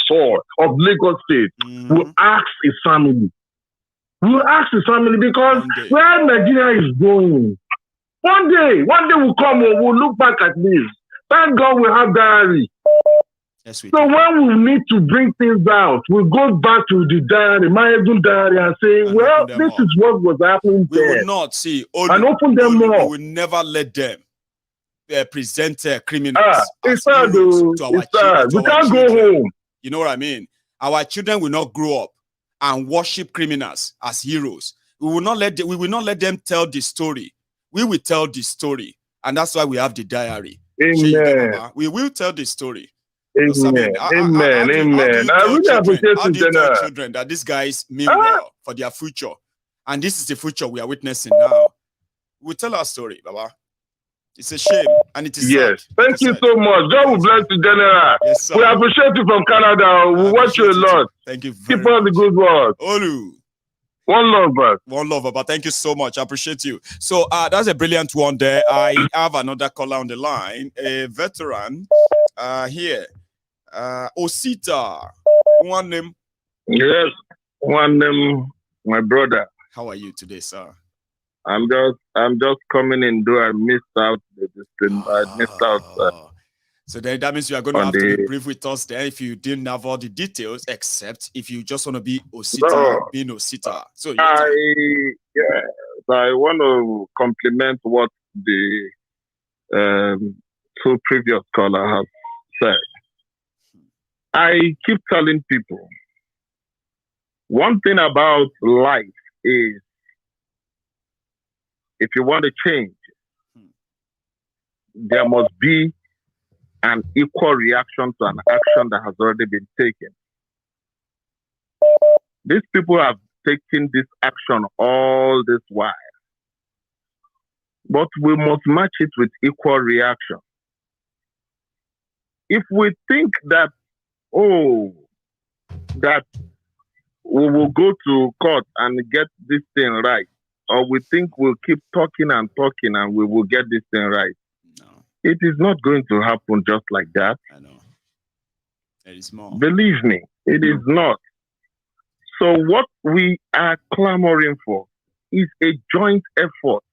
soul of Lagos State will ask his family. Because where Nigeria is going, one day will come and we'll look back at this. Thank God we have diary. Yes, so when we need to bring things out, we'll go back to the diary, my own diary, and say, this is what was happening there. We will not see. And open them more. We will never let them present criminals it's sad, to our children. We can't go home. You know what I mean? Our children will not grow up and worship criminals as heroes. We will not let them tell the story. We will tell the story. And that's why we have the diary. Amen. We will tell the story. Amen. Amen. I really appreciate you, General. Children that these guys mean well for their future. And this is the future we are witnessing now. We'll tell our story, Baba. It's a shame. And it is sad. Thank you so much. God will bless you, General. Yes, sir. We appreciate you from Canada. We watch you a lot. Thank you very much. Keep on the good work. Olu. One love, bro. One love, Baba. Thank you so much. I appreciate you. So that's a brilliant one there. I have another caller on the line, a veteran here. Osita. One name. Yes, one name, my brother. How are you today, sir? I'm just coming in. I missed out. So then that means you are going to have to be brief with us there if you didn't have all the details, except if you just want to be Osita, being Osita. So I want to compliment what the two previous callers have said. I keep telling people, one thing about life is, if you want to change, there must be an equal reaction to an action that has already been taken. These people have taken this action all this while, but we must match it with equal reaction. If we think that, that we will go to court and get this thing right, or we think we'll keep talking and talking and we will get this thing right, it is not going to happen just like that. I know. It is more. Believe me, it is not. So what we are clamoring for is a joint effort.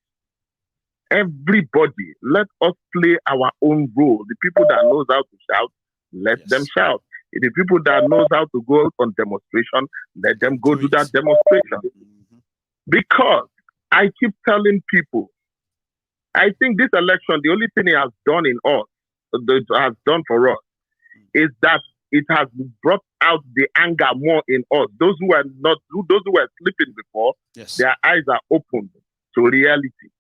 Everybody, let us play our own role. The people that knows how to shout, let them shout. The people that knows how to go out on demonstration, let them go to that demonstration. Because I keep telling people, I think this election, the only thing it has done in us, it has done for us, is that it has brought out the anger more in us. Those who were sleeping before, their eyes are opened to reality.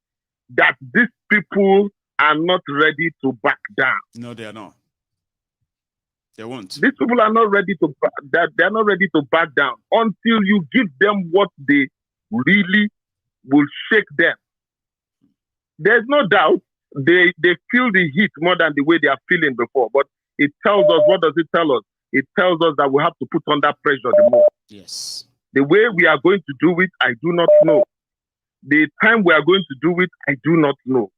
That these people are not ready to back down. No, they are not. They won't. These people are not ready to they're not ready to back down until you give them what they really will shake them. There's no doubt they feel the heat more than the way they are feeling before. But it tells us, what does it tell us? It tells us that we have to put under pressure the more. Yes. The way we are going to do it, I do not know. The time we are going to do it, I do not know.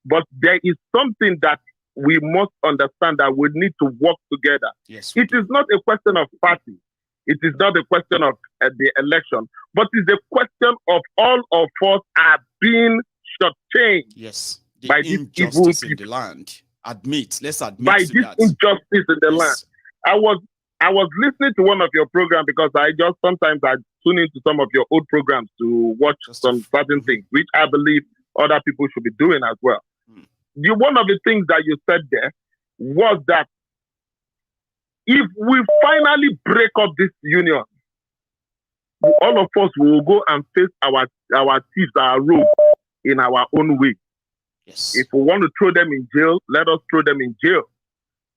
But there is something that we must understand, that we need to work together. Yes. It is not a question of party. It is not a question of the election. But it's a question of all of us are being shortchanged. Yes. By this evil in the land. Let's admit by to this that. injustice in the land. I was listening to one of your programs because I sometimes tune into some of your old programs to watch some certain things, which I believe other people should be doing as well. One of the things that you said there was that if we finally break up this union, all of us will go and face our thieves, our rogues in our own way. Yes. If we want to throw them in jail, let us throw them in jail.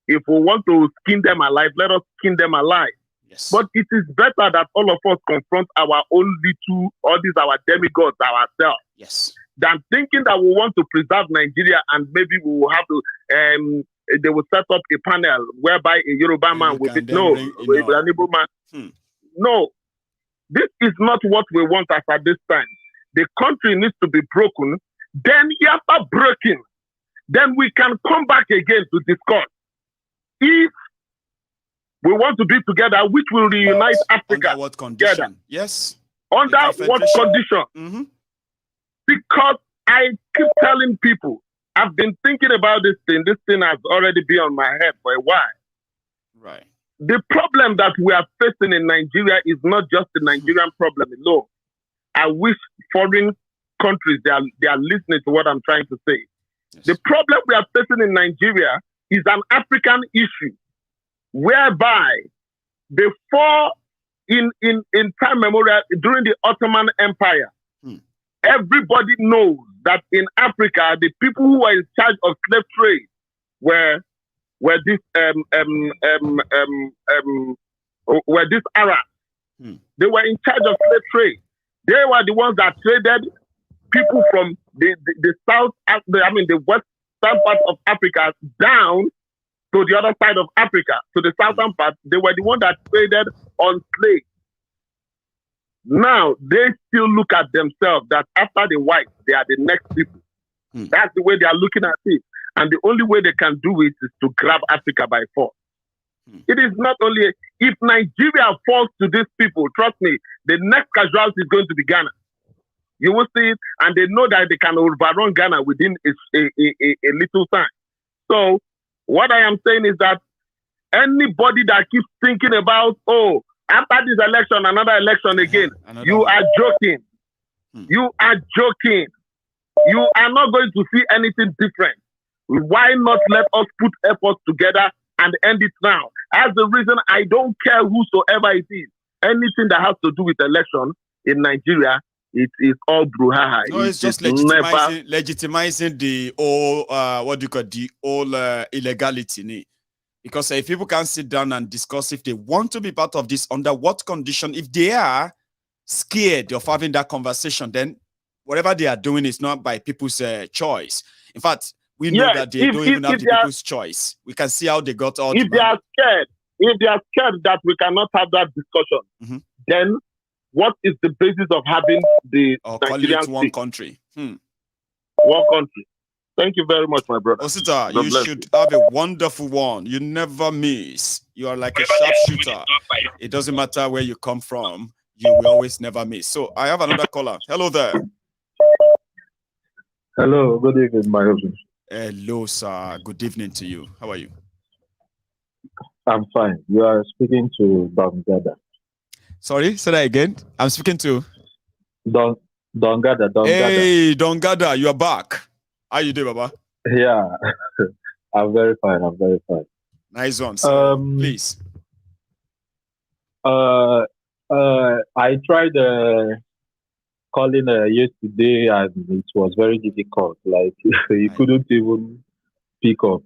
If we want to skin them alive, let us skin them alive. Yes. But it is better that all of us confront our own little, all these our demigods ourselves. Yes. Than thinking that we want to preserve Nigeria and maybe we will have to, they will set up a panel whereby a Yoruba man will be, an Igbo man. No, this is not what we want as at this time. The country needs to be broken. Then after breaking, then we can come back again to discuss. If we want to be together, which will reunite Africa. Under what condition? Together. Yes. Under what condition? Because I keep telling people, I've been thinking about this thing. This thing has already been on my head for a while. Right. The problem that we are facing in Nigeria is not just the Nigerian problem alone. I wish foreign countries, they are listening to what I'm trying to say. Yes. The problem we are facing in Nigeria is an African issue, whereby before, in time memorial, during the Ottoman Empire, everybody knows that in Africa, the people who were in charge of slave trade were these Arabs. They were in charge of slave trade. They were the ones that traded people from the south, the western part of Africa down to the other side of Africa, to the southern part. They were the ones that traded on slaves. Now, they still look at themselves that after the whites, they are the next people. That's the way they are looking at it. And the only way they can do it is to grab Africa by force. It is not only, if Nigeria falls to these people, trust me, the next casualty is going to be Ghana. You will see it, and they know that they can overrun Ghana within a little time. So, What I am saying is that anybody that keeps thinking about, oh, after this election, another election again, you are joking. You are joking. You are not going to see anything different. Why not let us put efforts together and end it now? As the reason, I don't care whosoever it is. Anything that has to do with election in Nigeria, it is all brouhaha. No, it's just legitimizing the all what do you call the all illegality. Because if people can sit down and discuss if they want to be part of this, under what condition, if they are scared of having that conversation, then whatever they are doing is not by people's choice. In fact, we know that they don't even have the people's choice. We can see how they got all. If they are scared that we cannot have that discussion, then what is the basis of having the Nigerian call it one country? One country. Thank you very much, my brother. Osita, you should have a wonderful one. You never miss. You are like a sharpshooter. It doesn't matter where you come from. You will always never miss. So I have another caller. Hello there. Hello. Good evening, my husband. Hello, sir. Good evening to you. How are you? I'm fine. You are speaking to Dongada. Sorry, say that again. I'm speaking to Dongada. Hey, Dongada, you are back. How you doing, Baba? Yeah, I'm very fine. Nice one, sir. Please. I tried calling yesterday, and it was very difficult. Like you couldn't even pick up.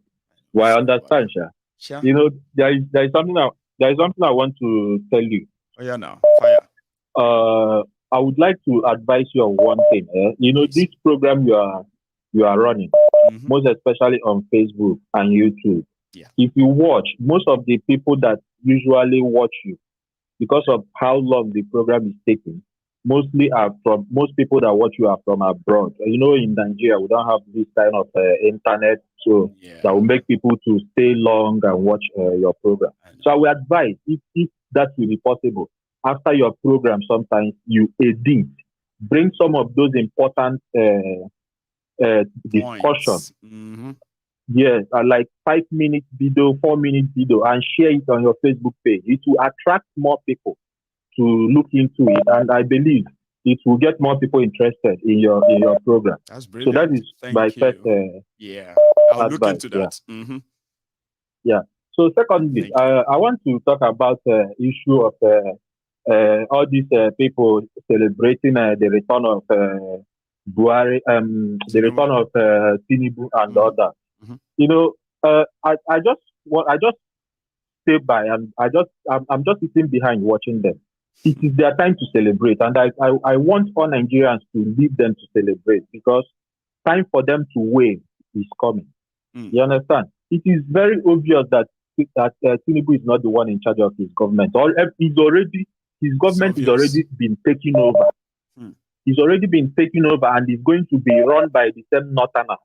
Well, I understand, Sha. You know, there is something I want to tell you. Oh yeah, now fire. I would like to advise you on one thing. You know, this program you are running, most especially on Facebook and YouTube. Yeah. If you watch, most of the people that usually watch you, because of how long the program is taking, most people that watch you are from abroad. You know, in Nigeria, we don't have this kind of internet, so that will make people to stay long and watch your program. So I will advise, if that will be possible, after your program, sometimes you edit, bring some of those important discussion. Yes, like 5-minute video, 4-minute video, and share it on your Facebook page. It will attract more people to look into it, and I believe it will get more people interested in your program. That's brilliant. So that is my first. I'll look into that. Yeah. So secondly, I want to talk about the issue of all these people celebrating the return of Buhari, the return of Tinubu and others. You know, I just stay by, and I'm just sitting behind watching them. It is their time to celebrate, and I want all Nigerians to leave them to celebrate, because time for them to wave is coming. You understand? It is very obvious that Tinubu is not the one in charge of his government. His government is already been taken over. He's already been taken over, and is going to be run by the same Northerners.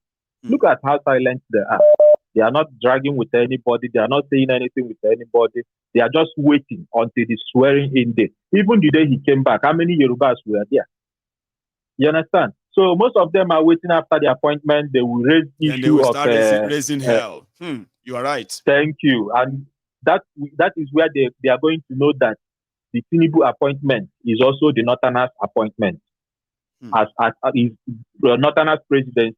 Look at how silent they are. They are not dragging with anybody. They are not saying anything with anybody. They are just waiting until the swearing in day. Even the day he came back, how many Yorubas were there? You understand? So most of them are waiting after the appointment. They will raise issue and they will start raising hell. You are right. Thank you. And that is where they are going to know that the Tinubu appointment is also the Northerners appointment as Northerners presidency.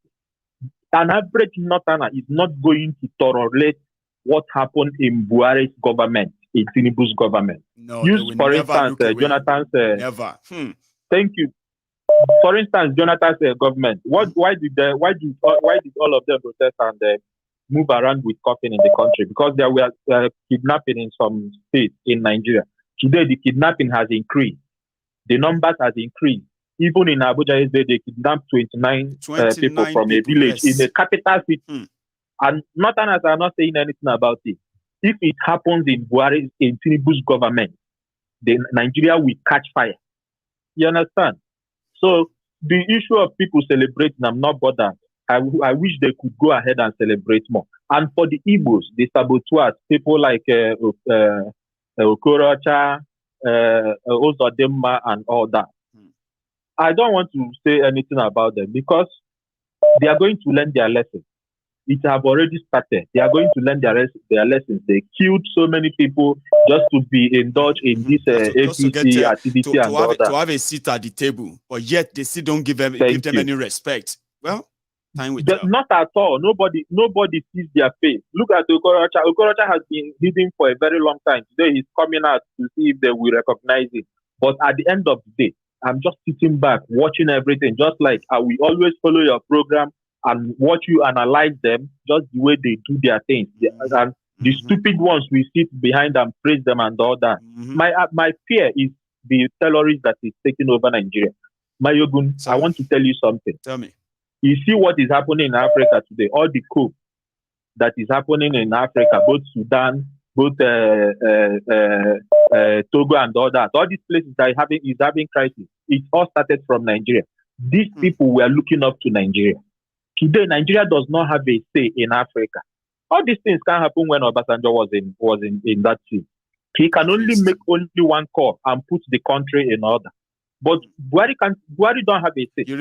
An average Northerner is not going to tolerate what happened in Buhari's government, in Tinubu's government. No, use, for instance, Jonathan's. Never. Thank you. For instance, Jonathan's government. Why did all of them protest and move around with coffin in the country? Because there were kidnapping in some states in Nigeria. Today, the kidnapping has increased. The numbers has increased. Even in Abuja, they kidnapped 29 people from a village in the capital city. And Northerners are not saying anything about it. If it happens in Tinubu's government, then Nigeria will catch fire. You understand? So the issue of people celebrating, I'm not bothered. I wish they could go ahead and celebrate more. And for the Igbos, the saboteurs, people like Okorocha, Ozodema, and all that, I don't want to say anything about them, because they are going to learn their lesson. it have already started. They are going to learn their lessons. They killed so many people just to be indulged in this APC activity and all that. To have a seat at the table, but yet they still don't give them any respect. Well, time will tell. Not at all. Nobody sees their face. Look at Okorocha. Okorocha has been hidden for a very long time. Today he's coming out to see if they will recognize it. But at the end of the day, I'm just sitting back, watching everything, just like I will always follow your program and watch you analyze them, just the way they do their things. And the stupid ones we sit behind and praise them and all that. My fear is the terrorist that is taking over Nigeria. Mayogun, I want to tell you something. Tell me. You see what is happening in Africa today, all the coup that is happening in Africa, both Sudan, both Togo and all that. All these places that is having crisis. It all started from Nigeria. These people were looking up to Nigeria. Today, Nigeria does not have a say in Africa. All these things can happen when Obasanjo was in that seat. He can only make only one call and put the country in order. But Buhari don't have a say. You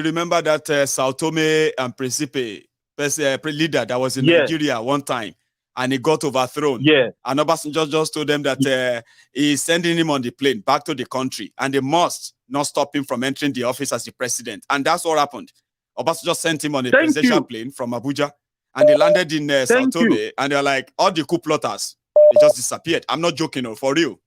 remember that Sao Tome and Principe leader that was in Nigeria one time, and he got overthrown. Yeah. And Obasanjo just told them that he's sending him on the plane back to the country, and they must not stop him from entering the office as the president. And that's what happened. Obasanjo sent him on a presidential plane from Abuja, and they landed in Sao Tome, and they're like, all the coup plotters, they just disappeared. I'm not joking, for real.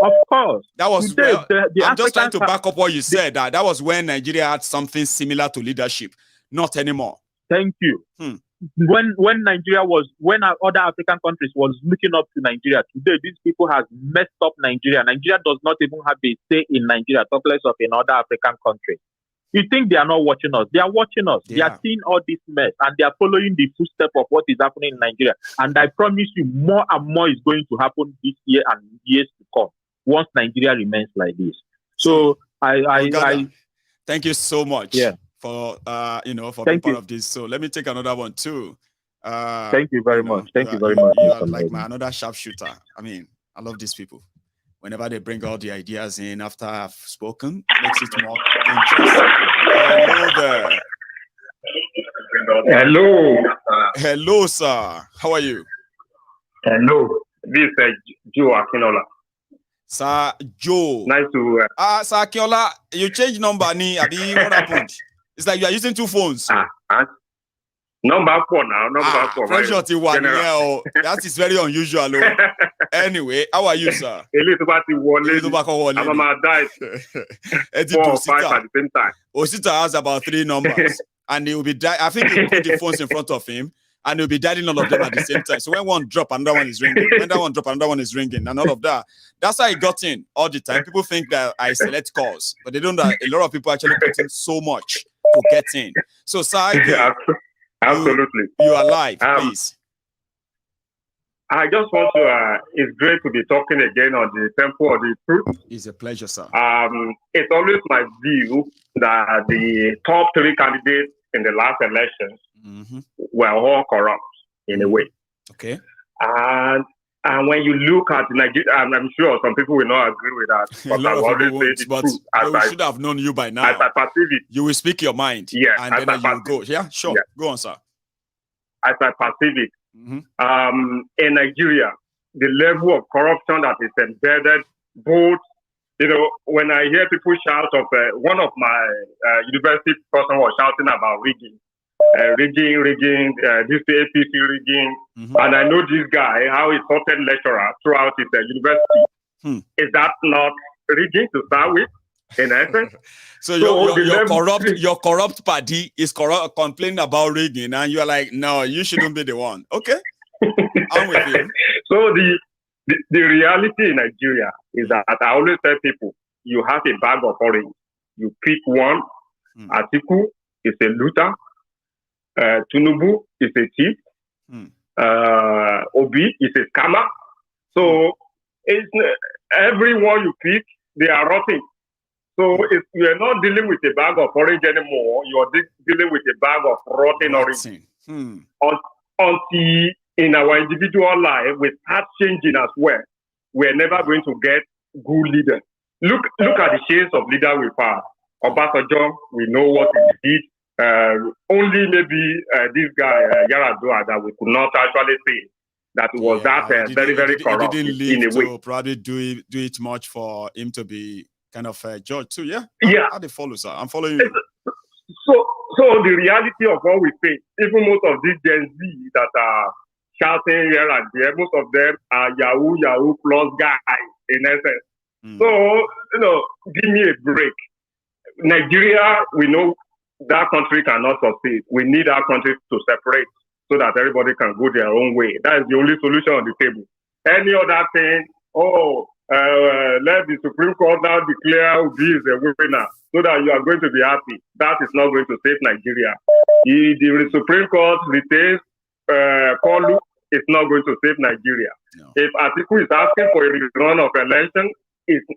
Of course. That was today, I'm just trying to back up what you said. That was when Nigeria had something similar to leadership. Not anymore. Thank you. When other African countries was looking up to Nigeria, today these people have messed up Nigeria. Nigeria does not even have a say in Nigeria, talk less of another African country. You think they are not watching us? They are watching us. They are seeing all this mess, and they are following the footsteps of what is happening in Nigeria. And I promise you, more and more is going to happen this year and years to come once Nigeria remains like this. So I thank you so much. For for being part of this. So let me take another one too. Thank you very much. Thank you very much. You are like another sharpshooter. I mean, I love these people. Whenever they bring all the ideas in after I've spoken, it makes it more interesting. Hello there. Hello. Hello, sir. How are you? Hello. This is Joe Akinola. Sir Joe. Nice to. Sir Akinola, you changed number, ni? Abi, what happened? It's like you are using two phones. Number 4 now. Number 4. That is very unusual. Anyway, how are you, sir? I'm on diet. 4 or 5 at the same time. Osita has about 3 numbers, and he will be. I think he will put the phones in front of him, and he'll be dialing all of them at the same time. So when one drop, another one is ringing. When that one drop, another one is ringing, and all of that. That's how I got in all the time. People think that I select calls, but they don't know a lot of people actually put in so much to get in. So, sir, absolutely. You are live, please. I just want to, it's great to be talking again on the Temple of the Truth. It's a pleasure, sir. It's always my view that the top 3 candidates in the last elections were all corrupt in a way. Okay. And when you look at Nigeria, I'm sure some people will not agree with that. But I always say the truth. We should have known you by now. As I perceive it. You will speak your mind. Yeah. And then you go. Yeah, sure. Yeah. Go on, sir. As I perceive it. In Nigeria, the level of corruption that is embedded, both, when I hear people shout of, one of my university person was shouting about rigging, this APC rigging, and I know this guy, how he's sorted lecturer throughout his university. Is that not rigging to start with? In essence, so your corrupt party is complaining about rigging, and you're like, no, you shouldn't be the one. Okay, I'm with you. So the reality in Nigeria is that I always tell people, you have a bag of orange. You pick one. Atiku is a looter. Tinubu is a thief. Obi is a scammer. So it's everyone you pick, they are rotting. So if you are not dealing with a bag of orange anymore, you are dealing with a bag of rotten orange. Until in our individual life, we start changing as well. We're never going to get good leaders. Look at the shades of leader we've had. Obasanjo, we know what he did. only maybe this guy, Yaradua, that we could not actually say that was very, very corrupt in a way. Probably do it much for him to be kind of judged too. Yeah. How they follow, sir? I'm following you. So the reality of what we face, even most of these Gen Z that are shouting here and there, most of them are Yahoo plus guys in essence. So, give me a break. Nigeria, we know that country cannot succeed. We need our country to separate so that everybody can go their own way. That is the only solution on the table. Any other thing, let the Supreme Court now declare Obi is a winner so that you are going to be happy. That is not going to save Nigeria. The Supreme Court retains Kolu, it's not going to save Nigeria. No. If Atiku is asking for a rerun of election,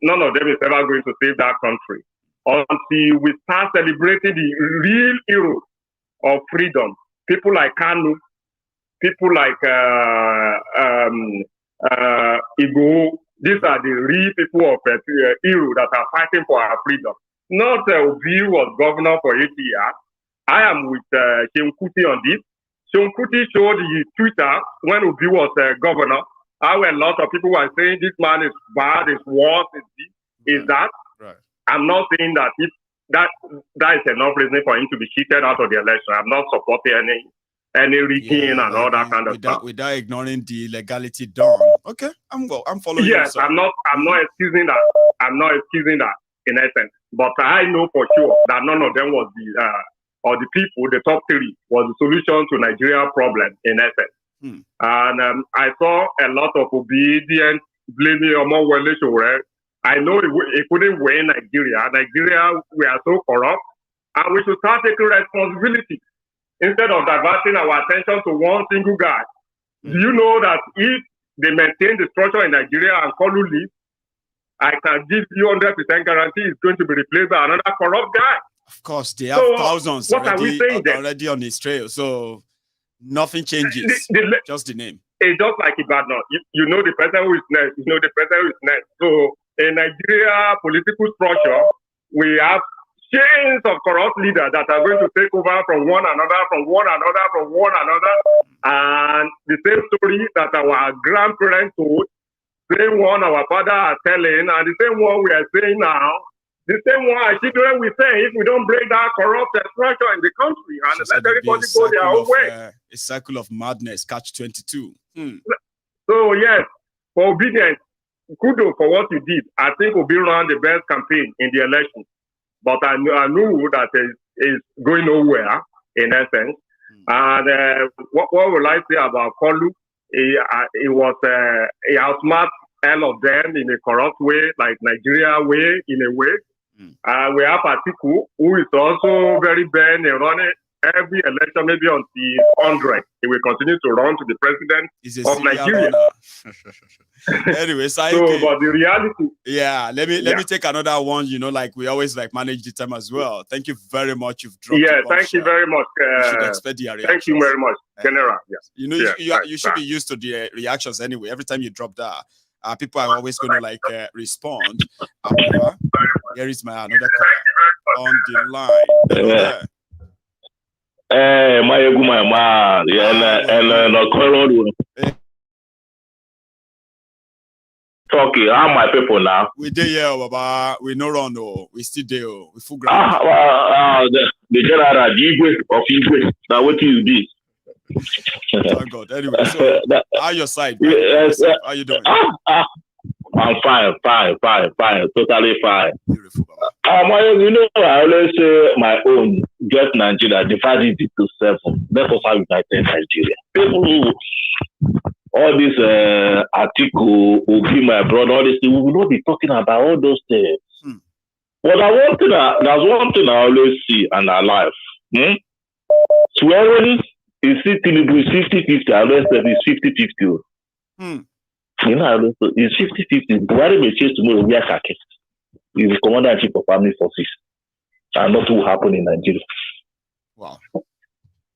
none of them is ever going to save that country. Until we start celebrating the real heroes of freedom, people like Kanu, people like Igbo, these are the real people of heroes that are fighting for our freedom. Not Obi was governor for 8 years. I am with Seun Kuti on this. Seun Kuti showed his Twitter when Obi was governor. How a lot of people were saying this man is bad, is worse, is this, is that. Right. I'm not saying that if that is enough reason for him to be cheated out of the election. I'm not supporting any rigging and all that kind of stuff. Without ignoring the legality done. Okay, I'm following. Yes, you, I'm not excusing that. I'm not excusing that in essence. But I know for sure that none of them was the people, the top three, was the solution to Nigeria's problem in essence. And I saw a lot of obedience blaming Omowole. I know it couldn't win Nigeria. Nigeria, we are so corrupt, and we should start taking responsibility instead of diverting our attention to one single guy. Do you know that if they maintain the structure in Nigeria and Kolu leaves, I can give you 100% guarantee it's going to be replaced by another corrupt guy. Of course, they have thousands already on his trail, so nothing changes. Just the name. It's just like Ibadan. You know the person who is next. You know the person who is next. So in Nigeria political structure, we have chains of corrupt leaders that are going to take over from one another, and the same story that our grandparents told, same one our father are telling, and the same one we are saying now, the same one our children will say if we don't break that corrupt structure in the country and let everybody go their own way. A cycle of madness, catch-22. So yes, for obedience, kudos for what you did. I think Obi ran the best campaign in the election. But I knew that it's going nowhere, in essence. And what will I say about Kolu? He outsmarted all of them in a corrupt way, like Nigeria way, in a way. We have Atiku, who is also very bad in running every election, maybe until 100. He will continue to run to the president of Nigeria. Anyway, so but the reality. Yeah, let me take another one. Like we always manage the time as well. Thank you very much. You've dropped. Yeah, thank you very much. Thank you very much, General. You should be used to the reactions anyway. Every time you drop that, people are always going to respond. However, here is my another caller on the line. My man, Talking, how my people now? We there, yeah, Baba. We no run, no. We still there, we full ground. The general of Igwe. Now what is this? Oh God. Anyway, so how your side? How you doing? I'm fine, totally fine. Beautiful, Baba. I always say my own. Get Nigeria divided into 7. That's how united Nigeria. People, all this Atiku, Obi, my brother, all this, we will not be talking about all those things. But there's one thing I always see in our life. Swearing is Tinubu is 50-50, arrested is 50-50. It's 50-50. Buhari may change tomorrow. We are Kaki. He's the commander-in-chief of army forces. And not what will happen in Nigeria. Wow.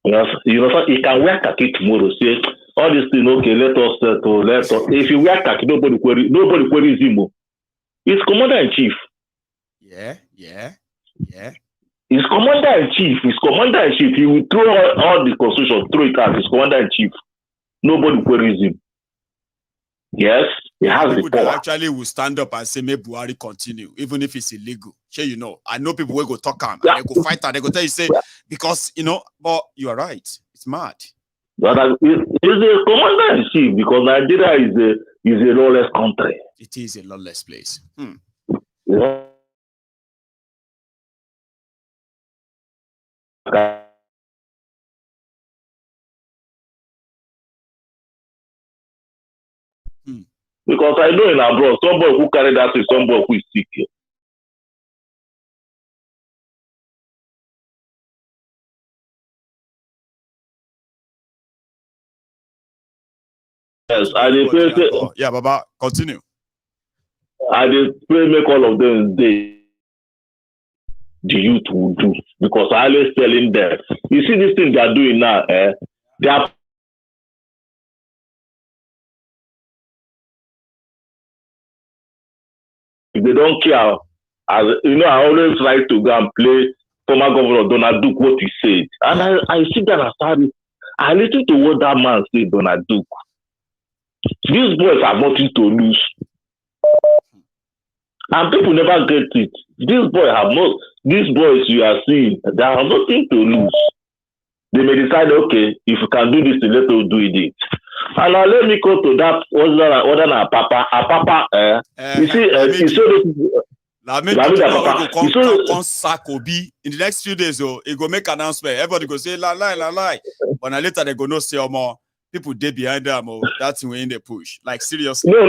He can wear Kaki tomorrow. Say all this thing. Okay, let us settle. If you wear Kaki, nobody queries him. He's commander-in-chief. Yeah. He's commander-in-chief. He's commander-in-chief. He will throw all the constitution, throw it out. He's commander-in-chief. Nobody queries him. Yes, he has the power. Actually will stand up and say, may Buhari continue, even if it's illegal. Sure, you know, I know people will go talk and they go fight and they go tell you, say, because, you know, but you are right. It's mad. But he's a commander-in-chief because Nigeria is a lawless country. It is a lawless place. Yeah. Because I know in abroad, somebody who carried that is somebody who is sick here. Yes, I did pray. Yeah, Baba, continue. I did pray make all of them the youth will do, because I always telling them, you see this thing they are doing now, they are they don't care. As you know, I always try to go and play former governor Donald Duke what he said, and I see that I listen to what that man said, Donald Duke. These boys have nothing to lose, and people never get it. These boys you are seeing, they have nothing to lose. They may decide, okay, if you can do this, let us do it. And now let me go to that other than Apapa. You see, Lamidi Apapa. In the next few days, it go make announcement. Everybody go say lie. But now later they go no say more. People dey behind them. That's when they push. Like seriously. No.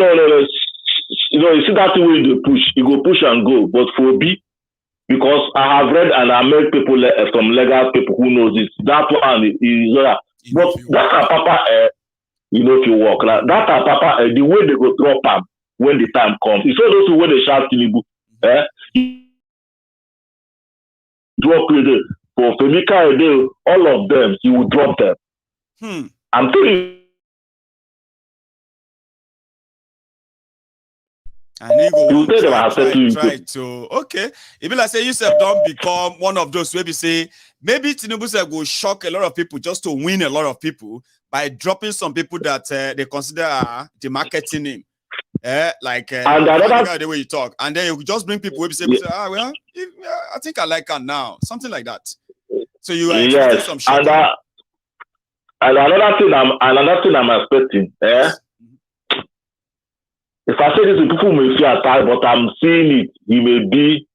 You know, you see that way they push. You go push and go. But for B, because I have read and I met people from legal people who knows this. That one is but that Apapa, you know, if you walk like that Apapa, the way they go drop them when the time comes. You saw those who when they shout Tinubu, drop it for Femika, all of them, he will drop them. I'm telling you. And he go try to okay. If like say yourself don't become one of those where we say maybe Tinubu will shock a lot of people just to win a lot of people by dropping some people that they consider the marketing him. Like and the way you talk, and then you just bring people who say, well, I think I like her now, something like that. So you are some shit. And another thing I'm expecting, if I say this, people may feel attacked, but I'm seeing it. He may be,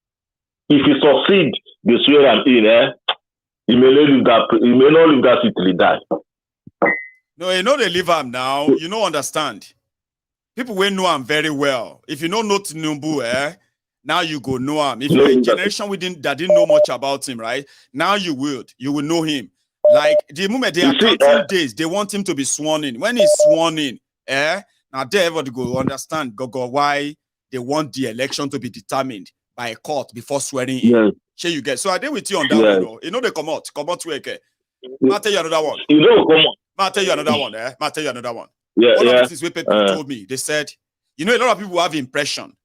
if he succeed, the swear I'm in, he may not leave that seat till he die. No, you know they leave him now. You don't understand. People will know him very well. If you don't know Tinubu, now you go know him. If you're a generation that didn't know much about him, right? Now you will know him. Like the moment they are counting days, they want him to be sworn in. When he's sworn in, now they ever go understand why they want the election to be determined by a court before swearing in. Yes. Sure you get. So I deal with you on that one. You know they come out to work. I'll tell you another one. You know, come on. I'll tell you another one. I'll tell you another one. Yeah, one of these where people told me, they said, you know, a lot of people have the impression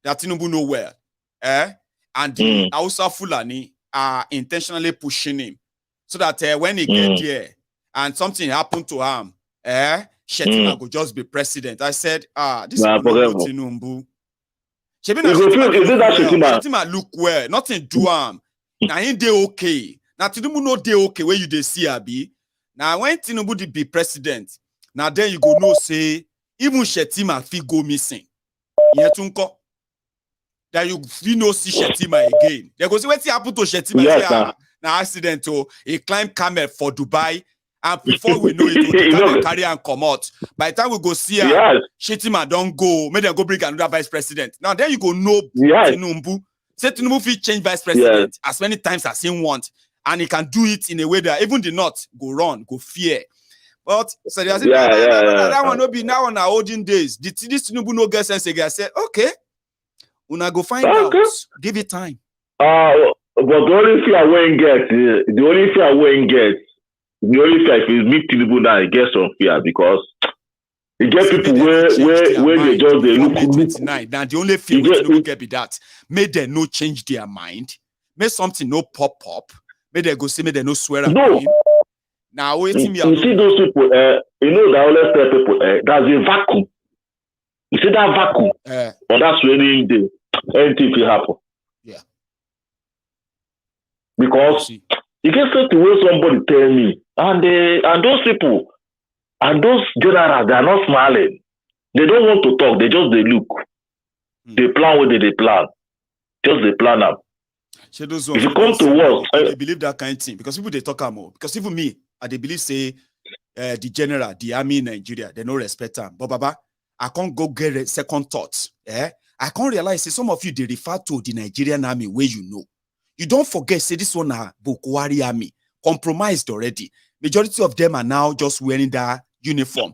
that Tinubu know well. And the Hausa Fulani are intentionally pushing him. So that when he get there and something happened to him, Shetima will just be president. I said, this is Tinubu. Shetima look well, nothing do him. Now he dey okay. Now Tinubu no dey okay where you dey see Abi. Now when Tinubu be president, now then you go know say even Shetima fit go missing. That you no see Shetima again. They go see what happened to Shetima. Yes, now accident he climbed camel for Dubai, and before we know it, carry and come out. By the time we go see her, Shetima don't go. Maybe they go bring another vice president. Now then you go know Tinubu. Say Tinubu fit change vice president as many times as he want, and he can do it in a way that even the North go run, go fear. But so they say that one no be now on our olden days. This Tinubu no get sense again. I said, okay, una go find out. Give it time. But the only fear I won't get, if you meet Tinubu now, you get some fear because you get people where they just they look. Now the only fear Tinubu get be that made them no change their mind Make something no pop up. May they go see me, they no swear No. at him. Now waiting me. You see those people, you know that always tell people, there's a vacuum. You see that vacuum? On that swearing day, anything will happen. Yeah. Because you can say the way somebody tell me, and those people, and those generals, they are not smiling. They don't want to talk. They just they look. They plan what they plan. Just they plan up. If you come to work, they believe that kind of thing because people they talk more. Because even me, they believe say the general, the army in Nigeria, they no respect them. But Baba, I can't go get a second thought. I can't realize say some of you they refer to the Nigerian army where you know. You don't forget say this one Buhari army compromised already. Majority of them are now just wearing that uniform.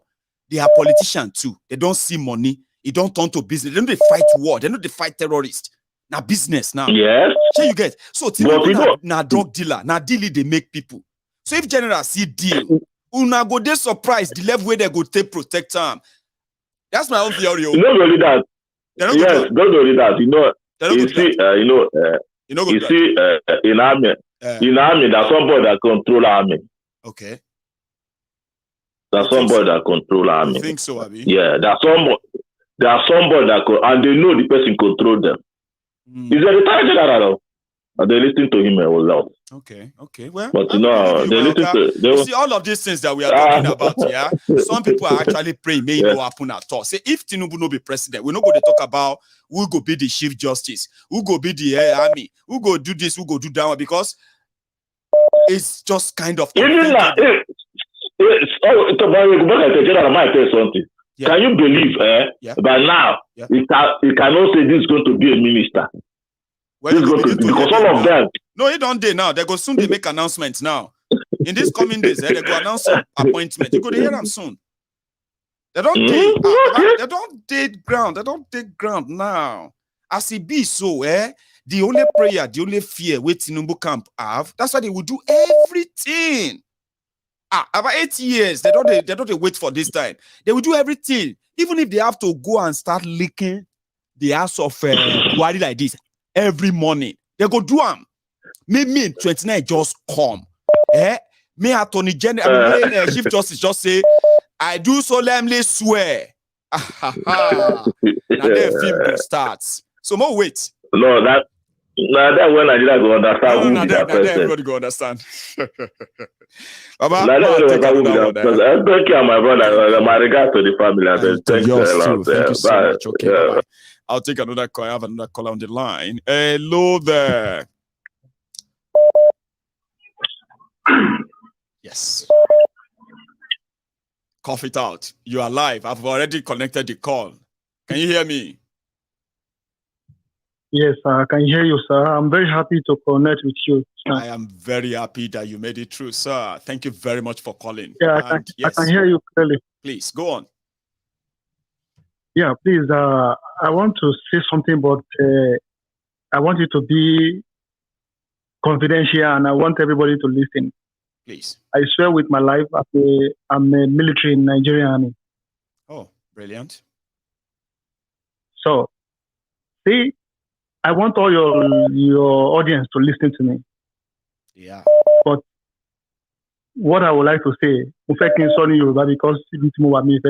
They are politicians too. They don't see money. It don't turn to business. They don't fight war. They don't fight terrorists. Now business now. Yes. So you get. So Tinubu na drug dealer. Now deal they make people. So if general see deal, una go they surprise the level where they go take protect them. That's my own theory. You know only that. Yes, don't only that. You know. You see, you see, in army, there's somebody that control army. Okay. There's somebody that control army. I think so, Abi. Yeah, there's somebody that and they know the person control them. He's a retired general, and they listen to him a lot. Okay. Well, but you know, they listen to. You see all of these things that we are talking about. Yeah, some people are actually praying may no happen at all. Say if Tinubu no be president, we're not going to talk about who go be the chief justice, who go be the army, who go do this, who go do that one, because it's just kind of. Something. Yeah. Can you believe? By now, he cannot say this is going to be a minister. Well, because all of them. No, it don't they now. They go soon. They make announcements now. In these coming days, they go announce appointment. You go to hear them soon. They don't dig. They don't dig ground. They don't dig ground now. As it be so, the only prayer, the only fear with Tinubu camp have. That's why they will do everything. About 8 years, they don't wait for this time. They will do everything, even if they have to go and start licking the ass of Buhari like this every morning. They go do them. Me 29 just come. Me Attorney General, Chief Justice just say, I do solemnly swear. Now their film starts. So more wait. No, that when Nigeria go understand. No, that everybody go understand. Baba, thank you, my brother. My regards to the family. Thank you so much. Okay, bye. I'll take another call. I have another call on the line. Hello there. Yes. Cough it out. You are live. I've already connected the call. Can you hear me? Yes, I can hear you, sir. I'm very happy to connect with you. I am very happy that you made it through, sir. Thank you very much for calling. Yeah, I can hear you clearly. Please, go on. Yeah, please. I want to say something, but I want it to be confidential, and I want everybody to listen. Please. I swear with my life, I'm a military in Nigerian army. Oh, brilliant. So, see, I want all your audience to listen to me. Yeah. But what I would like to say, if I can sorry Yoruba because if they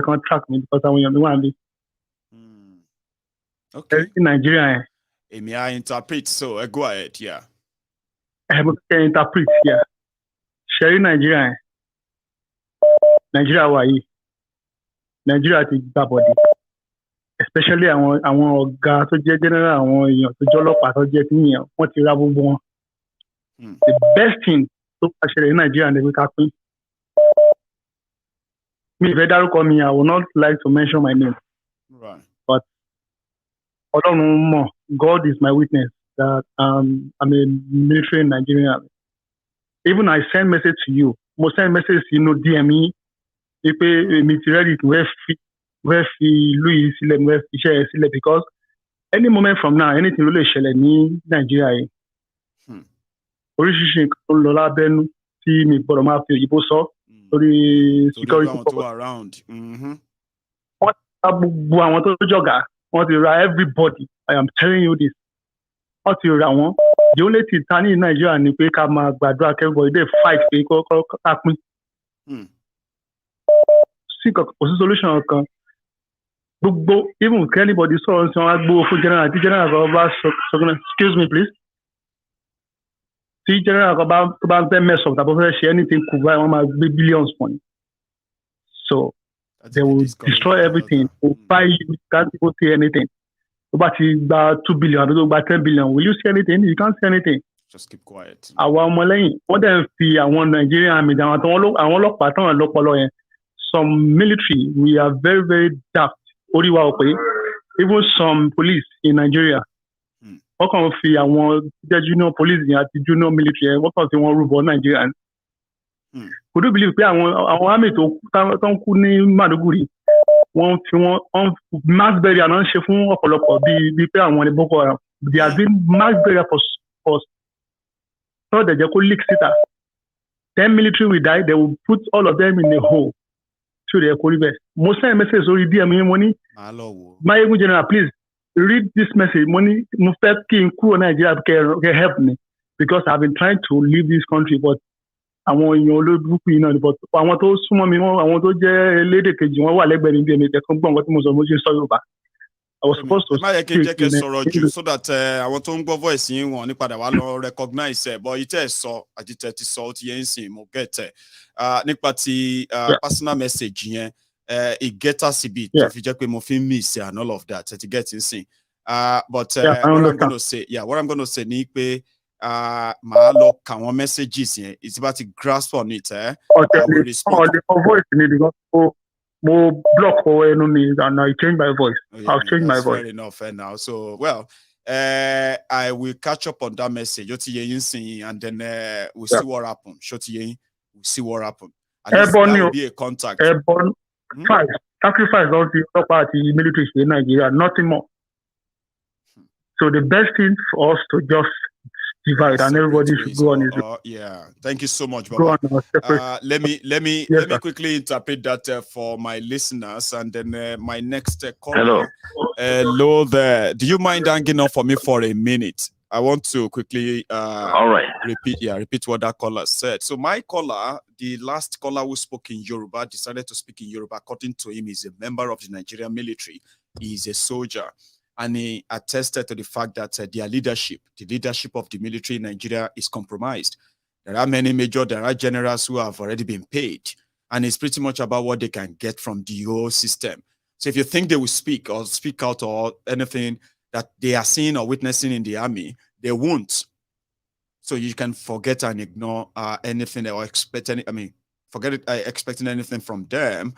can't track me because I want to be. Okay. In Nigeria. May I interpret? So go ahead, yeah. I can interpret, yeah. Sharing Nigeria. Nigeria why? Nigeria is bad body. Especially àwọn ọ̀gá tó jẹ́ general àwọn èèyàn tó jẹ́ ọlọ́pàá tó jẹ́ kíyàn wọ́n ti ra gbogbo wọn. The best thing tó bá ṣẹlẹ̀ ní Nàìjíríà ni ká pín. Mi ìfẹ́ dárúkọ mi, I would not like to mention my name. Right. But Ọlọ́run mọ̀, God is my witness that I'm a military in Nigeria. Even I send message to you. Mo send message to you, DM me. Pé èmi ti ready to where Louis sílẹ̀ because any moment from now anything ló lè ṣẹlẹ̀ ní Nàìjíríà yìí. Oríṣiríṣi nǹkan tó ń lọ lábẹ́nú tí mi gbọ́dọ̀ máa fi òyìnbó sọ lórí security around. Wọ́n ti ra gbogbo àwọn tó jọ̀gá, wọ́n ti ra everybody. I am telling you this. Wọ́n ti ra wọ́n. The only thing in Nigeria ni pé ká máa gbàdúrà everybody dey fight pé kó pín. Sí kò sí solution kan. Gbogbo even anybody sọ̀rọ̀ sí wọn á gbówó fún general tí general kan bá sọ excuse me please. Tí general kan bá fẹ́ mess up tàbí fẹ́ ṣe anything kù báyìí wọ́n máa gbé billions fún ni. So they will destroy everything. Will buy you, can't even see anything. About 2 billion, about 10 billion. Will you see anything? You can't see anything. Just keep quiet. Àwọn ọmọ lẹ́yìn, wọ́n dẹ̀ fi àwọn Nigerian army, àwọn ọlọ́pàá táwọn lọ́pọ̀lọ́ yẹn. Some military, we are very, very daft. Orí wa ò pé. Even some police in Nigeria. Wọ́n kàn fi àwọn junior police àti junior military yẹn, wọ́n kàn fi wọn rúbọ Nigeria. Could you believe pé àwọn army tó ń kú ní Maduguri wọ́n fi wọ́n mass burial náà ń ṣe fún ọ̀pọ̀lọpọ̀ bíi pé àwọn ní Boko Haram. There has been mass burial for so they just leak síta. 10 military will die, they will put all of them in a hole. So they could invest. Most send message already DM me money. My general, please read this message. Money mo fẹ́ kí n kúrò Nigeria can help me because I've been trying to leave this country but àwọn èèyàn olódùkú yìí náà ni but àwọn tó súnmọ́ mi àwọn tó jẹ́ lédè kejì wọn wà lẹ́gbẹ̀ẹ́ níbi ẹni ìtẹ̀kùn gbọ̀n nǹkan tí mo sọ mo ṣe sọ Yorùbá. I was supposed to. Má yẹ kí n jẹ́ kẹ́ sọ̀rọ̀ jù so that àwọn tó ń gbọ́ voice yín wọn ní padà wá lọ recognize ẹ̀ but ìtẹ́ ẹ̀ sọ àti tẹ̀ ti sọ ó ti yẹ ń sìn mo get ẹ̀ nípa ti personal message yẹn ìgẹ́tà síbi tó fi jẹ́ pé mo fi ń miss and all of that ẹ̀ ti get ń sìn but what I'm gonna say ni pé màá lọ kà wọ́n messages yẹn it's about to grasp on it I will respond. Voice ni because mo block ẹnu mi and I change my voice. I'll change my voice. Fair enough now. So well, I will catch up on that message. And then we'll see what happens. We'll see what happens. That will be a contact. Sacrifice all the party military in Nigeria, nothing more. So the best thing for us to just divide and everybody should go on his yeah. Thank you so much, Baba. Let me quickly interpret that for my listeners and then my next call. Hello there. Do you mind hanging on for me for a minute? I want to quickly all right. repeat what that caller said. So my caller, the last caller who spoke in Yoruba, decided to speak in Yoruba. According to him, he's a member of the Nigerian military. He's a soldier. And he attested to the fact that their leadership, the leadership of the military in Nigeria is compromised. There are many generals who have already been paid. And it's pretty much about what they can get from the whole system. So if you think they will speak or speak out or anything that they are seeing or witnessing in the army, they won't. So you can forget and ignore anything or expecting anything from them.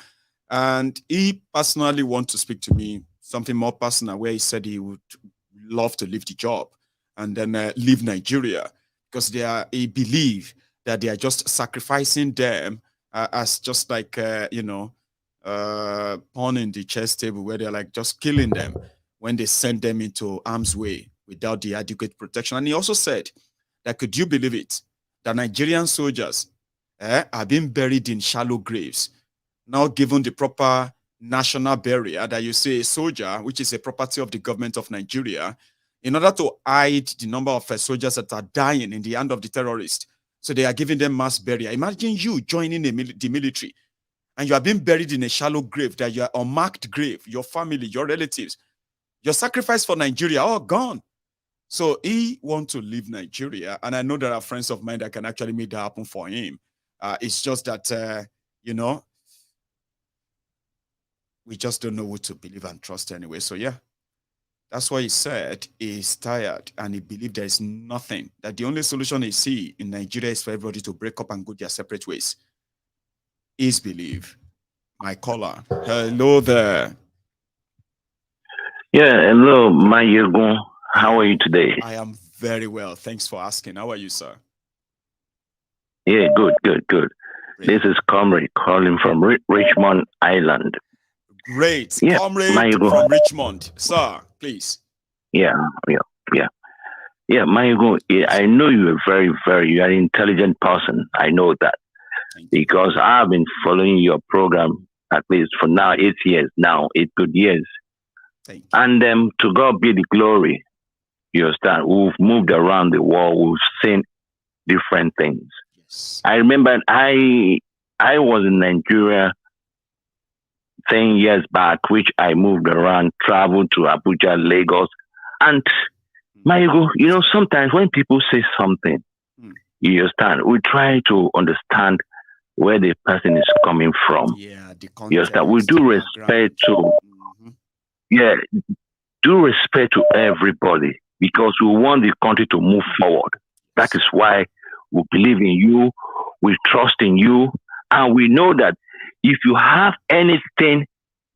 And he personally wants to speak to me something more personal, where he said he would love to leave the job and then leave Nigeria because he believe that they are just sacrificing them as just like, pawn in the chess table where they're like just killing them when they send them into harm's way without the adequate protection. And he also said that, could you believe it, that Nigerian soldiers are being buried in shallow graves, now given the proper national burial that you say a soldier, which is a property of the government of Nigeria, in order to hide the number of soldiers that are dying in the hand of the terrorists. So they are giving them mass burial. Imagine you joining the military and you are being buried in a shallow grave, that you are unmarked grave, your family, your relatives, your sacrifice for Nigeria, all gone. So he wants to leave Nigeria. And I know there are friends of mine that can actually make that happen for him. It's just that, we just don't know who to believe and trust anyway. So yeah, that's why he said he's tired and he believed there is nothing, that the only solution he sees in Nigeria is for everybody to break up and go their separate ways. His belief. My caller. Hello there. Yeah, hello, Mayegun. How are you today? I am very well. Thanks for asking. How are you, sir? Yeah, good. Great. This is Comrade calling from Richmond Island. Great. Yeah, Comrade from Richmond. Sir, please. Yeah. Mayegun, I know you're you're an intelligent person. I know that. Because I've been following your program at least for now 8 years now, 8 good years. And to God be the glory. You understand? We've moved around the world. We've seen different things. Yes. I remember I was in Nigeria 10 years back, which I moved around, traveled to Abuja, Lagos. And sometimes when people say something, you understand, we try to understand where the person is coming from. Yeah, the context, you understand? We do respect to, do respect to everybody because we want the country to move forward. That is why we believe in you, we trust in you, and we know that if you have anything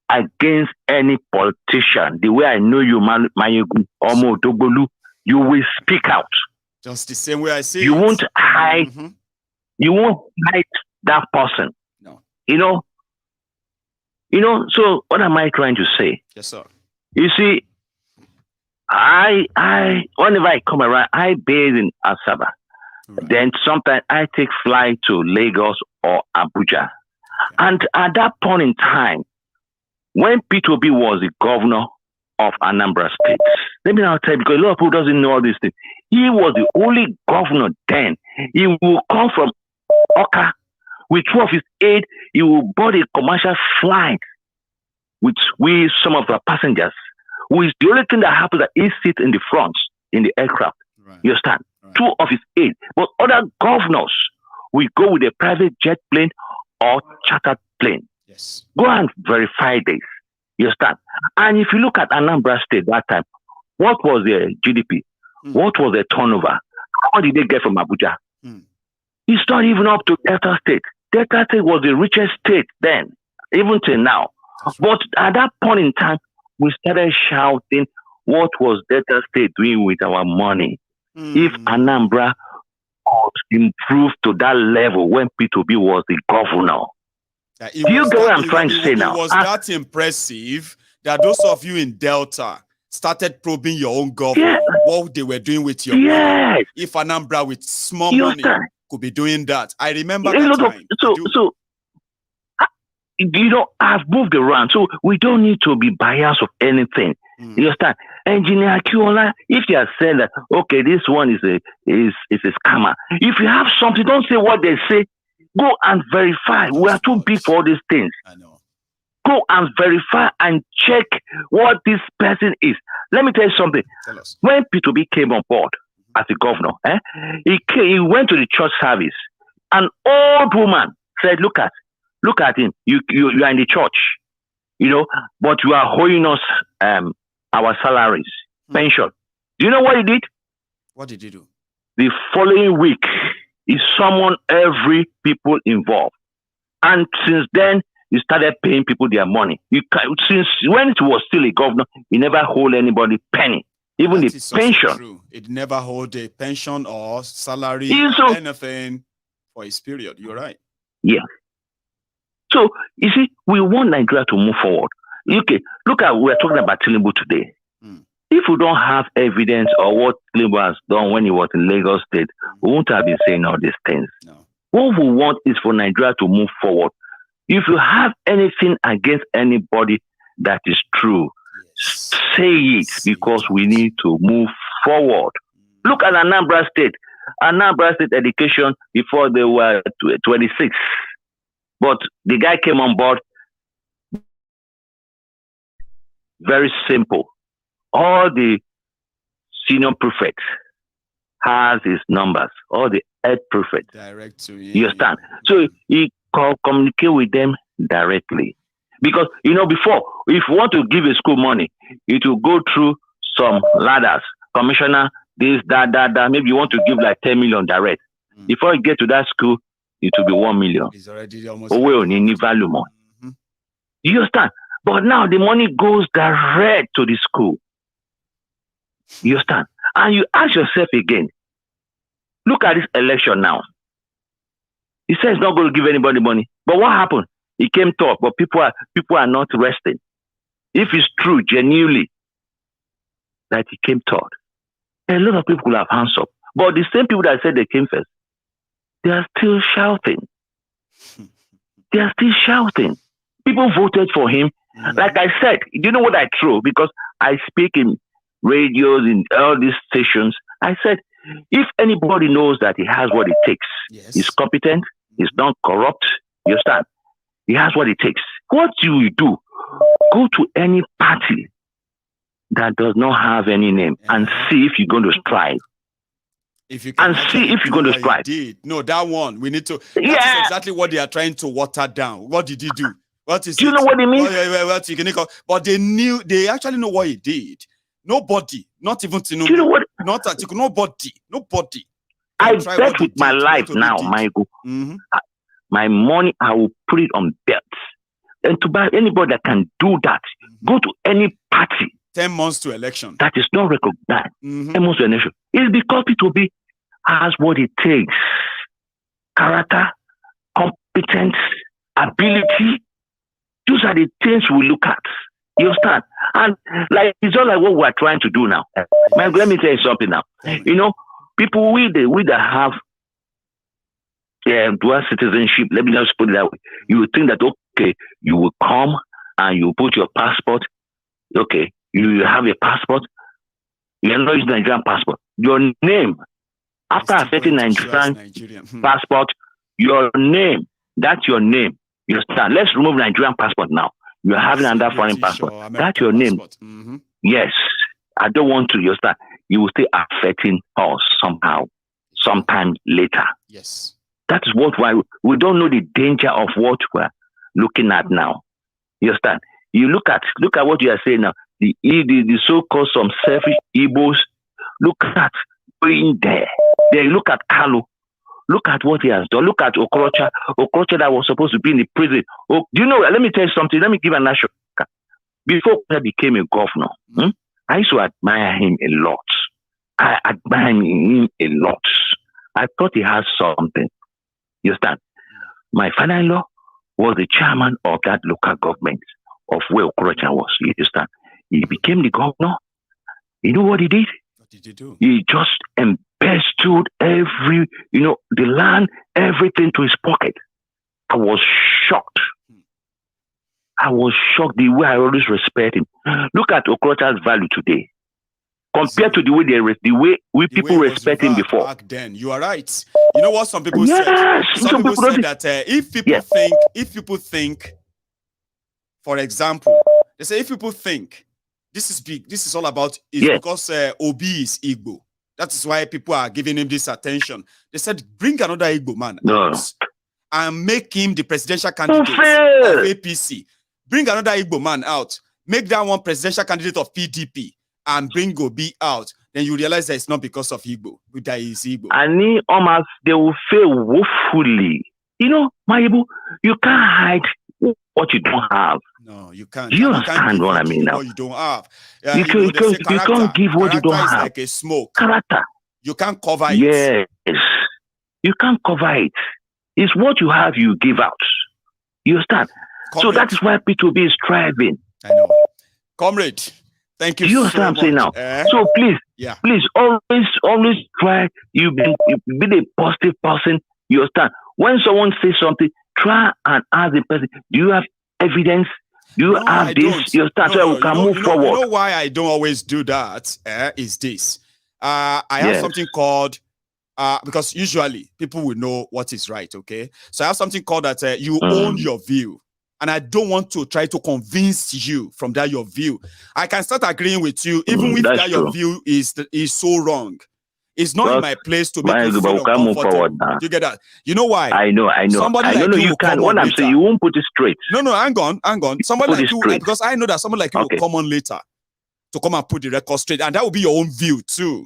against any politician, the way I know you, Mayegu Omo Dogolu, you will speak out. Just the same way I see you won't hide. You won't hide that person. No. So what am I trying to say? Yes, sir. You see, I whenever I come around, I base in Asaba. Right. Then sometimes I take flight to Lagos or Abuja. Okay. And at that point in time, when P2B was the governor of Anambra State, let me now tell you, because a lot of people doesn't know all these things. He was the only governor then. He will come from Oka with 2 of his aides. He will board a commercial flight with some of the passengers. Who is the only thing that happens that he sits in the front in the aircraft. Right. You understand? Right. 2 of his aides. But other governors will go with a private jet plane or chartered plane. Yes. Go and verify this. You understand? And if you look at Anambra State that time, what was their GDP? What was their turnover? How did they get from Abuja? It's not even up to Delta State. Delta State was the richest state then, even till now. But at that point in time, we started shouting, what was Delta State doing with our money? If Anambra could improve to that level when P2B was the governor. Do you get what I'm trying to say now? It was that impressive that those of you in Delta started probing your own government, what they were doing with your money. If Anambra with small money could be doing that. I remember that time. I've moved around, so we don't need to be biased of anything. You understand? Engineer Akiola, if you have said that, okay, this one is a scammer. If you have something, don't say what they say. Go and verify. We are too big for all these things. I know. Go and verify and check what this person is. Let me tell you something. Tell us. When P2B came on board as a governor, he went to the church service. An old woman said, look at him. You are in the church, but you are owing us our salaries, pension. Do you know what he did? What did he do? The following week, he summoned every people involved. And since then, he started paying people their money. Since when it was still a governor, he never hold anybody penny. Even the pension. True. It never hold a pension or salary or anything for his period. You're right. Yeah. So, you see, we want Nigeria to move forward. Okay, look at, we're talking about Tinubu today. If we don't have evidence of what Tinubu has done when he was in Lagos State, we won't have been saying all these things. No. What we want is for Nigeria to move forward. If you have anything against anybody that is true, say it, because we need to move forward. Look at Anambra State. Anambra State education before they were 26. But the guy came on board. Very simple. All the senior prefects has his numbers. All the head prefects. Direct to him. You understand? So he can communicate with them directly. Because, before, if you want to give a school money, it will go through some ladders. Commissioner, this, that. Maybe you want to give like 10 million direct. Before you get to that school, it will be 1 million. It's already almost. You understand? But now the money goes direct to the school. You understand? And you ask yourself again, look at this election now. He says he's not going to give anybody money. But what happened? He came top, but people are not resting. If it's true, genuinely, that he came top, a lot of people will have hands up. But the same people that said they came first, they are still shouting. They are still shouting. People voted for him. Like I said, do you know what I throw? Because I speak in radios, in all these stations. I said, if anybody knows that he has what it takes, he's competent, he's not corrupt, you understand? He has what it takes. What do you do? Go to any party that does not have any name and see if you're going to strive. If you can see if you're going to strive. No, that one we need to. That is exactly what they are trying to water down. What did he do? What is? Do you know what it means? But they knew. They actually know what he did. Nobody, not even Tinubu. Do you know what? Not Atiku. Nobody. I bet with my life now, Michael. My money, I will put it on bets. And to buy anybody that can do that, go to any party. 10 months to election. That is not recognized. 10 months to election. It's because P2B has what it takes. Character, competence, ability. Those are the things we look at. You understand? And like it's all like what we're trying to do now. Man, let me tell you something now. You know, people we that have dual citizenship, let me just put it that way. You would think that okay, you will come and you put your passport. Okay, you have a passport. You are not using Nigerian passport. Your name, after accepting Nigerian passport, your name, that's your name. You understand? Let's remove Nigerian passport now. You're having another foreign passport. That's your name. Yes. I don't want to. You understand? You will still affecting us somehow, sometime later. Yes. That is why we don't know the danger of what we're looking at now. You understand? You look at what you are saying now. The so-called some selfish Igbos. Look at going there. They look at Kalu. Look at what he has done. Look at Okorocha. Okorocha that was supposed to be in the prison. Oh, do you know? Let me tell you something. Let me give a national. Before he became a governor, I used to admire him a lot. I admire him a lot. I thought he had something. You understand? My father-in-law was the chairman of that local government of where Okorocha was. You understand? He became the governor. You know what he did? What did he do? He just embezzled every, the land, everything to his pocket. I was shocked. I was shocked the way I always respect him. Look at Okorocha's value today. Compared to the way people respect him before. Back then, you are right. You know what some people said? Some people said that if people think, for example, they say if people think this is big, this is all about because Obi is Igbo. That is why people are giving him this attention. They said, bring another Igbo man and make him the presidential candidate of APC. Bring another Igbo man out. Make that one presidential candidate of PDP and bring Obi out. Then you realize that it's not because of Igbo. That is Igbo. And almost they will fail woefully. My Igbo, you can't hide what you don't have. No, you can't. Do you understand what I mean now? What you don't have. You can't give what you don't have. Like a smoke. Character. You can't cover it. Yes. You can't cover it. It's what you have, you give out. You understand? So that is why P2B is striving. I know. Comrade, thank you. Do you understand what I'm saying now? So please, always try. You be the positive person. You understand? When someone says something, try and ask the person, do you have evidence? Do you have this? You understand? So we can move forward. You know why I don't always do that? Is this. I have something called, because usually people will know what is right, okay? So I have something called that you own your view. And I don't want to try to convince you from that your view. I can start agreeing with you, even if that your view is so wrong. It's not in my place to make you feel uncomfortable. You get that? You know why? I know. Somebody like you can. What I'm saying, you won't put it straight. No, hang on. Somebody like you, because I know that somebody like you will come on later to come and put the record straight, and that will be your own view too.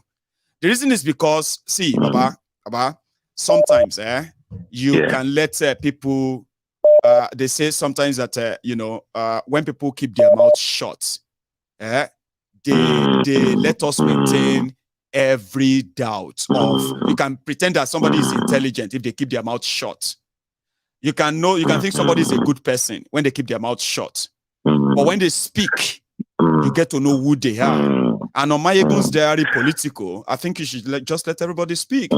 The reason is because, see, Baba, sometimes you can let people. They say sometimes that when people keep their mouth shut, they let us maintain every doubt of. You can pretend that somebody is intelligent if they keep their mouth shut. You can think somebody is a good person when they keep their mouth shut. But when they speak, you get to know who they are. And on my Egun's diary political, I think you should just let everybody speak.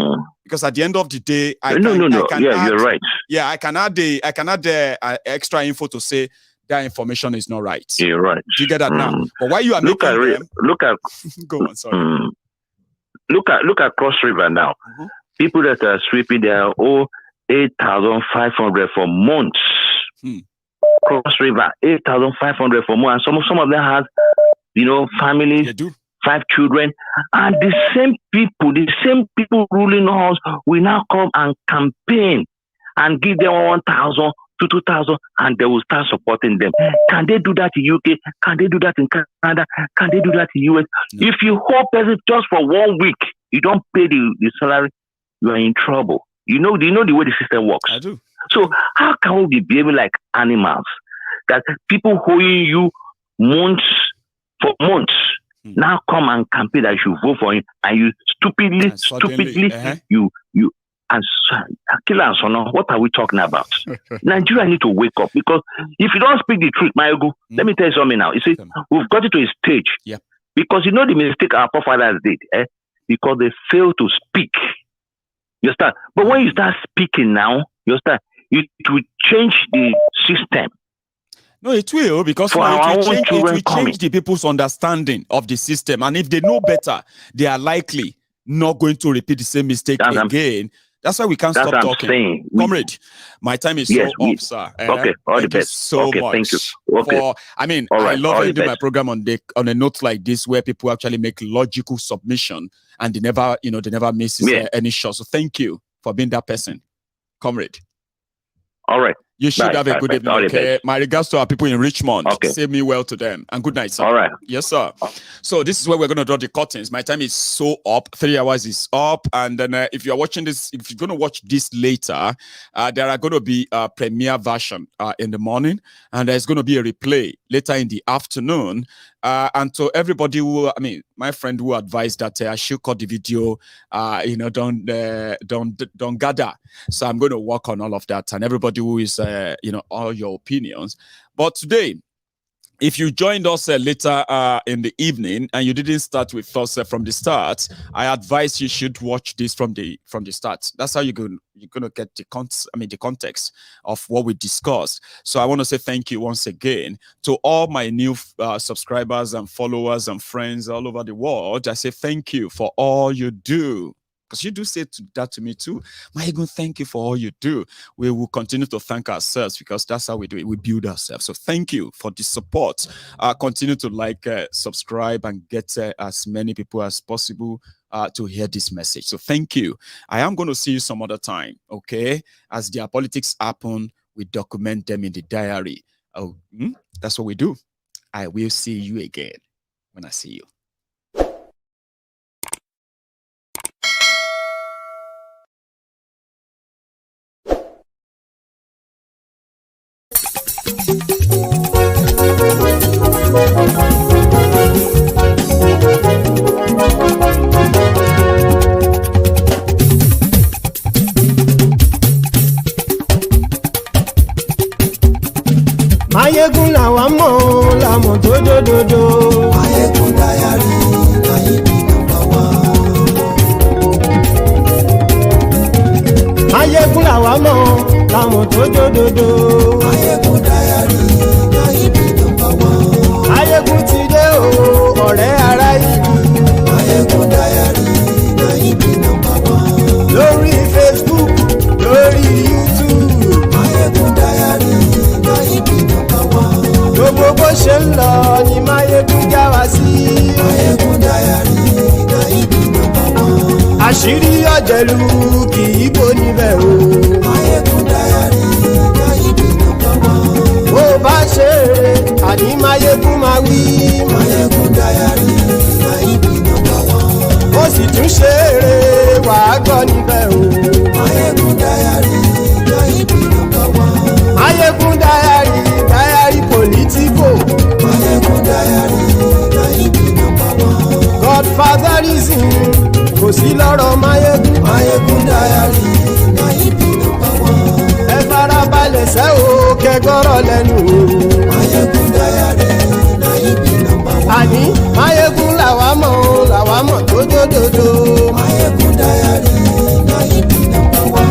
Because at the end of the day, you're right. Yeah, I can add the extra info to say that information is not right. You're right. Do you get that now? But why you are look making at them... look at Go on, sorry. Look at Cross River now. People that are sweeping their 8,500 for months. Cross River, 8,500 for months. And some of them have, families, 5 children, and the same people ruling us will now come and campaign and give them 1,000 to 2,000, and they will start supporting them. Can they do that in UK? Can they do that in Canada? Can they do that in US? No. If you hold person just for 1 week, you don't pay the salary, you are in trouble. You know the way the system works. I do. So how can we be behaving like animals? That people holding you months now come and campaign that you should vote for him, and you stupidly, you what are we talking about? Nigeria need to wake up, because if you don't speak the truth, Mayogu, let me tell you something now. You see, we've got it to a stage. Yeah. Because you know the mistake our forefathers did, because they failed to speak. You understand? But when you start speaking now, you understand, it will change the system. No, it will, because it will change the people's understanding of the system. And if they know better, they are likely not going to repeat the same mistake again. That's why we can't stop talking. Comrade, my time is so up, sir. Okay, all the best. So much. Thank you. Okay. I love ending my program on a note like this, where people actually make logical submission and they never miss any shot. So thank you for being that person, comrade. All right. You should have a good evening. Okay. My regards to our people in Richmond. Okay. Say me well to them. And good night, sir. All right. Yes, sir. So this is where we're going to draw the curtains. My time is so up. 3 hours is up. And then if you're watching this, if you're going to watch this later, there are going to be a premiere version in the morning. And there's going to be a replay later in the afternoon. And to everybody who, my friend who advised that I should cut the video, don't gather. So I'm going to work on all of that, and everybody who is, all your opinions. But today, if you joined us later in the evening and you didn't start with us from the start, I advise you should watch this from the start. That's how you're going to get the context of what we discussed. So I want to say thank you once again to all my new subscribers and followers and friends all over the world. I say thank you for all you do. Because you do say that to me too. My ego, thank you for all you do. We will continue to thank ourselves, because that's how we do it. We build ourselves. So thank you for the support. Continue to subscribe, and get as many people as possible to hear this message. So thank you. I am going to see you some other time, okay? As their politics happen, we document them in the diary. Oh, that's what we do. I will see you again when I see you. Mayegun làwa mọ̀ làmọ̀ tó dòdòdò. Mayegun dayari láyé bí nàmbà wá. Mayegun làwa mọ̀ làmọ̀ tó dòdòdò. Mayegun dayari láyé bí nàmbà wá. Mayegun ti dé o ọ̀rẹ́ ara yìí. Mayegun dayari láyé bí nàmbà wá. Lórí Facebook, lórí YouTube. Mayegun dayari láyé bí nàmbà wá. Gbogbo bó ṣe ń lọ ni Mayegun já wa sí. Mayegun dayari láyé bí nàmbà wá. Àṣírí ọ̀jẹ̀lú kì í bò níbẹ̀ o. Mayegun dayari láyé bí nàmbà wá. Bó bá ṣe eré àní Mayegun máa wí. Mayegun dayari láyé bí nàmbà wá. Ó sì tún ṣe eré wàá gbọ́ níbẹ̀ o. Mayegun dayari láyé bí nàmbà wá. Mayegun dayari politico. Mayegun dayari láyé bí nàmbà wá. Godfatherism kò sí lọ́rọ̀ Mayegun. Mayegun dayari láyé bí nàmbà wá. Ẹ farabalẹ̀ sẹ́ o kẹgọ́rọ̀ lẹ́nu o. Mayegun dayari láyé bí nàmbà wá. Àní Mayegun làwa mọ̀ tó dòdòdò. Mayegun dayari láyé bí nàmbà wá.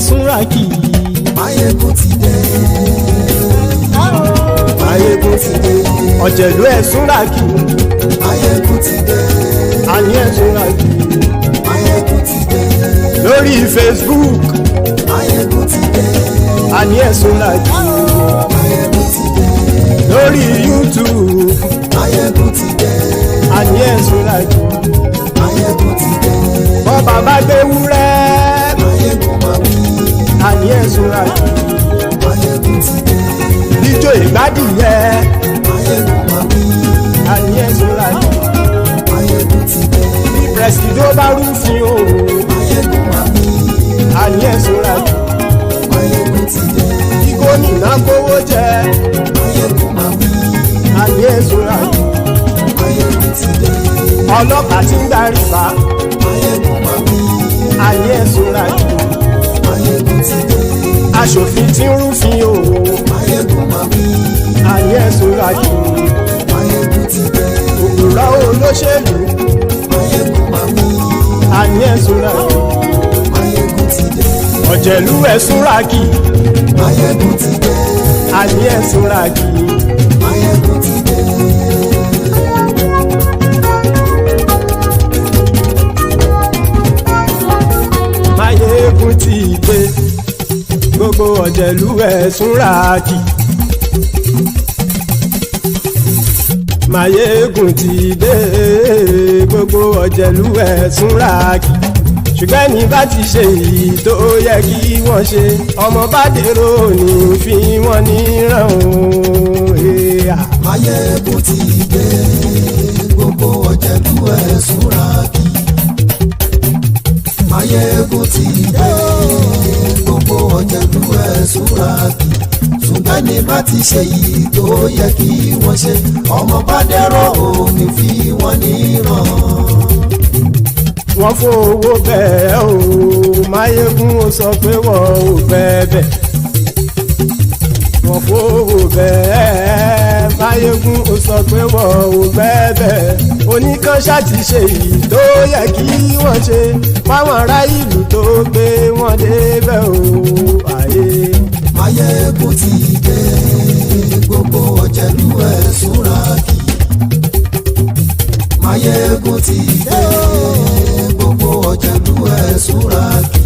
súnra kì í. Máyégún ti dé. Máyégún ti dé. Ọ̀jẹ̀lú ẹ̀ súnra kì í. Máyégún ti dé. Àní ẹ̀ súnra kì í. Máyégún ti dé. Lórí Facebook. Máyégún ti dé. Àní ẹ̀ súnra kì í. Máyégún ti dé. Lórí YouTube. Máyégún ti dé. Àní ẹ̀ súnra kì í. Máyégún ti dé. Bọ́ba bá gbé wúrẹ́. Máyégún máa wí. Àní ẹ̀ súnra kì í. Máyégún ti dé. Ijó ìgbádìyẹ. Máyégún máa wí. Àní ẹ̀ súnra kì í. Máyégún ti dé. Bí pẹ̀sìdó bá rúfin o. Máyégún máa wí. Àní ẹ̀ súnra kì í. Máyégún ti dé. Bí gómìnà kówó jẹ. Máyégún máa wí. Àní ẹ̀ súnra kì í. Máyégún ti dé. Ọlọ́pàá tí ń darí bá. Máyégún máa wí. Àní ẹ̀ súnra kì í. Máyégún ti dé. Aṣòfin tí ń rúfin o. Máyégún máa wí. Àní ẹ̀ súnra kì í. Máyégún ti dé. Òpùrọ́ olóṣèlú. Máyégún máa wí. Àní ẹ̀ súnra kì í. Máyégún ti dé. Ọ̀jẹ̀lú ẹ̀ súnra kì í. Máyégún ti dé. Àní ẹ̀ súnra kì í. Máyégún ti dé. Máyégún ti dé. Gbogbo ọ̀jẹ̀lú ẹ̀ súnra kì í. Máyégún ti dé. Gbogbo ọ̀jẹ̀lú ẹ̀ súnra kì í. Ṣùgbọ́n ní bá ti ṣe èyí tó yẹ kí wọ́n ṣe, ọmọ bá dèrò ní fi wọ́n níran o. Máyégún ti dé. Gbogbo ọ̀jẹ̀lú ẹ̀ súnra kì í. Máyégún ti dé. Gbogbo ọ̀jẹ̀lú ẹ̀ súnra kì í. Ṣùgbọ́n ní bá ti ṣe èyí tó yẹ kí wọ́n ṣe, ọmọ bá dèrò ní fi wọ́n níran. Wọ́n fowó bẹ́ẹ̀ o, Máyégún ó sọ pé wọ́n ò bẹ́ẹ̀. Wọ́n fowó bẹ́ẹ̀, Máyégún ó sọ pé wọ́n ò bẹ́ẹ̀. Oníkanṣá ti ṣe èyí tó yẹ kí wọ́n ṣe, fáwọn ará ìlú tó gbé wọn débẹ̀ o. Máyégún ti dé. Gbogbo ọ̀jẹ̀lú ẹ̀ súnra kì í. Máyégún ti dé. Gbogbo ọ̀jẹ̀lú ẹ̀ súnra kì í.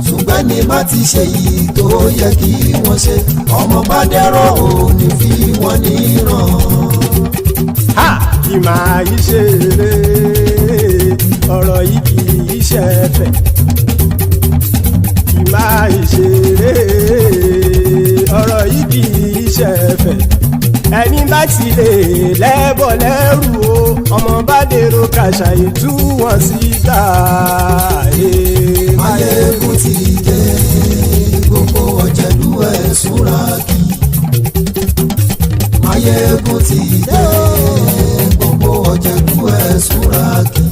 Ṣùgbọ́n ní má ti ṣe yìí tó yẹ kí wọ́n ṣe, ọmọ bá dẹ́rọ̀ ò ní fi wọ́n níran. Kì máa yí ṣe eré, ọ̀rọ̀ yìí kì í ṣe ẹ̀fẹ̀. Kì máa yí ṣe eré, ọ̀rọ̀ yìí kì í ṣe ẹ̀fẹ̀. Ẹni bá ti lè lẹ́bọ̀ lẹ́rù o, ọmọ bá dèrò kàṣàyè tú wọn síta. Máyégún ti dé. Gbogbo ọ̀jẹ̀lú ẹ̀ súnra kì í. Máyégún ti dé. Gbogbo ọ̀jẹ̀lú ẹ̀ súnra kì í.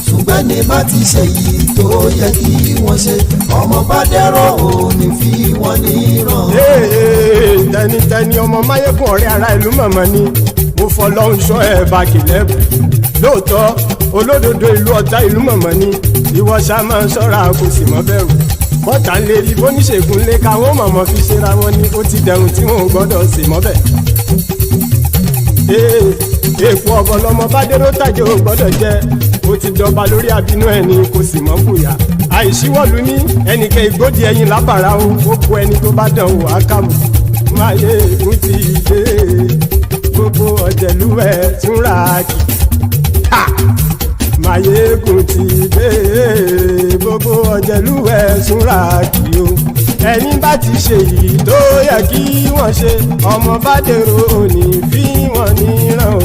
Ṣùgbọ́n ní bá ti ṣe yìí tó yẹ kí wọ́n ṣe, ọmọ bá dẹ́rọ̀ ò ní fi wọ́n níran. Tẹnitẹni ọmọ Máyégún ọ̀rẹ́ ara ìlú mọ̀mọ́ ni mo fọlọ́hún ṣọ́ ẹ̀ bá kìlẹ́bù. Lóòótọ́ olódodo ìlú ọ̀tá ìlú mọ̀mọ́ ni ìwọ ṣá máa ń ṣọ́ra kò sì mọ́ bẹ̀rù. Bọ́tà ń lè rí bóníṣègùn lé káwọn mọ̀mọ́ fi ṣera wọn ni ó ti dẹrùn tí wọn ò gbọ́dọ̀ sì mọ́ bẹ̀. Èèpo ọ̀bọ lọmọ bá dérò tàjẹ́ ò gbọ́dọ̀ jẹ́, ó ti jọba lórí abínú ẹni kò sì mọ́ fòyà. Àìsíwọ́lu ní ẹnìkẹ́ ìgbódì ẹyin lábàrá o, ó kó ẹni tó bá dán wò á kàmù. Máyégún ti dé. Gbogbo ọ̀jẹ̀lú ẹ̀ túnra kì í. Máyégún ti dé. Gbogbo ọ̀jẹ̀lú ẹ̀ túnra kì í o. Ẹni bá ti ṣe yìí tó yẹ kí wọ́n ṣe, ọmọ bá dèrò òní fi wọ́n níran o.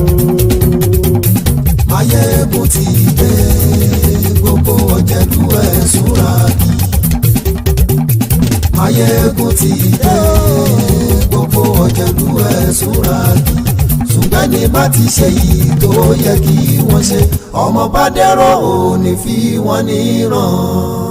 Máyégún ti dé. Gbogbo ọ̀jẹ̀lú ẹ̀ súnra kì í. Máyégún ti dé. Gbogbo ọ̀jẹ̀lú ẹ̀ súnra kì í. Ṣùgbọ́n ní bá ti ṣe yìí tó yẹ kí wọ́n ṣe, ọmọ bá dẹ́rọ̀ ò ní fi wọ́n níran.